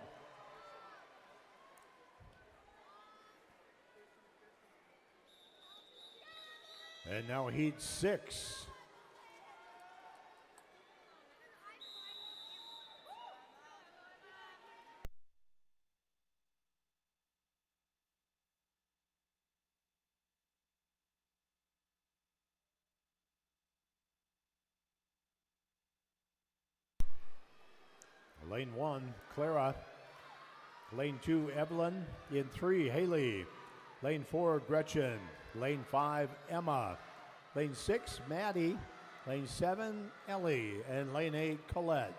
And now heat 6. Lane 1, Clara. Lane 2, Evelyn. In 3, Haley. Lane 4, Gretchen. Lane 5, Emma. Lane 6, Maddie. Lane 7, Ellie. And lane 8, Colette.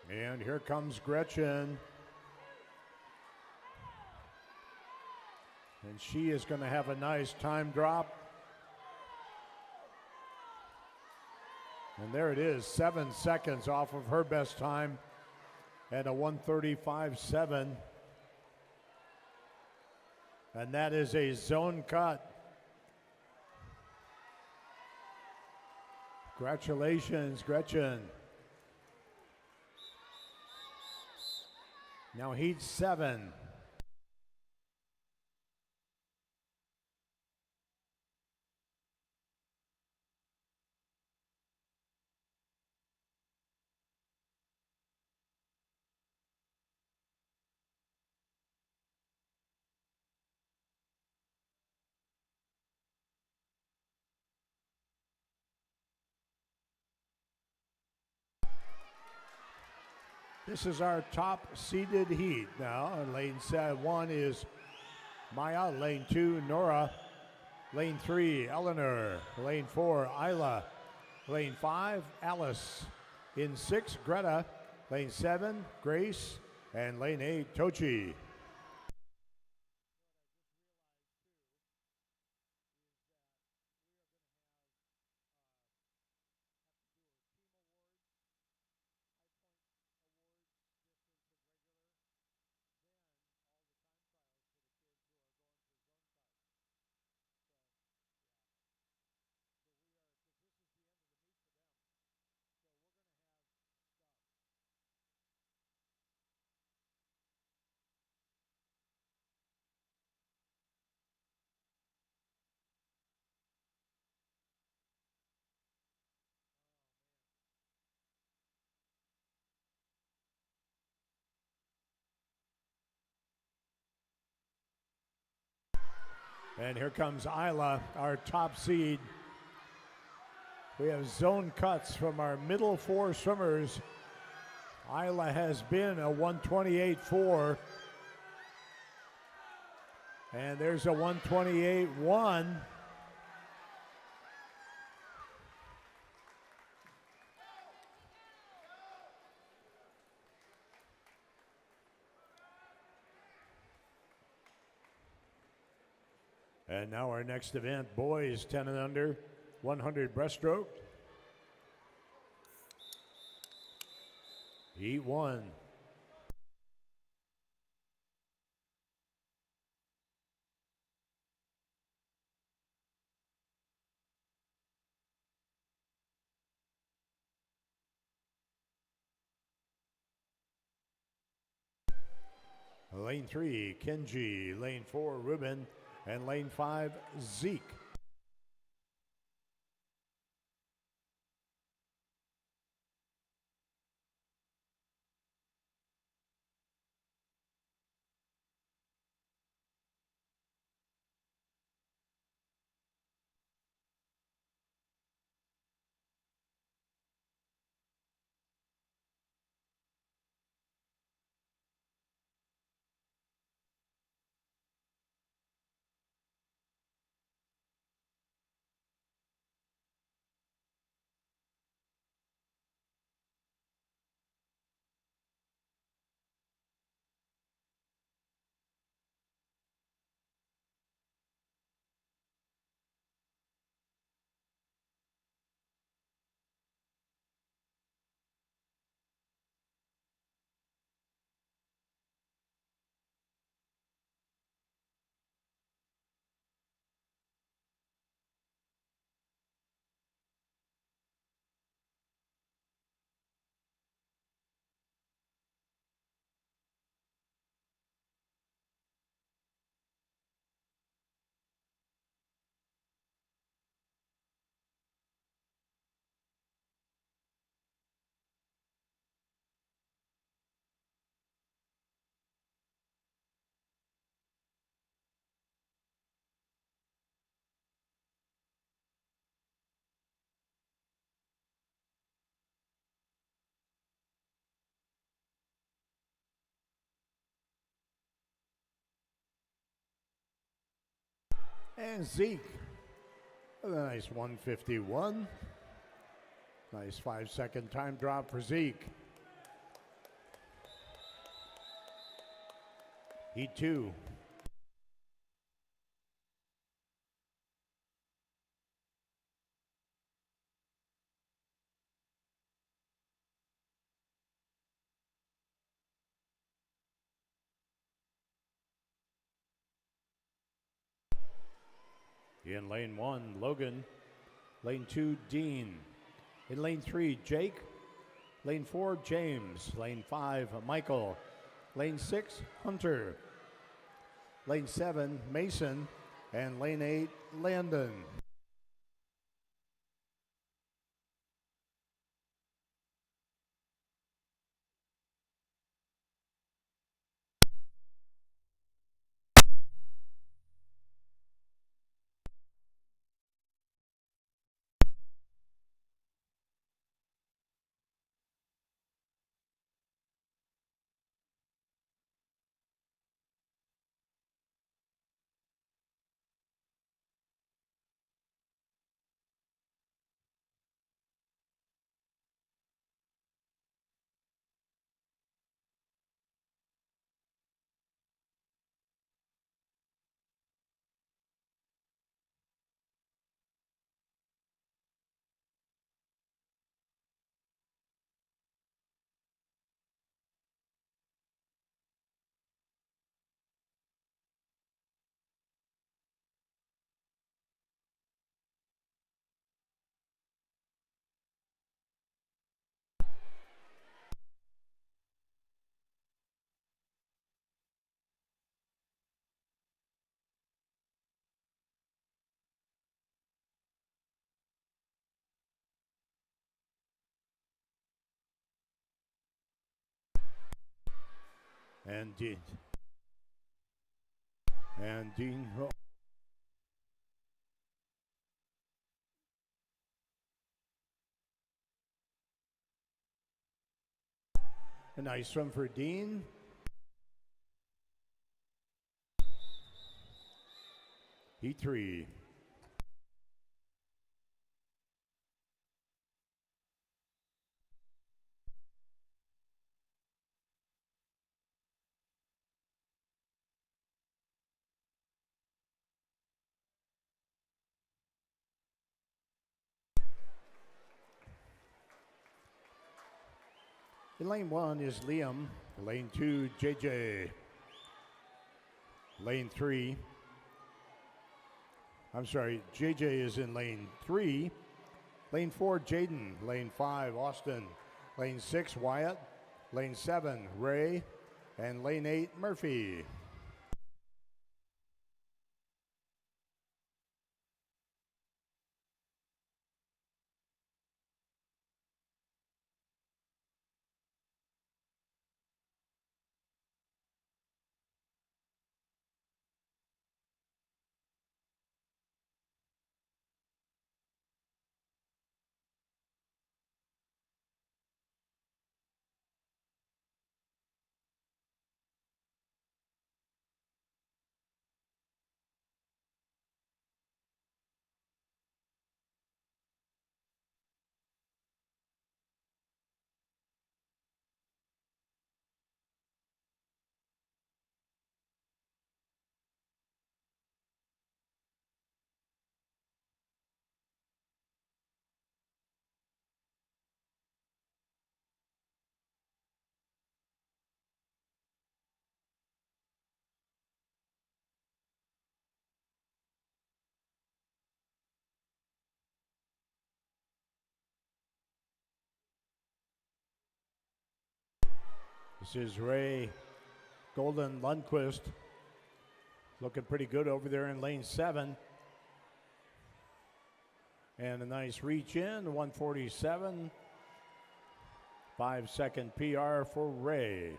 And here comes Gretchen. And she is going to have a nice time drop. And there it is, 7 seconds off of her best time at a 135.7. And that is a zone cut. Congratulations, Gretchen. Now heat 7. This is our top seeded heat now. Lane 1 is Maya. Lane 2, Nora. Lane 3, Eleanor. Lane 4, Isla. Lane 5, Alice. In 6, Greta. Lane 7, Grace. And lane 8, Tochi. And here comes Isla, our top seed. We have zone cuts from our middle four swimmers. Isla has been a 128.4. And there's a 128.1. And now our next event, boys 10 and under, 100 breaststroke. Heat 1. Lane 3, Kenji. Lane 4, Ruben. And lane 5, Zeke. And Zeke with a nice 151. Nice 5-second time drop for Zeke. Heat 2. In lane 1, Logan. Lane 2, Dean. In lane 3, Jake. Lane 4, James. Lane 5, Michael. Lane 6, Hunter. Lane 7, Mason. And lane 8, Landon. And Dean. And Dean A nice swim for Dean. Heat 3. In lane 1 is Liam. Lane 2, JJ. Lane 3. I'm sorry, JJ is in lane 3. Lane 4, Jaden. Lane 5, Austin. Lane 6, Wyatt. Lane 7, Ray. And lane 8, Murphy. This is Ray Golden Lundquist. Looking pretty good over there in lane 7. And a nice reach in, 147. 5-second PR for Ray.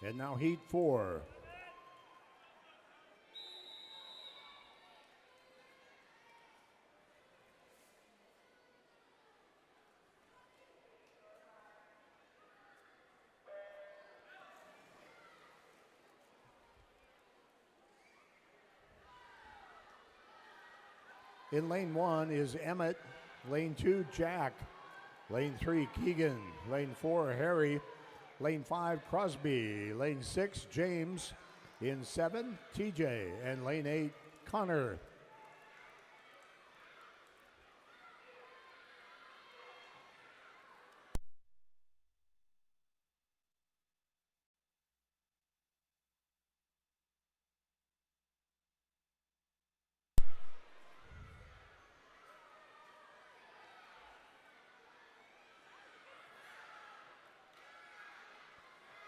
And now heat 4. In lane 1 is Emmett. Lane 2, Jack. Lane 3, Keegan. Lane 4, Harry. Lane 5, Crosby. Lane 6, James. In 7, TJ. And lane 8, Connor.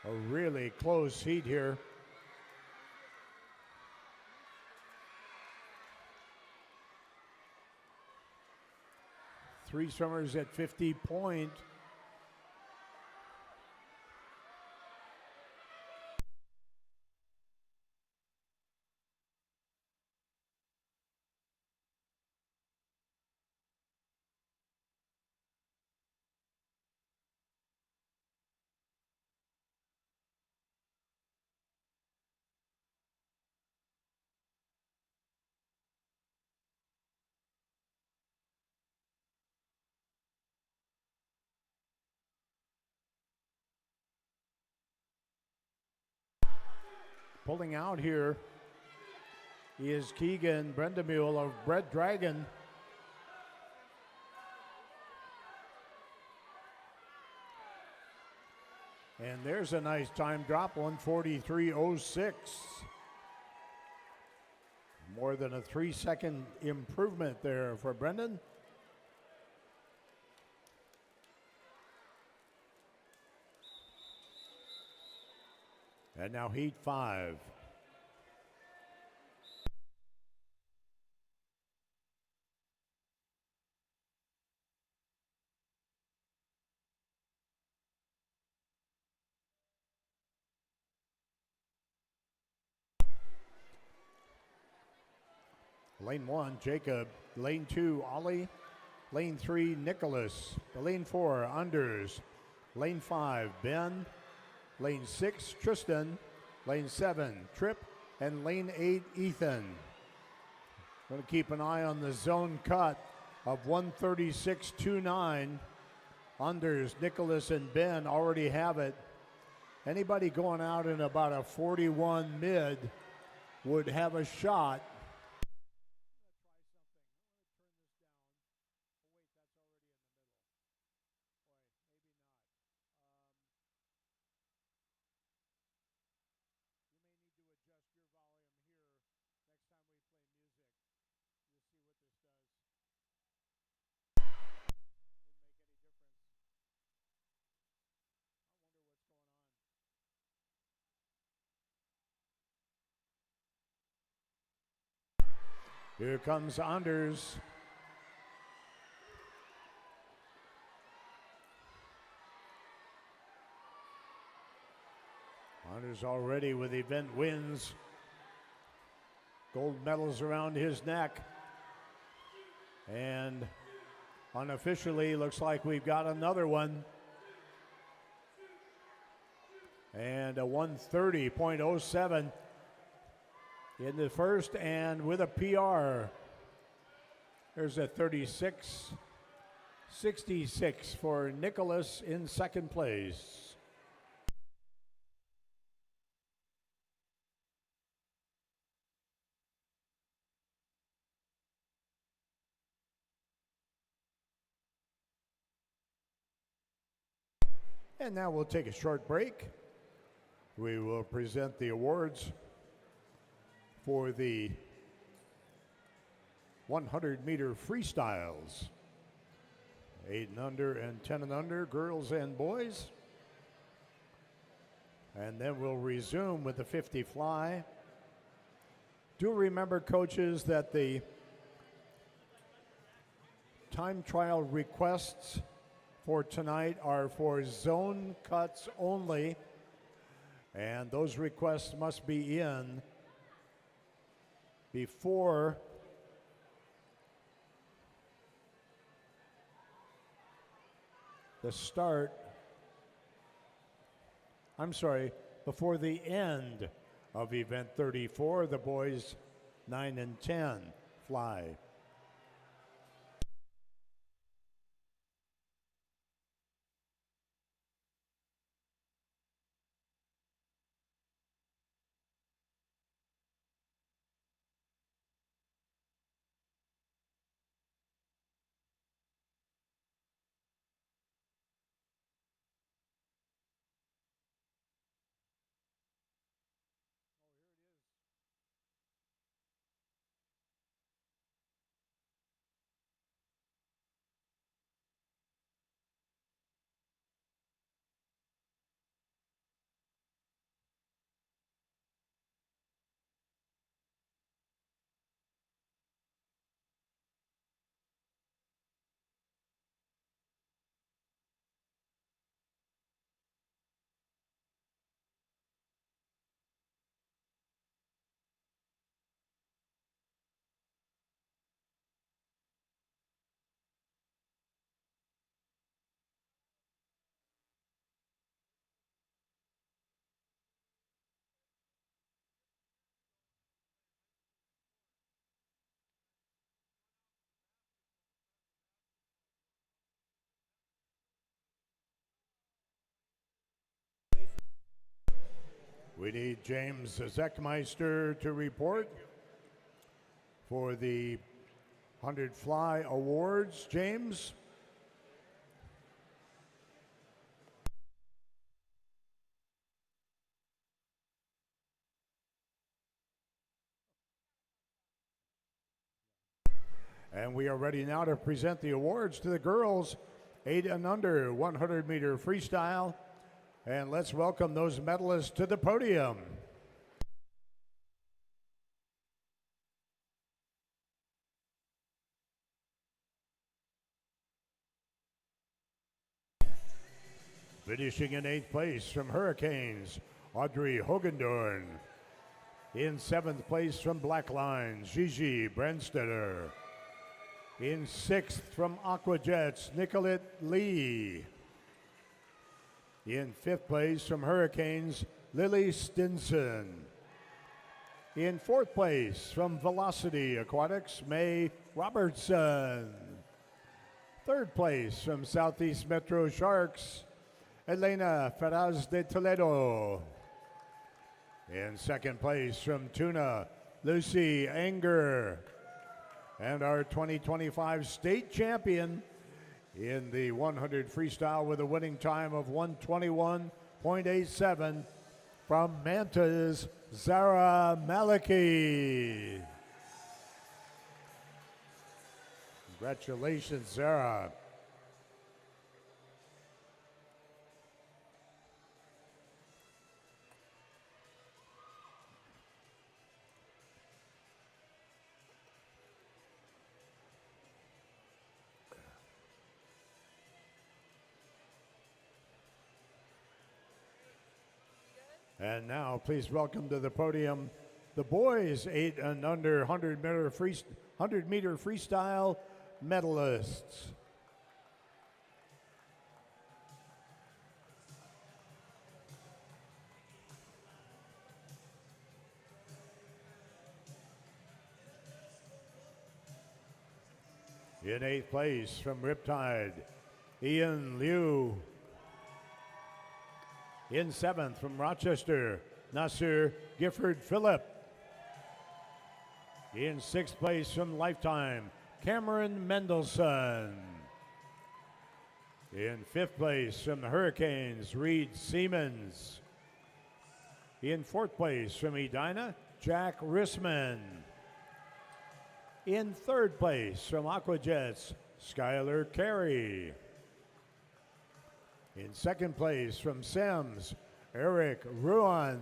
A really close heat here. Three swimmers at 50 point. Pulling out here is Keegan Brendamule of Bread Dragon. And there's a nice time drop, 143.06. More than a 3-second improvement there for Brendan. And now heat 5. Lane 1, Jacob. Lane 2, Ollie. Lane 3, Nicholas. Lane 4, Unders. Lane 5, Ben. Lane 6, Tristan. Lane 7, Trip. And lane 8, Ethan. Going to keep an eye on the zone cut of 136.29. Unders, Nicholas and Ben already have it. Anybody going out in about a 41 mid would have a shot. Here comes Anders. Anders already with event wins. Gold medals around his neck. And unofficially, looks like we've got another one. And a 130.07 in the first, and with a PR. There's a 36.66 for Nicholas in second place. And now we'll take a short break. We will present the awards for the 100-meter freestyles. 8 and under and 10 and under, girls and boys. And then we'll resume with the 50 fly. Do remember, coaches, that the time trial requests for tonight are for zone cuts only. And those requests must be in before the start, before the end of event 34, the boys 9 and 10 fly. We need James Zeckmeister to report for the 100 Fly Awards. James? And we are ready now to present the awards to the girls 8 and under 100-meter freestyle. And let's welcome those medalists to the podium. Finishing in 8th place from Hurricanes, Audrey Hogendorn. In 7th place from Black Lines, Gigi Brandstetter. In 6th from Aquajets, Nicolette Lee. In 5th place from Hurricanes, Lily Stinson. In 4th place from Velocity Aquatics, May Robertson. 3rd place from Southeast Metro Sharks, Elena Ferraz de Toledo. In 2nd place from Tuna, Lucy Anger. And our 2025 state champion in the 100 freestyle with a winning time of 121.87 from Manta's Zara Maliki. Congratulations, Zara. And now, please welcome to the podium the boys 8 and under 100 meter freestyle medalists. In 8th place from Riptide, Ian Liu. In 7th from Rochester, Nasser Gifford Phillip. In 6th place from Lifetime, Cameron Mendelson. In 5th place from the Hurricanes, Reed Siemens. In 4th place from Edina, Jack Rissman. In 3rd place from Aquajets, Skylar Carey. In 2nd place from Sims, Eric Ruan.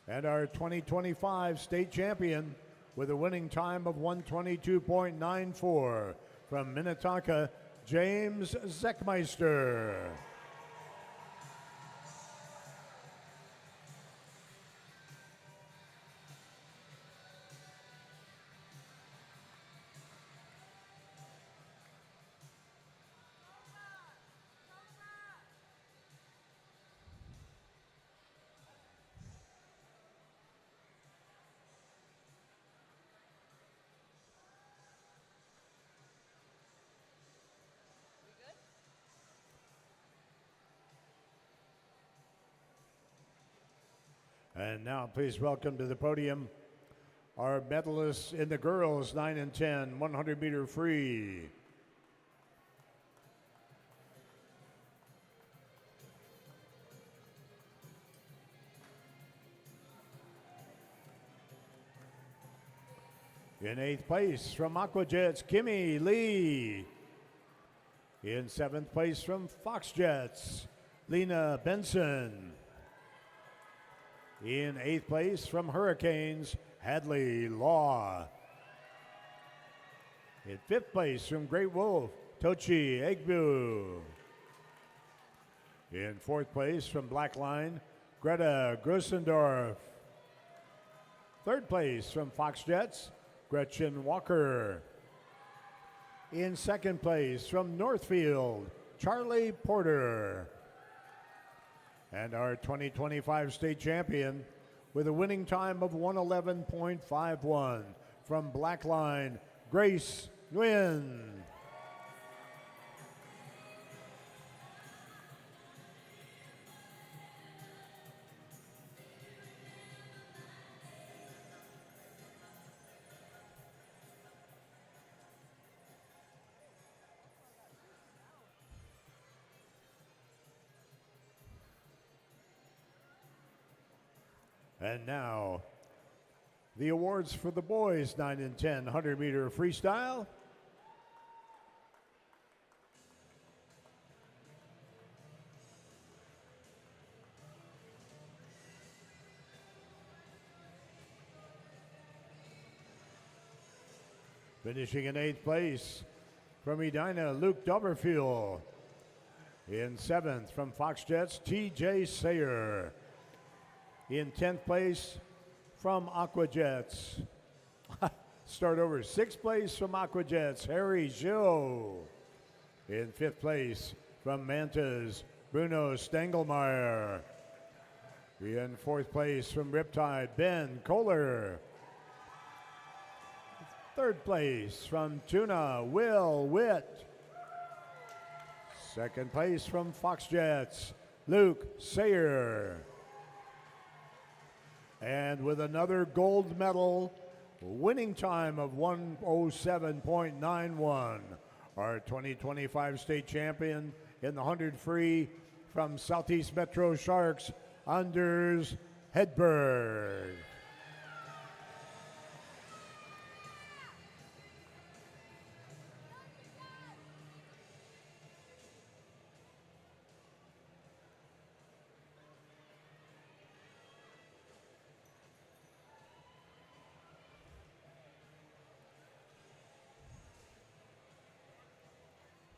And our 2025 state champion with a winning time of 122.94 from Minnetonka, James Zeckmeister. And now please welcome to the podium our medalists in the girls 9 and 10 100 meter free. In 8th place from Aquajets, Kimmy Lee. In 7th place from Foxjets, Lena Benson. In 8th place from Hurricanes, Hadley Law. In 5th place from Great Wolf, Tochi Egbu. In 4th place from Blackline, Greta Grosendorf. 3rd place from Foxjets, Gretchen Walker. In 2nd place from Northfield, Charlie Porter. And our 2025 state champion with a winning time of 111.51 from Blackline, Grace Nguyen. And now, the awards for the boys 9 and 10 100 meter freestyle. Finishing in 8th place from Edina, Luke Doberfield. In 7th from Foxjets, TJ Sayer. In 10th place from Aquajets, Start over. 6th place from Aquajets, Harry Zhou. In 5th place from Mantas, Bruno Stengelmeyer. In 4th place from Riptide, Ben Kohler. 3rd place from Tuna, Will Witt. 2nd place from Foxjets, Luke Sayer. And with another gold medal, winning time of 1:07.91, our 2025 state champion in the 100 free from Southeast Metro Sharks, Anders Hedberg.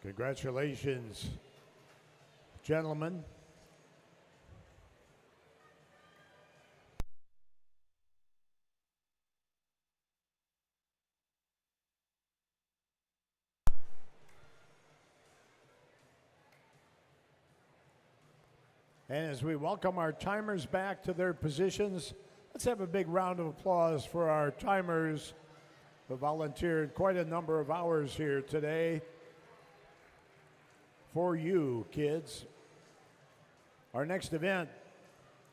Congratulations, gentlemen. And as we welcome our timers back to their positions, let's have a big round of applause for our timers who volunteered quite a number of hours here today. For you, kids. Our next event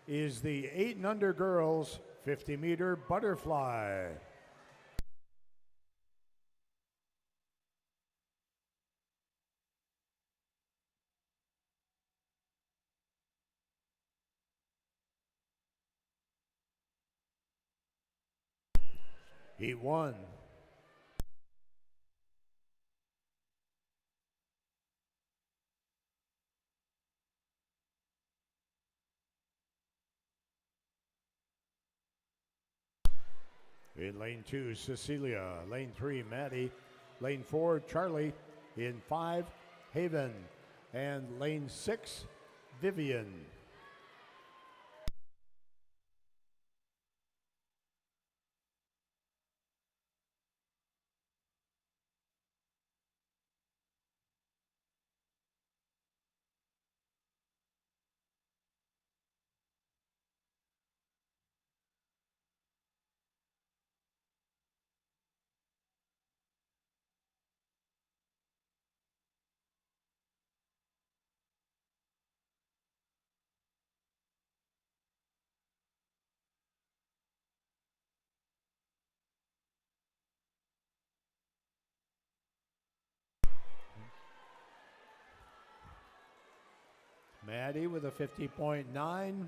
is the 8 and under girls 50-meter butterfly. Heat 1. In lane 2, Cecilia. Lane 3, Maddie. Lane 4, Charlie. In 5, Haven. And lane 6, Vivian. Maddie with a 50.9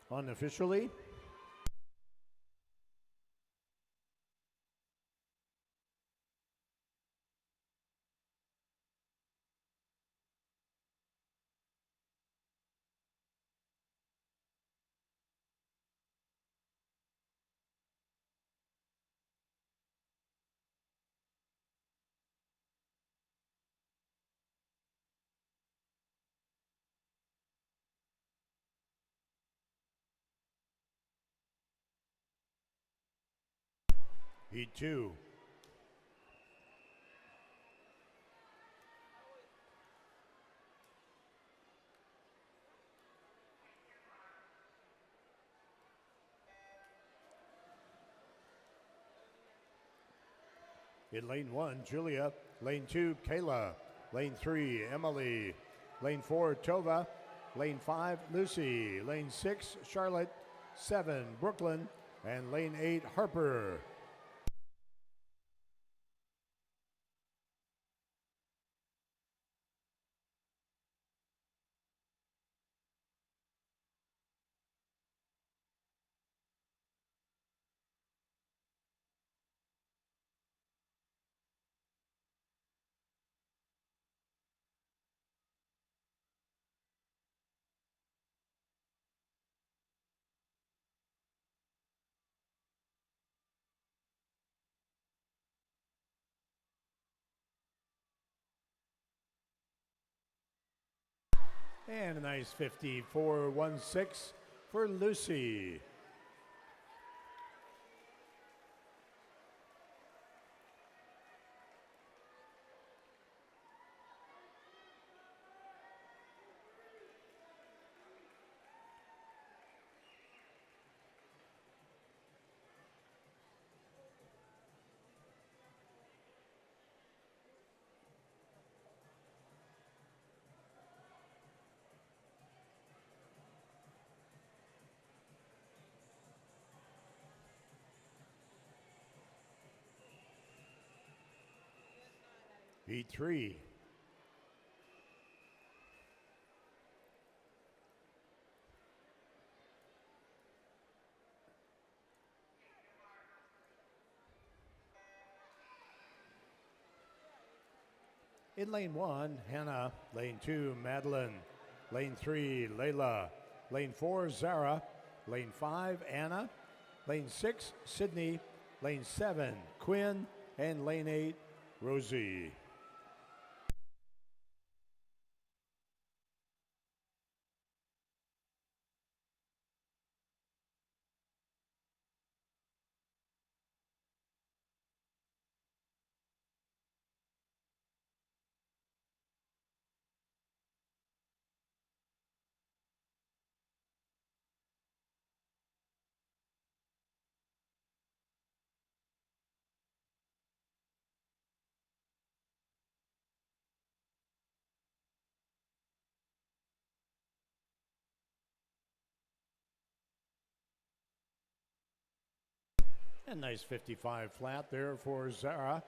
unofficially. Heat 2. In lane 1, Julia. Lane 2, Kayla. Lane 3, Emily. Lane 4, Tova. Lane 5, Lucy. Lane 6, Charlotte. 7, Brooklyn. And lane 8, Harper. And a nice 54.16 for Lucy. Heat 3. In lane 1, Hannah. Lane 2, Madeline. Lane 3, Layla. Lane 4, Zara. Lane 5, Anna. Lane 6, Sydney. Lane 7, Quinn. And lane 8, Rosie. A nice 55 flat there for Zara.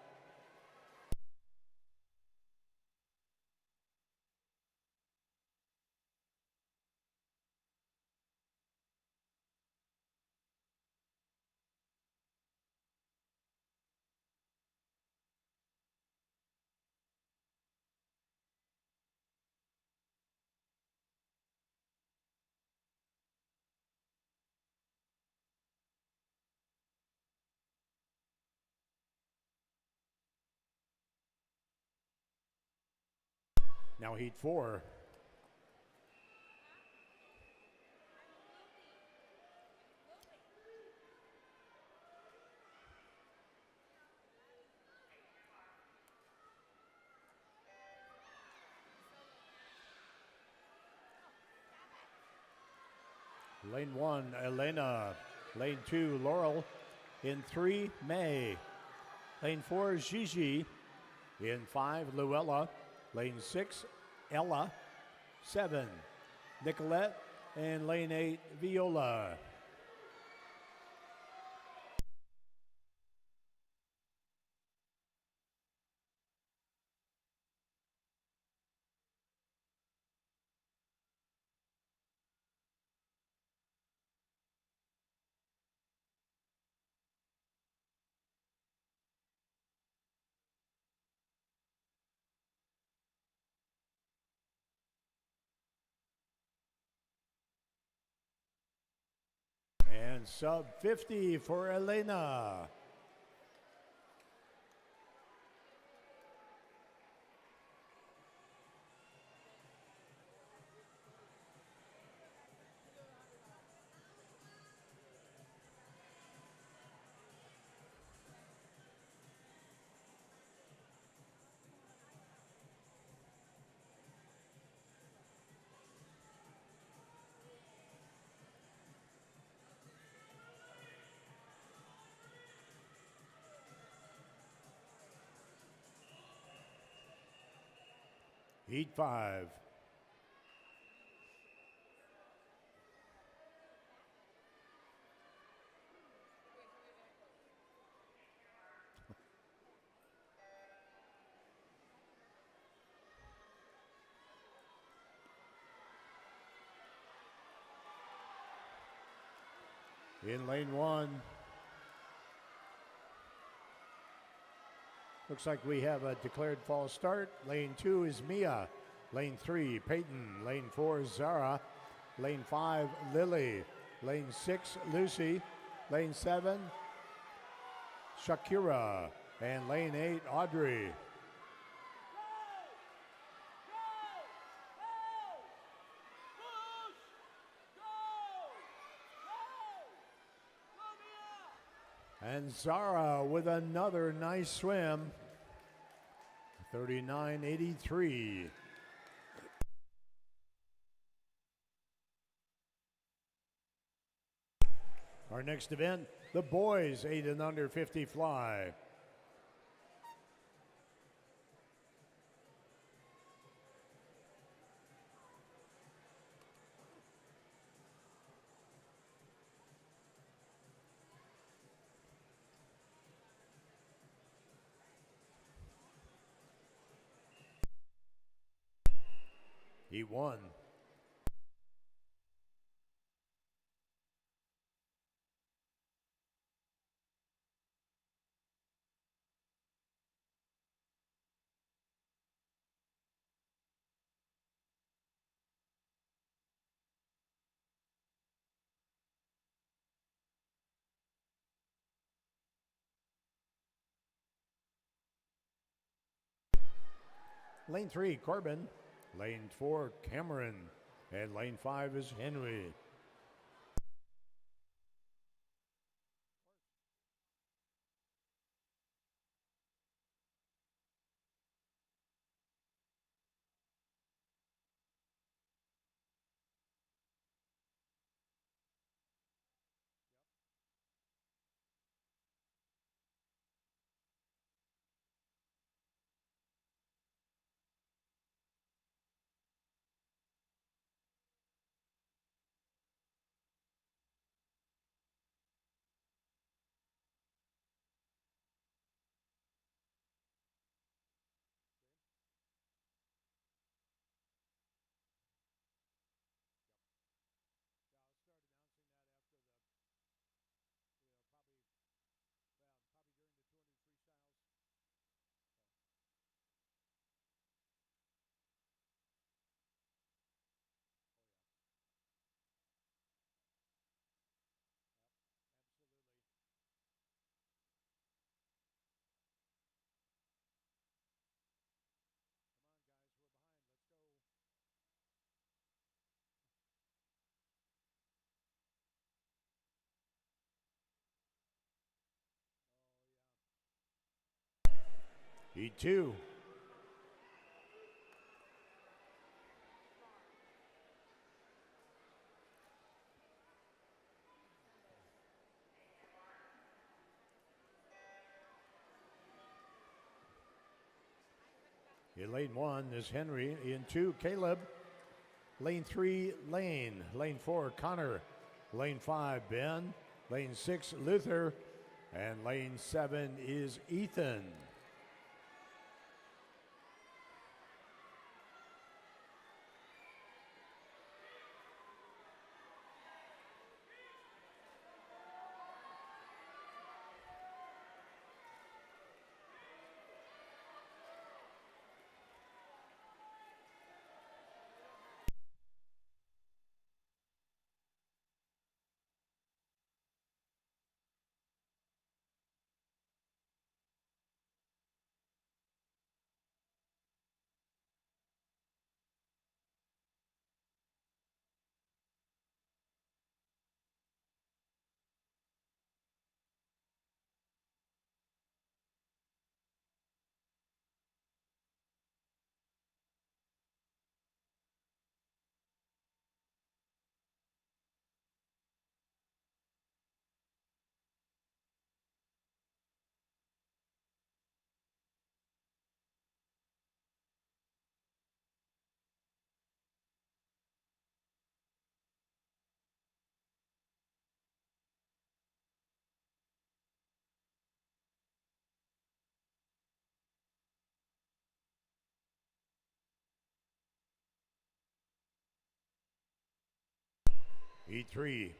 Now Heat 4. Lane 1, Elena. Lane 2, Laurel. In 3, May. Lane 4, Gigi. In 5, Luella. Lane 6, Ella. 7, Nicolette. And lane 8, Viola. And sub 50 for Elena. Heat 5. In lane 1. Looks like we have a declared false start. Lane 2 is Mia. Lane 3, Peyton. Lane 4, Zara. Lane 5, Lily. Lane 6, Lucy. Lane 7, Shakira. And lane 8, Audrey. And Zara with another nice swim. 39.83. Our next event, the boys 8 and under 50 fly. Heat 1. Lane 3, Corbin. Lane 4, Cameron. And lane 5 is Henry. Yeah, I'll start announcing that after the, probably during the 200 freestyles. So, oh yeah, yep, absolutely. Come on, guys, we're behind. Let's go. Oh yeah. Heat 2. In lane 1 is Henry. In 2, Caleb. Lane 3, Lane. Lane 4, Connor. Lane 5, Ben. Lane 6, Luther. And lane 7 is Ethan. Heat 3.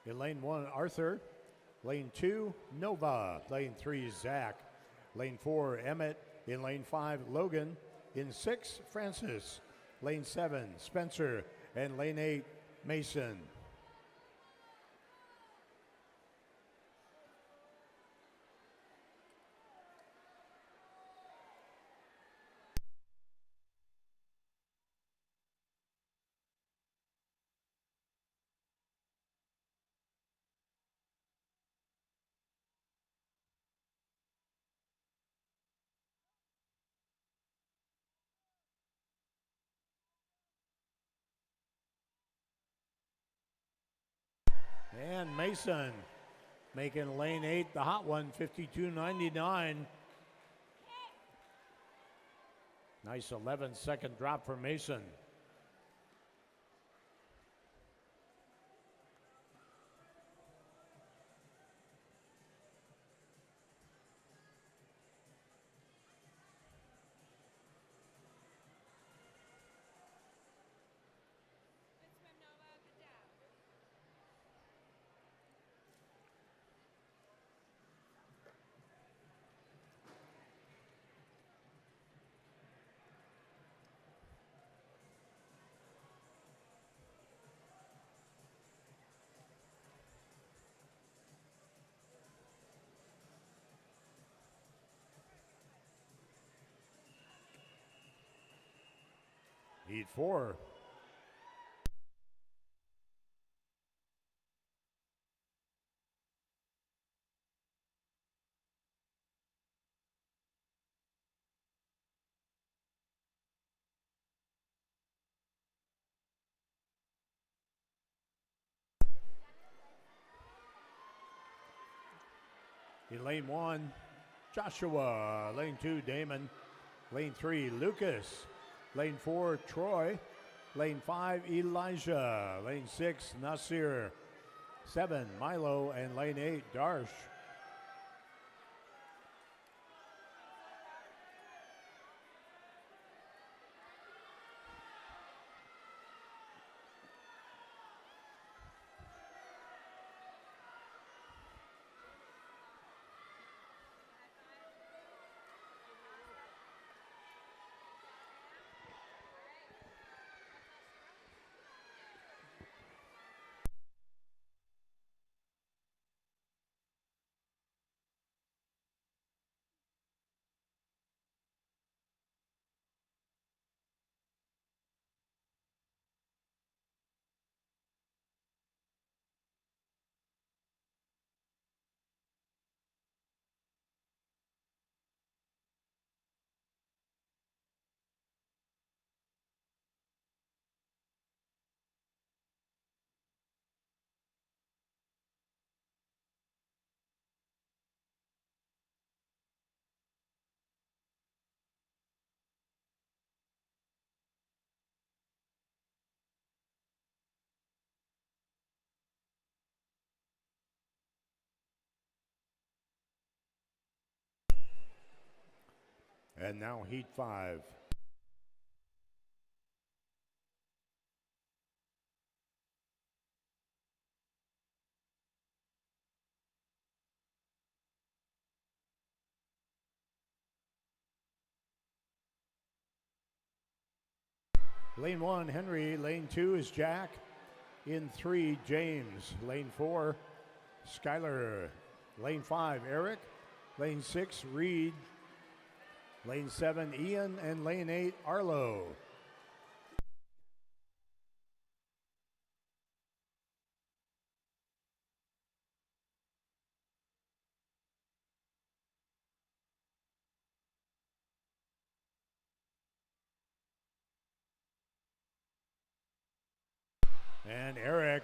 In lane 1, Arthur. Lane 2, Nova. Lane 3, Zach. Lane 4, Emmett. In lane 5, Logan. In 6, Francis. Lane 7, Spencer. And lane 8, Mason. And Mason making lane 8 the hot one, 52.99. Nice 11-second drop for Mason. Heat 4. In lane 1, Joshua. Lane 2, Damon. Lane 3, Lucas. Lane 4, Troy. Lane 5, Elijah. Lane 6, Nasir. 7, Milo. And lane 8, Darsh. And now Heat 5. Lane 1, Henry. Lane 2 is Jack. In 3, James. Lane 4, Skyler. Lane 5, Eric. Lane 6, Reed. Lane 7, Ian. And lane 8, Arlo. And Eric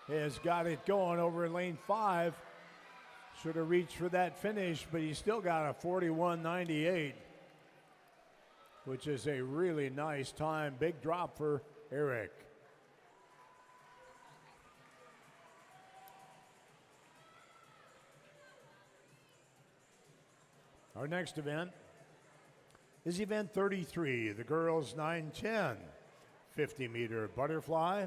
has got it going over in lane 5. Should have reached for that finish, but he's still got a 41.98, which is a really nice time. Big drop for Eric. Our next event is event 33, the girls 9-10 50-meter butterfly.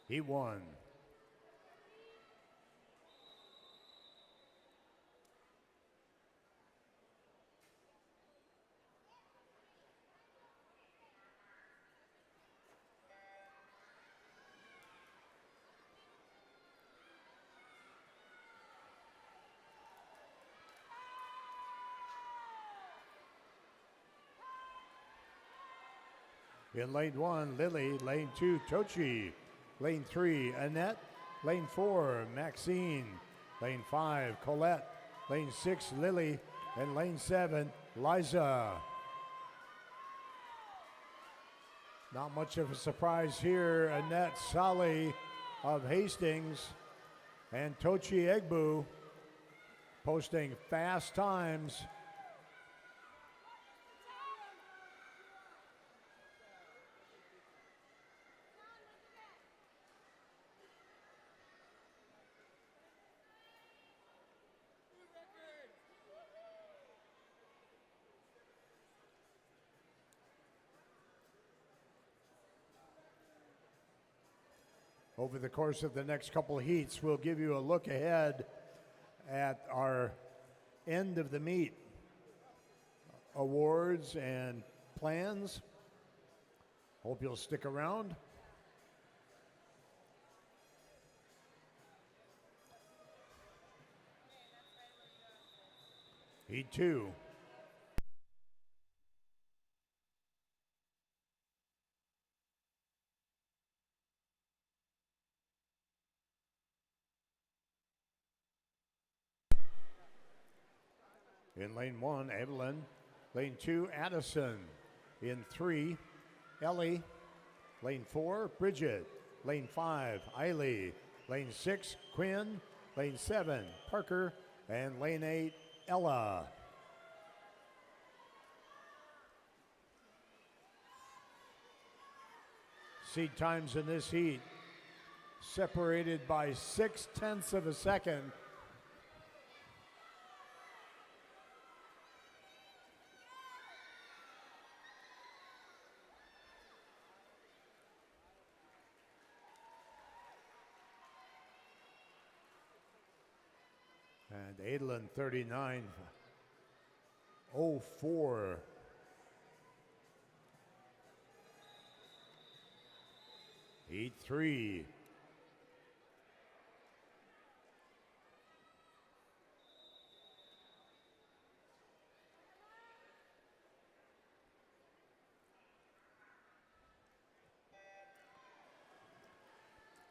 He won. In lane 1, Lily. Lane 2, Tochi. Lane 3, Annette. Lane 4, Maxine. Lane 5, Colette. Lane 6, Lily. In lane 7, Liza. Not much of a surprise here. Annette Sali of Hastings and Tochi Egbu posting fast times. Over the course of the next couple of heats, we'll give you a look ahead at our end of the meet awards and plans. Hope you'll stick around. Heat 2. In lane 1, Evelyn. Lane 2, Addison. In 3, Ellie. Lane 4, Bridget. Lane 5, Eiley. Lane 6, Quinn. Lane 7, Parker. And lane 8, Ella. Seed times in this heat separated by 0.6 of a second. And Adlin 39.04. Heat 3.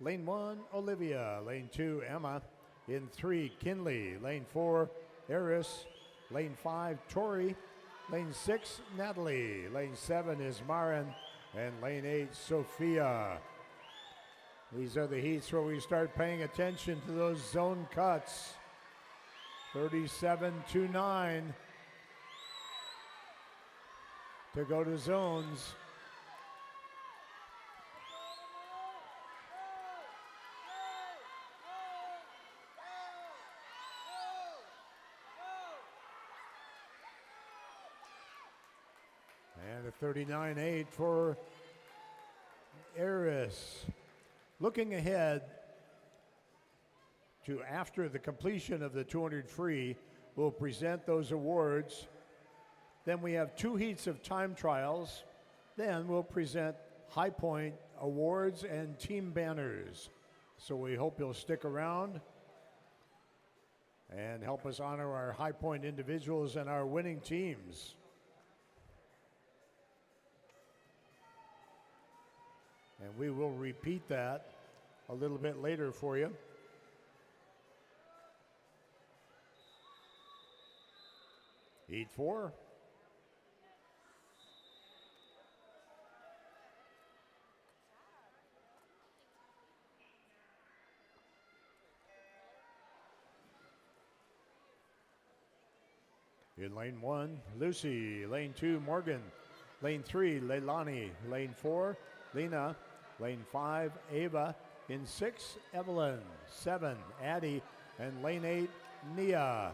Lane 1, Olivia. Lane 2, Emma. In 3, Kinley. Lane 4, Eris. Lane 5, Tori. Lane 6, Natalie. Lane 7 is Marin. And lane 8, Sophia. These are the heats where we start paying attention to those zone cuts. 37.29 to go to zones. And a 39.8 for Eris. Looking ahead to after the completion of the 200 free, we'll present those awards. Then we have 2 heats of time trials. Then we'll present High Point awards and team banners. So we hope you'll stick around and help us honor our High Point individuals and our winning teams. And we will repeat that a little bit later for you. Heat 4. In lane 1, Lucy. Lane 2, Morgan. Lane 3, Leilani. Lane 4, Lena. Lane 5, Ava. In 6, Evelyn. 7, Addie. And lane 8, Nia.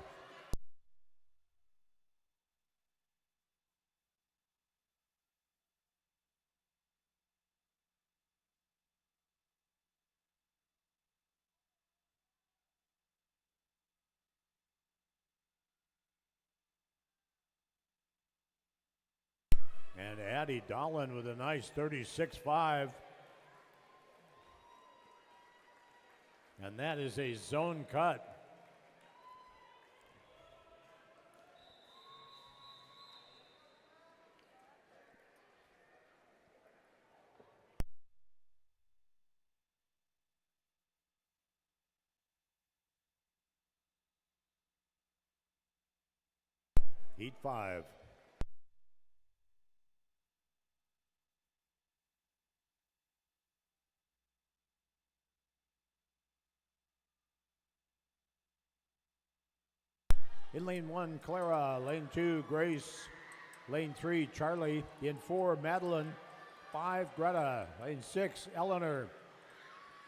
And Addie Dolan with a nice 36.5. And that is a zone cut. Heat 5. In lane 1, Clara. Lane 2, Grace. Lane 3, Charlie. In 4, Madeline. 5, Greta. Lane 6, Eleanor.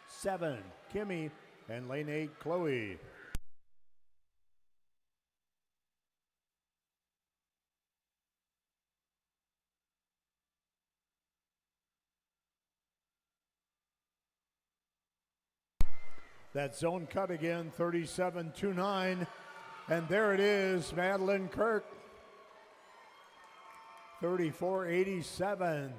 7, Kimmy. And lane 8, Chloe. That zone cut again, 37.29. And there it is, Madeline Kirk. 34.87.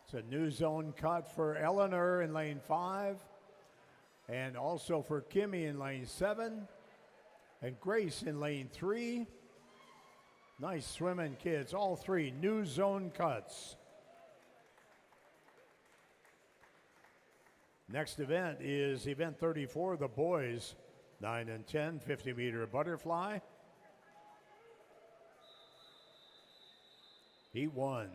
It's a new zone cut for Eleanor in lane 5. And also for Kimmy in lane 7. And Grace in lane 3. Nice swimming, kids. All three new zone cuts. Next event is event 34, the boys. 9 and 10, 50-meter butterfly. Heat 1.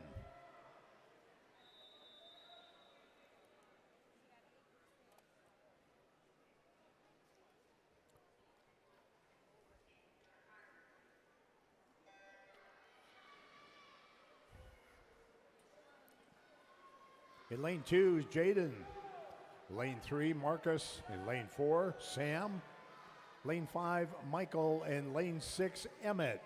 In lane 2 is Jaden. Lane 3, Marcus. In lane 4, Sam. Lane 5, Michael. And lane 6, Emmett.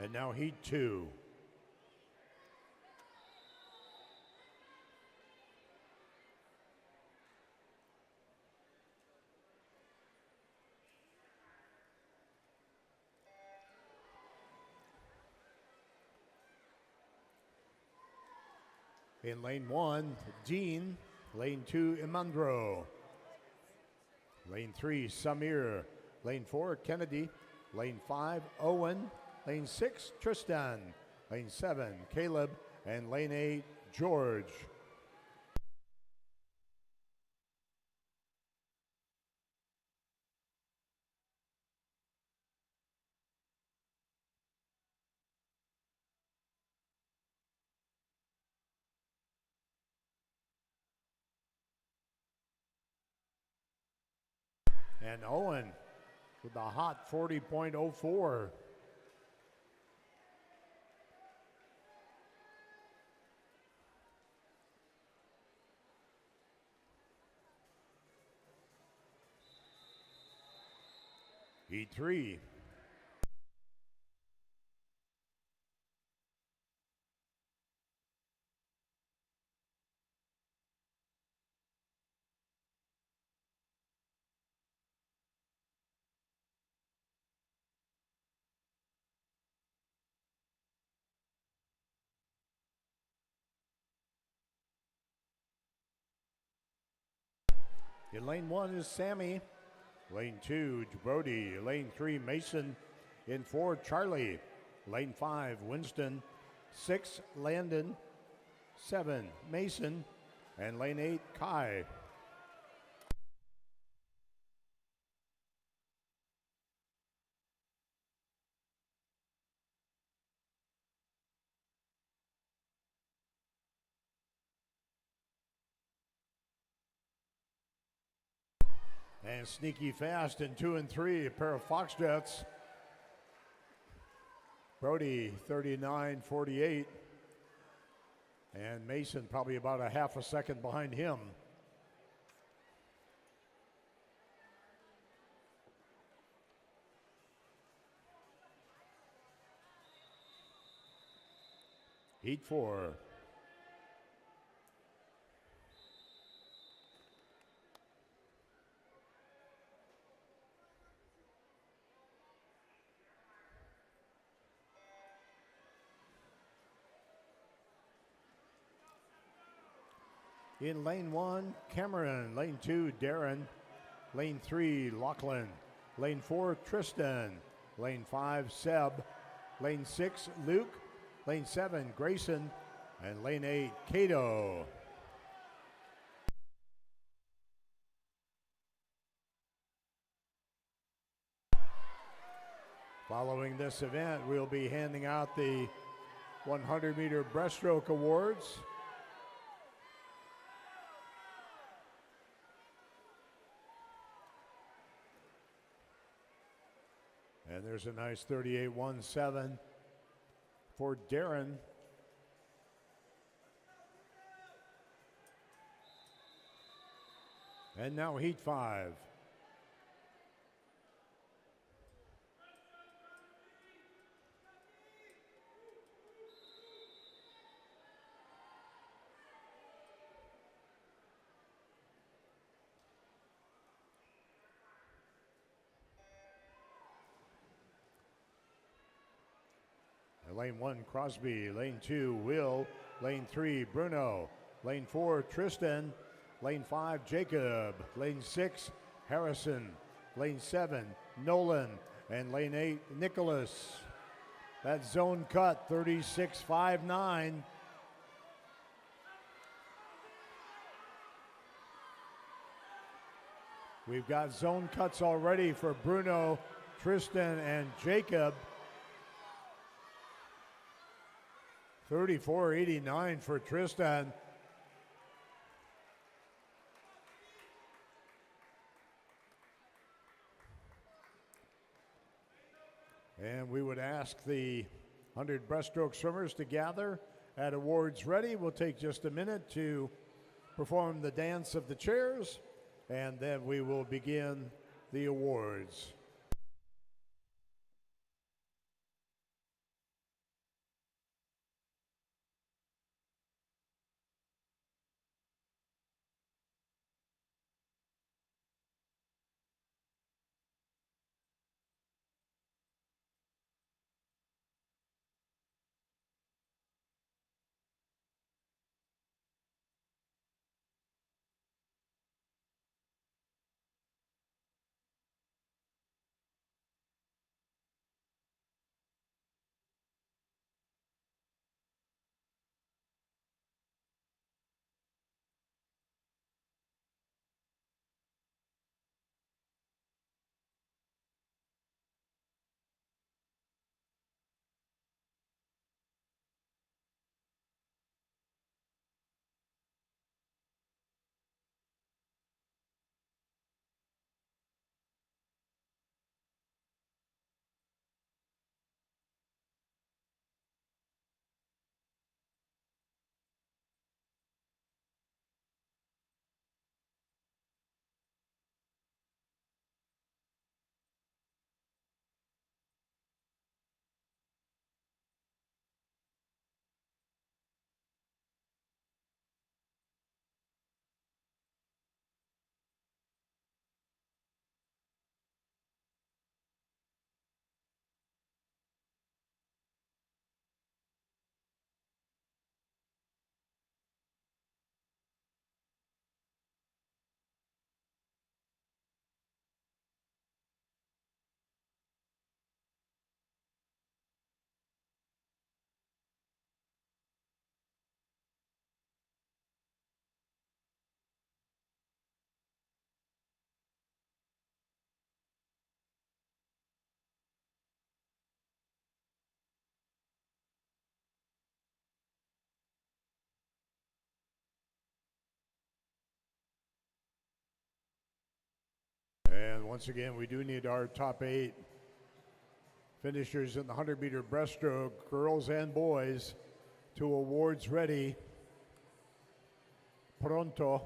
And now heat 2. In lane 1, Dean. Lane 2, Emandro. Lane 3, Samir. Lane 4, Kennedy. Lane 5, Owen. Lane 6, Tristan. Lane 7, Caleb. And lane 8, George. And Owen with a hot 40.04. Heat 3. In lane 1 is Sammy. Lane 2, Brody. Lane 3, Mason. In 4, Charlie. Lane 5, Winston. 6, Landon. 7, Mason. And lane 8, Kai. And sneaky fast in 2 and 3, a pair of Foxjets. Brody 39.48. And Mason probably about a half a second behind him. Heat 4. In lane 1, Cameron. Lane 2, Darren. Lane 3, Lachlan. Lane 4, Tristan. Lane 5, Seb. Lane 6, Luke. Lane 7, Grayson. And lane 8, Cato. Following this event, we'll be handing out the 100-meter breaststroke awards. And there's a nice 38.17 for Darren. And now heat 5. Lane 1, Crosby. Lane 2, Will. Lane 3, Bruno. Lane 4, Tristan. Lane 5, Jacob. Lane 6, Harrison. Lane 7, Nolan. And lane 8, Nicholas. That zone cut, 36.59. We've got zone cuts already for Bruno, Tristan, and Jacob. 34.89 for Tristan. And we would ask the 100 breaststroke swimmers to gather at awards ready. We'll take just a minute to perform the dance of the chairs, and then we will begin the awards. once again, we do need our top 8 finishers in the 100-meter breaststroke, girls and boys, to awards ready. Pronto.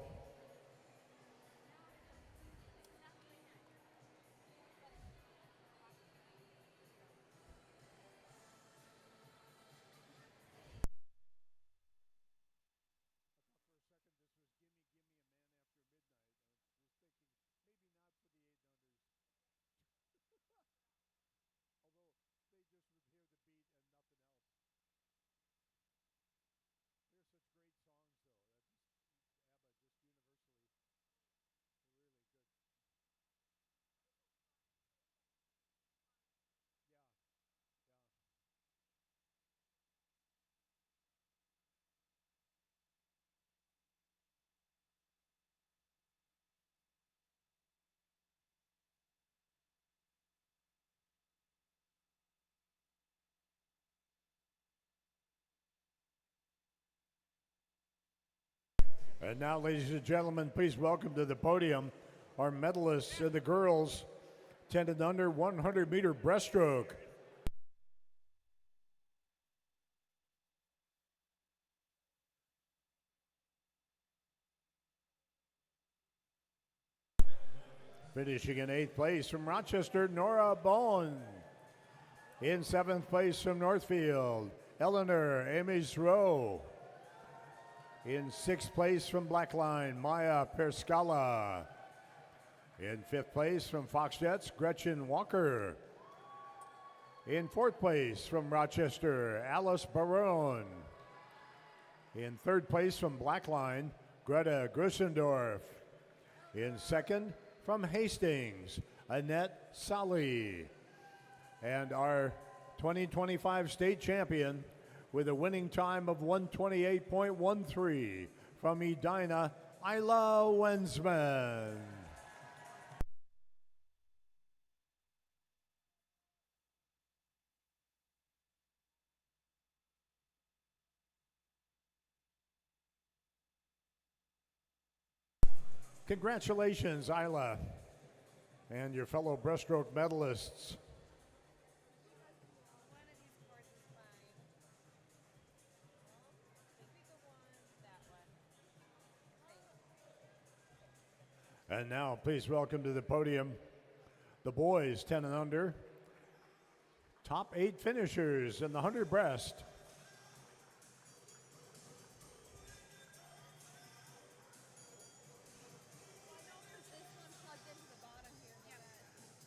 And now, ladies and gentlemen, please welcome to the podium our medalists in the girls 10 and under 100-meter breaststroke. Finishing in 8th place from Rochester, Nora Bowen. In 7th place from Northfield, Eleanor Ames Rowe. In 6th place from Blackline, Maya Perscala. In 5th place from Fox Jets, Gretchen Walker. In 4th place from Rochester, Alice Barone. In 3rd place from Blackline, Greta Grissendorf. In 2nd from Hastings, Annette Sally. And our 2025 state champion with a winning time of 128.13 from Edina, Isla Wensman. Congratulations, Isla, and your fellow breaststroke medalists. And now, please welcome to the podium the boys 10 and under, top 8 finishers in the 100 breast.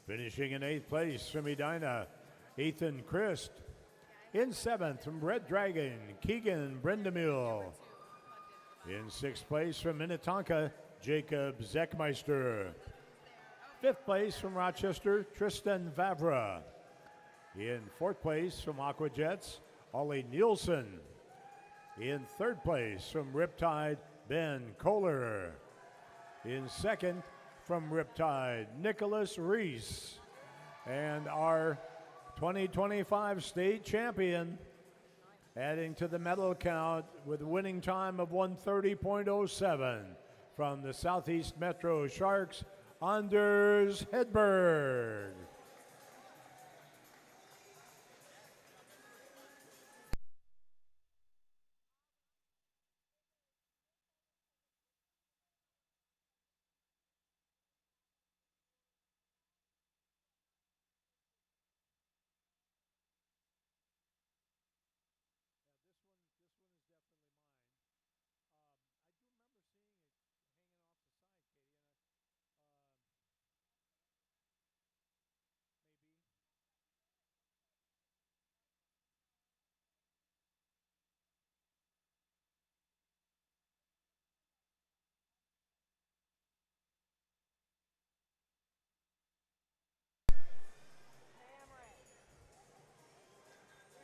Finishing in 8th place from Edina, Ethan Christ. In 7th from Red Dragon, Keegan Brendamule. In 6th place from Minnetonka, Jacob Zeckmeister. 5th place from Rochester, Tristan Vavra. In 4th place from Aqua Jets, Ollie Nielsen. In 3rd place from Riptide, Ben Kohler. In 2nd from Riptide, Nicholas Reese. And our 2025 state champion, adding to the medal count with a winning time of 130.07 from the Southeast Metro Sharks, Anders Hedberg.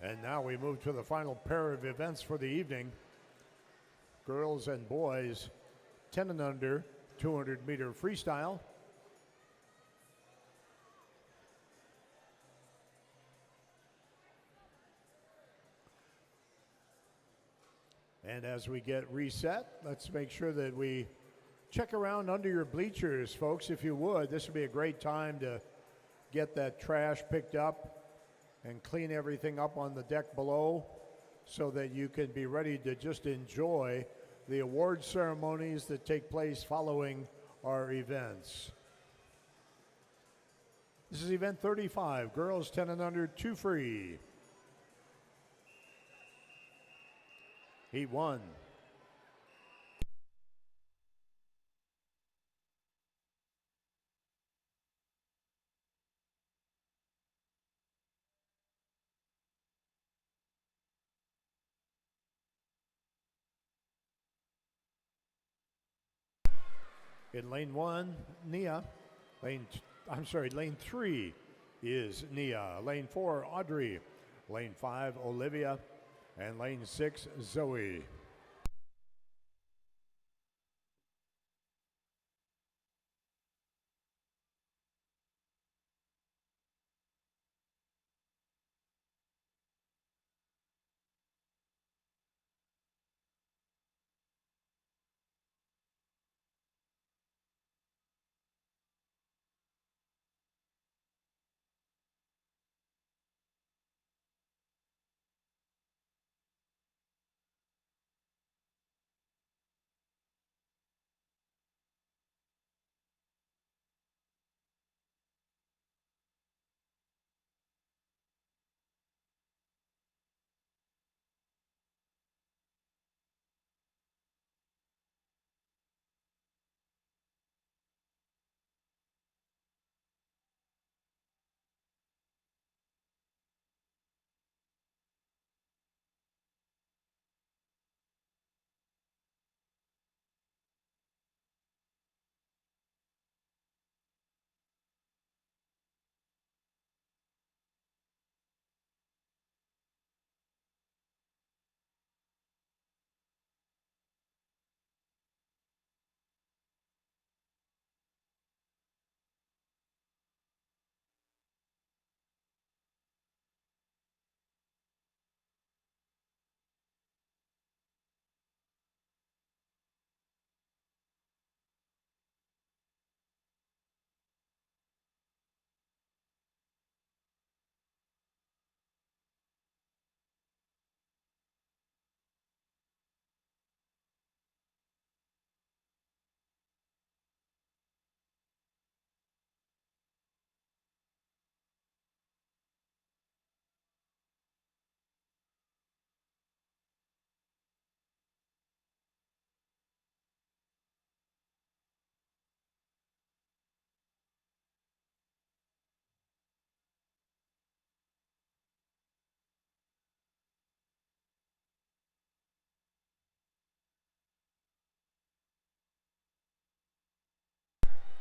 And now we move to the final pair of events for the evening. Girls and boys, 10 and under, 200-meter freestyle. And as we get reset, let's make sure that we check around under your bleachers, folks, if you would. This would be a great time to get that trash picked up and clean everything up on the deck below so that you can be ready to just enjoy the award ceremonies that take place following our events. This is event 35, girls 10 and under, 2 free. Heat 1. In lane 1, Nia. Lane 3 is Nia. Lane 4, Audrey. Lane 5, Olivia. And lane 6, Zoe.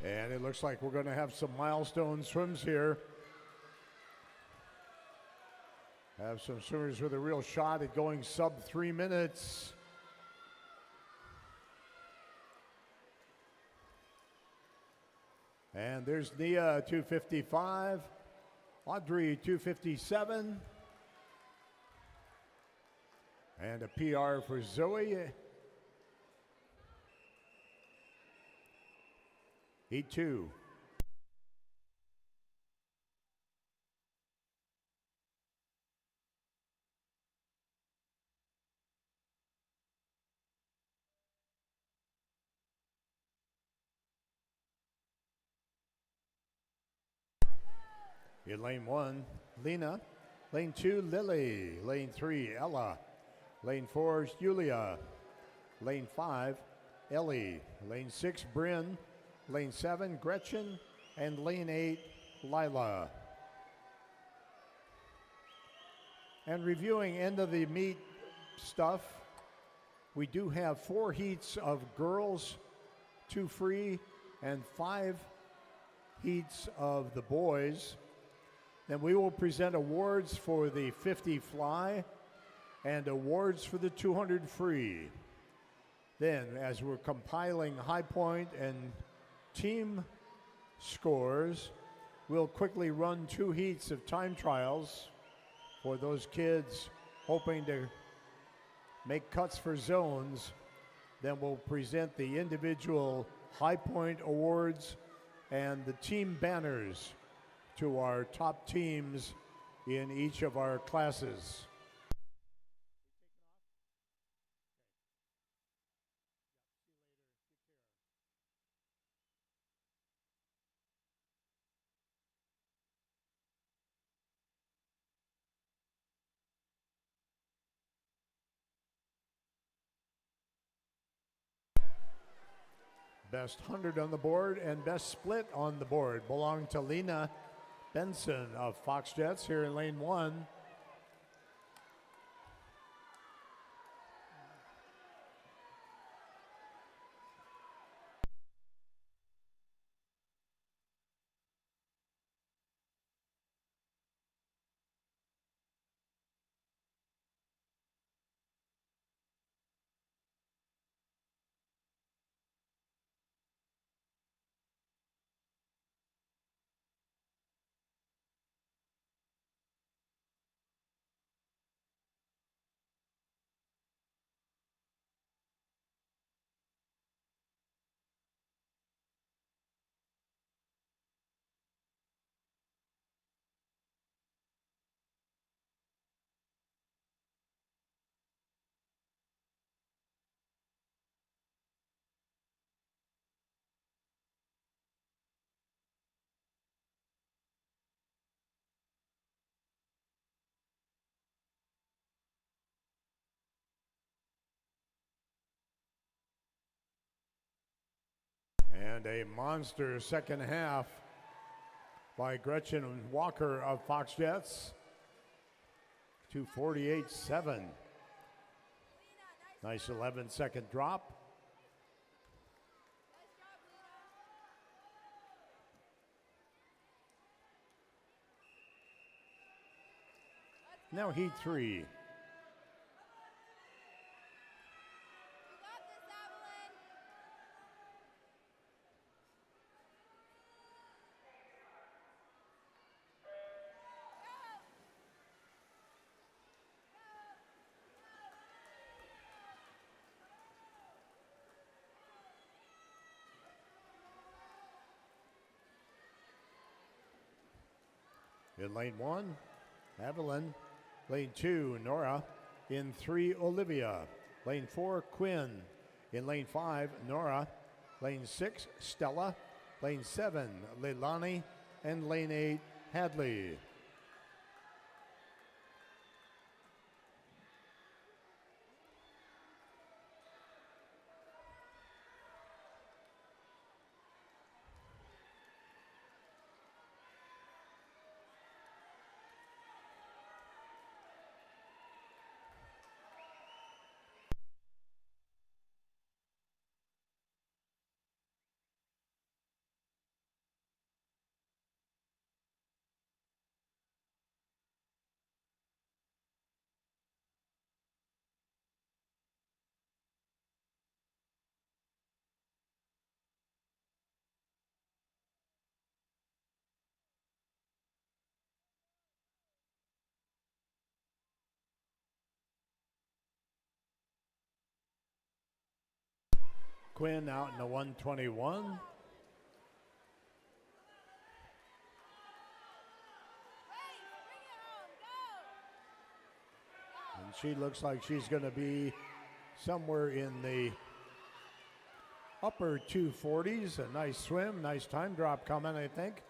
And it looks like we're going to have some milestone swims here. Have some swimmers with a real shot at going sub 3 minutes. And there's Nia, 2:55. Audrey, 2:57. And a PR for Zoe. Heat 2. In lane 1, Lena. Lane 2, Lily. Lane 3, Ella. Lane 4 is Julia. Lane 5, Ellie. Lane 6, Bryn. Lane 7, Gretchen. And lane 8, Lila. And reviewing end of the meet stuff, we do have 4 heats of girls, 2 free, and 5 heats of the boys. Then we will present awards for the 50 fly and awards for the 200 free. Then, as we're compiling high point and team scores, we'll quickly run 2 heats of time trials for those kids hoping to make cuts for zones. Then we'll present the individual High Point Awards and the team banners to our top teams in each of our classes. Best 100 on the board and best split on the board belong to Lena Benson of Fox Jets here in lane 1. And a monster second half by Gretchen Walker of Fox Jets. 2:48.7. Nice 11-second drop. Now heat 3. You got this, Evelyn. In lane 1, Evelyn. Lane 2, Nora. In 3, Olivia. Lane 4, Quinn. In lane 5, Nora. Lane 6, Stella. Lane 7, Leilani. And lane 8, Hadley. Quinn out in the 121. Wait, bring it home. Go. And she looks like she's going to be somewhere in the upper 240s. A nice swim, nice time drop coming, I think.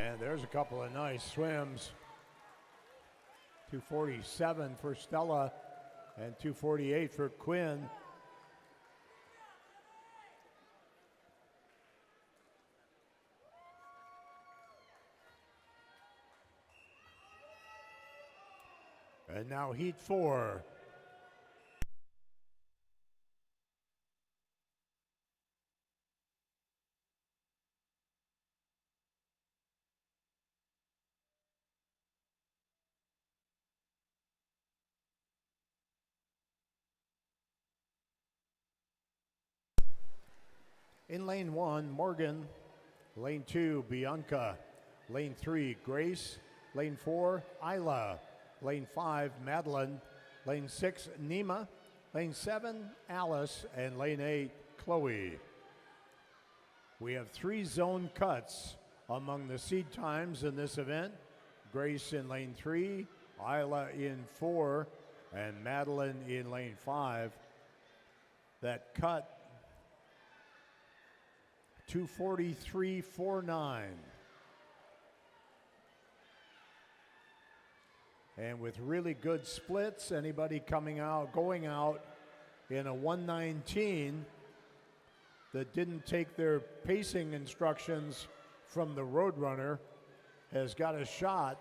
And there's a couple of nice swims. 247 for Stella and 248 for Quinn. And now heat 4. In lane 1, Morgan. Lane 2, Bianca. Lane 3, Grace. Lane 4, Isla. Lane 5, Madeline. Lane 6, Nima. Lane 7, Alice. And lane 8, Chloe. We have 3 zone cuts among the seed times in this event. Grace in lane 3, Isla in 4, and Madeline in lane 5. That cut 2:43.49. And with really good splits, anybody going out in a 119 that didn't take their pacing instructions from the Roadrunner has got a shot.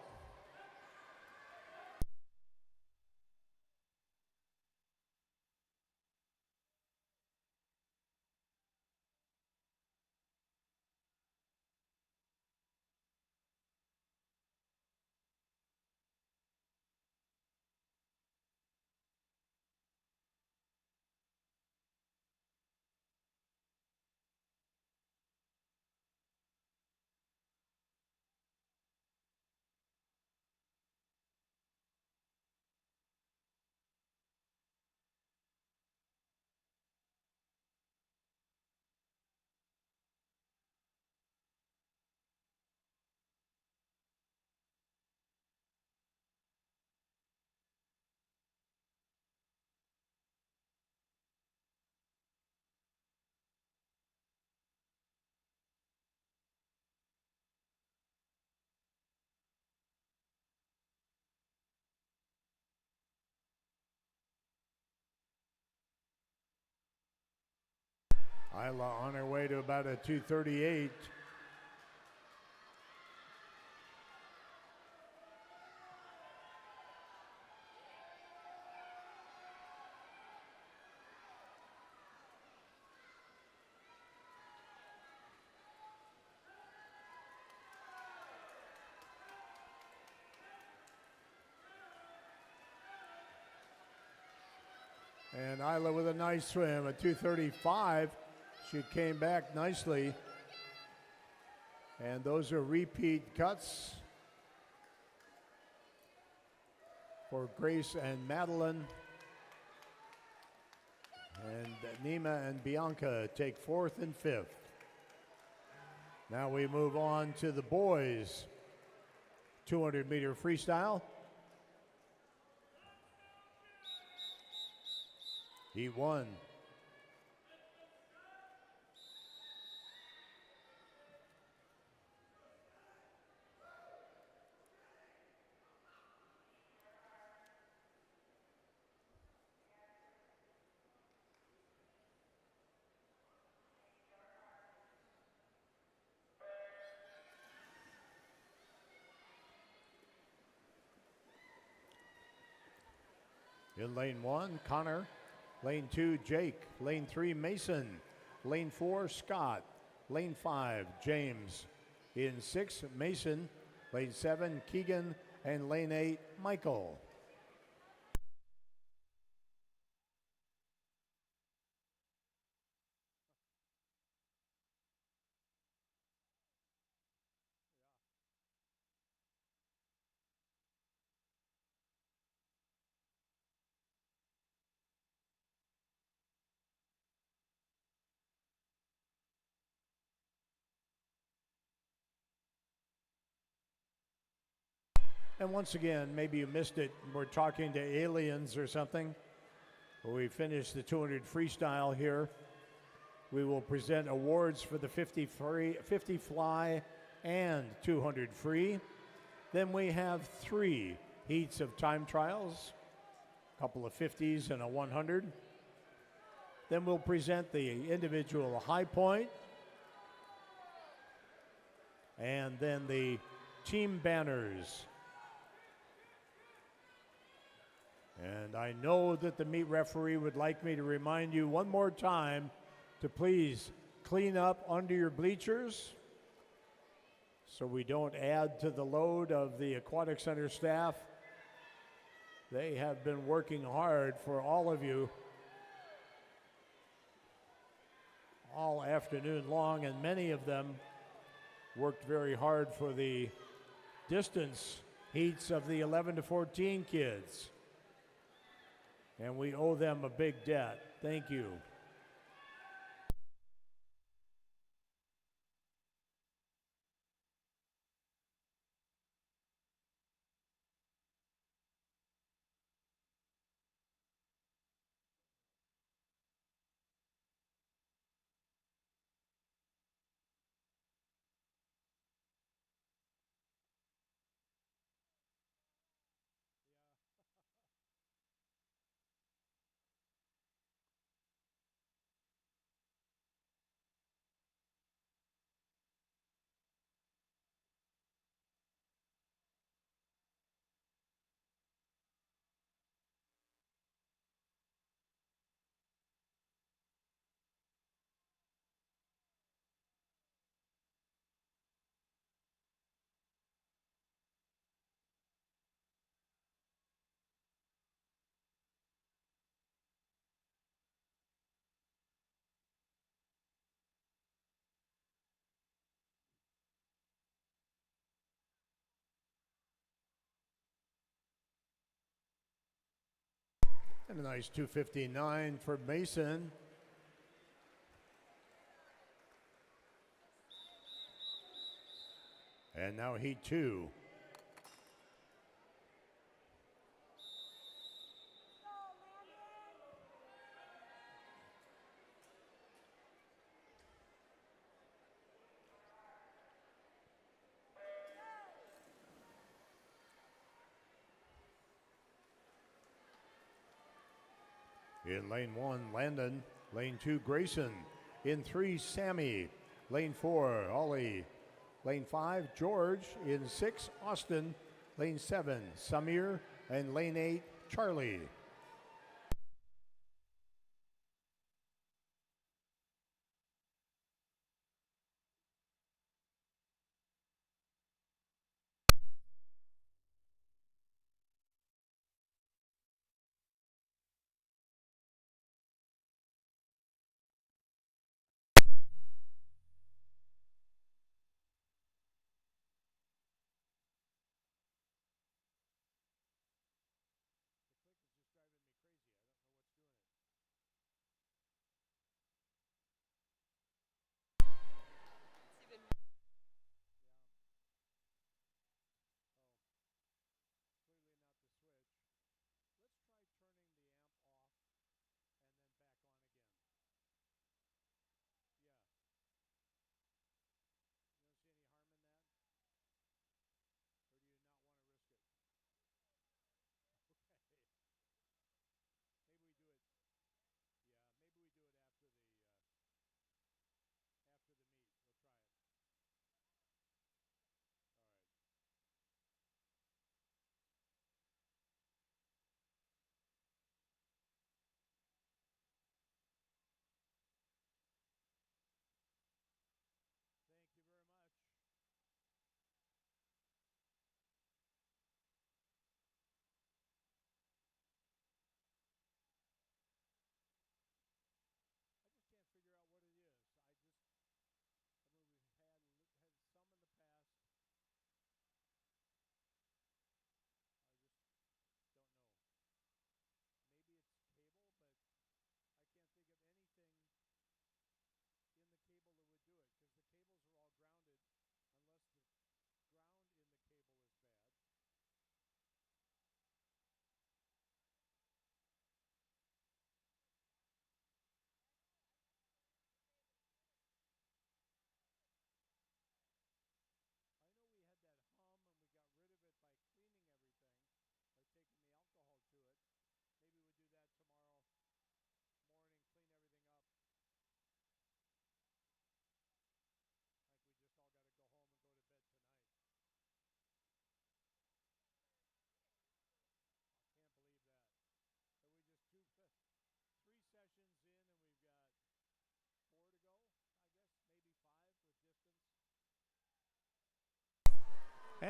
Isla on her way to about a 2:38. And Isla with a nice swim at 2:35. She came back nicely. And those are repeat cuts for Grace and Madeline. And Nima and Bianca take 4th and 5th. Now we move on to the boys' 200-meter freestyle. Heat 1. In lane 1, Connor. Lane 2, Jake. Lane 3, Mason. Lane 4, Scott. Lane 5, James. In 6, Mason. Lane 7, Keegan. And lane 8, Michael. And once again, maybe you missed it. We're talking to aliens or something. We finished the 200 freestyle here. We will present awards for the 50 fly and 200 free. Then we have 3 heats of time trials, a couple of 50s and a 100. Then we'll present the individual high point, and then the team banners. And I know that the meet referee would like me to remind you one more time to please clean up under your bleachers so we don't add to the load of the Aquatic Center staff. They have been working hard for all of you all afternoon long, and many of them worked very hard for the distance heats of the 11 to 14 kids. And we owe them a big debt. Thank you. And a nice 259 for Mason. And now heat 2. In lane 1, Landon. Lane 2, Grayson. In 3, Sammy. Lane 4, Ollie. Lane 5, George. In 6, Austin. Lane 7, Samir. And lane 8, Charlie.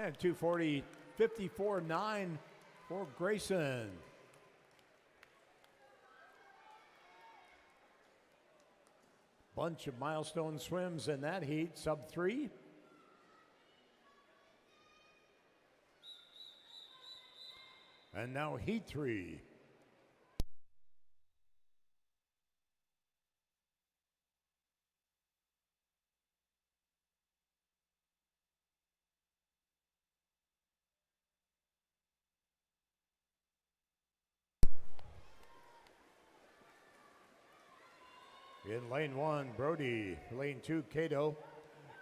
And 240, 54.9 for Grayson. Bunch of milestone swims in that heat, sub 3. And now heat 3. In lane 1, Brody. Lane 2, Cato.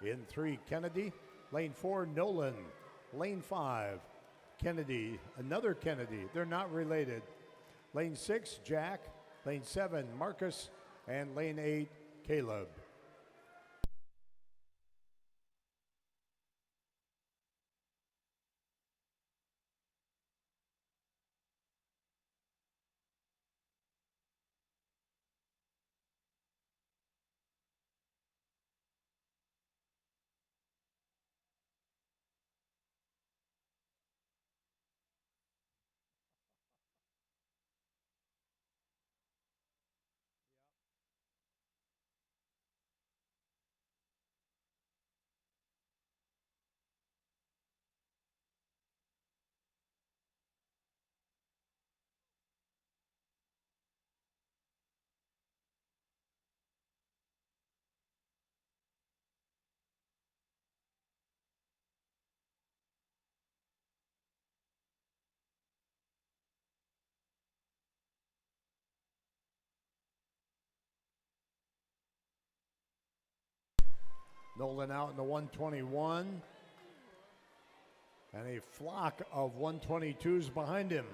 In 3, Kennedy. Lane 4, Nolan. Lane 5, Kennedy. Another Kennedy. They're not related. Lane 6, Jack. Lane 7, Marcus. And lane 8, Caleb. Nolan out in the 121. And a flock of 122s behind him.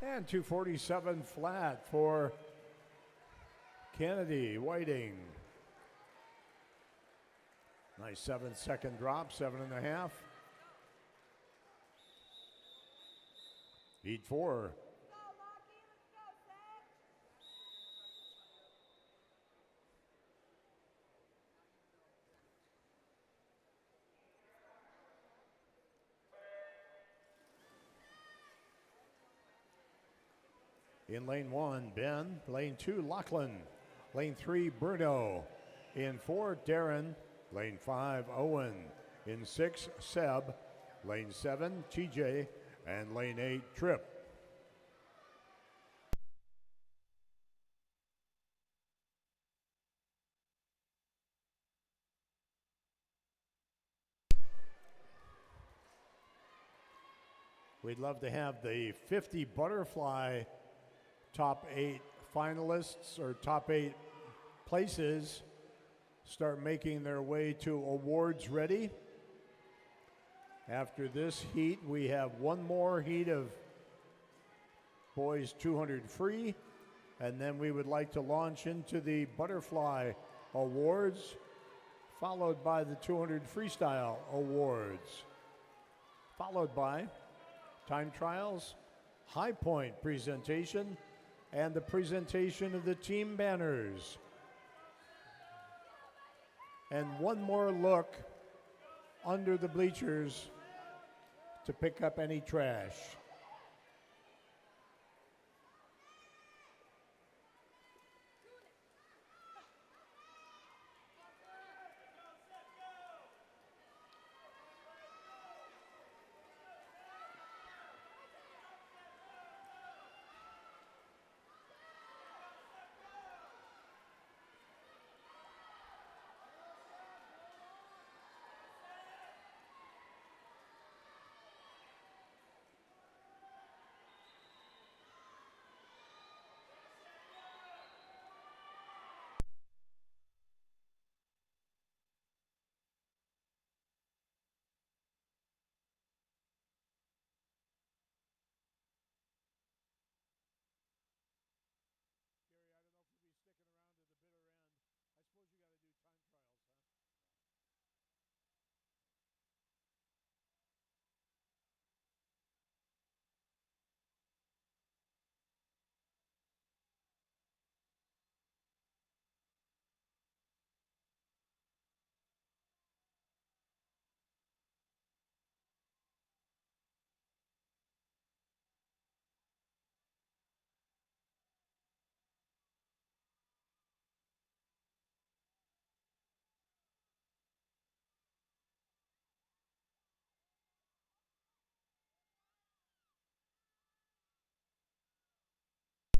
And 247 flat for Kennedy Whiting. Nice 7-second drop, 7.5. Heat 4. In lane 1, Ben. Lane 2, Lachlan. Lane 3, Bruno. In 4, Darren. Lane 5, Owen. In 6, Seb. Lane 7, TJ. And lane 8, Trip. We'd love to have the 50 butterfly top 8 finalists or top 8 places start making their way to awards ready. After this heat, we have one more heat of boys 200 free, and then we would like to launch into the butterfly awards, followed by the 200 freestyle awards, followed by time trials, high point presentation, and the presentation of the team banners. And one more look under the bleachers to pick up any trash. Gary, I don't know if you'll be sticking around to the bitter end. I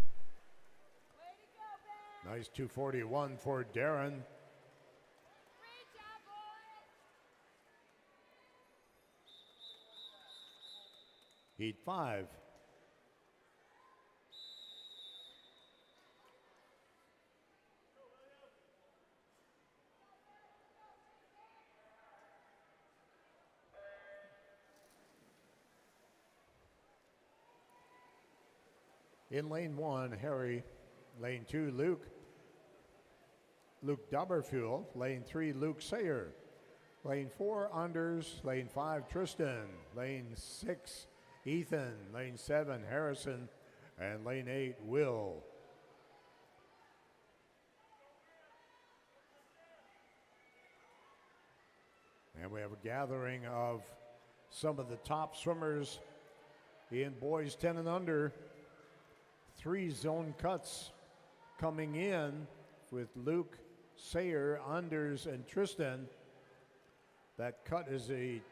suppose you got to do time trials, huh? Nice 241 for Darren. Great job, boys. Heat 5. In lane 1, Harry. Lane 2, Luke Duberfuel. Lane 3, Luke Sayer. Lane 4, Anders. Lane 5, Tristan. Lane 6, Ethan. Lane 7, Harrison. And lane 8, Will. And we have a gathering of some of the top swimmers in boys 10 and under. 3 zone cuts coming in with Luke, Sayer, Anders, and Tristan. That cut is a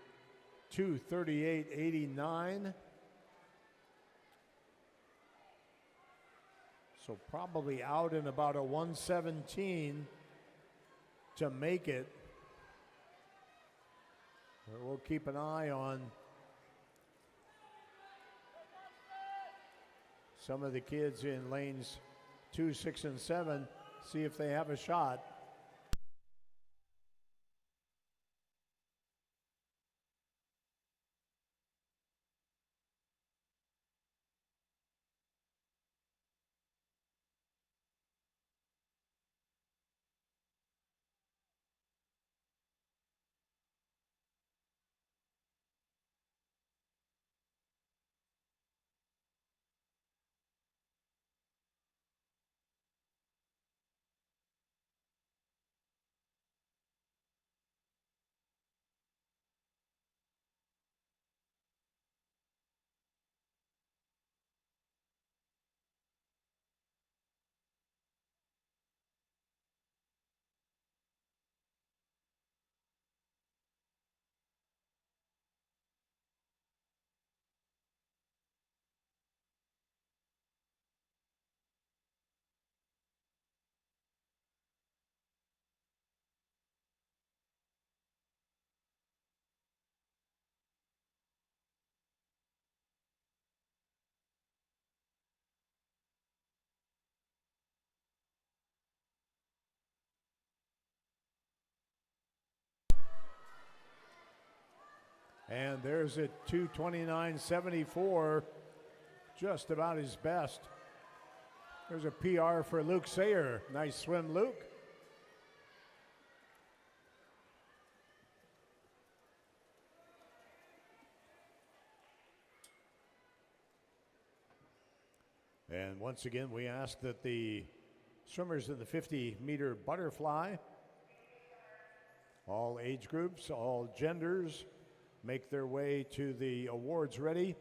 2:38.89. So probably out in about a 117 to make it. We'll keep an eye on some of the kids in lanes 2, 6, and 7, see if they have a shot. And there's a 2:29.74, just about his best. There's a PR for Luke Sayer. Nice swim, Luke. And once again, we ask that the swimmers in the 50-meter butterfly All age groups, all genders make their way to the awards ready.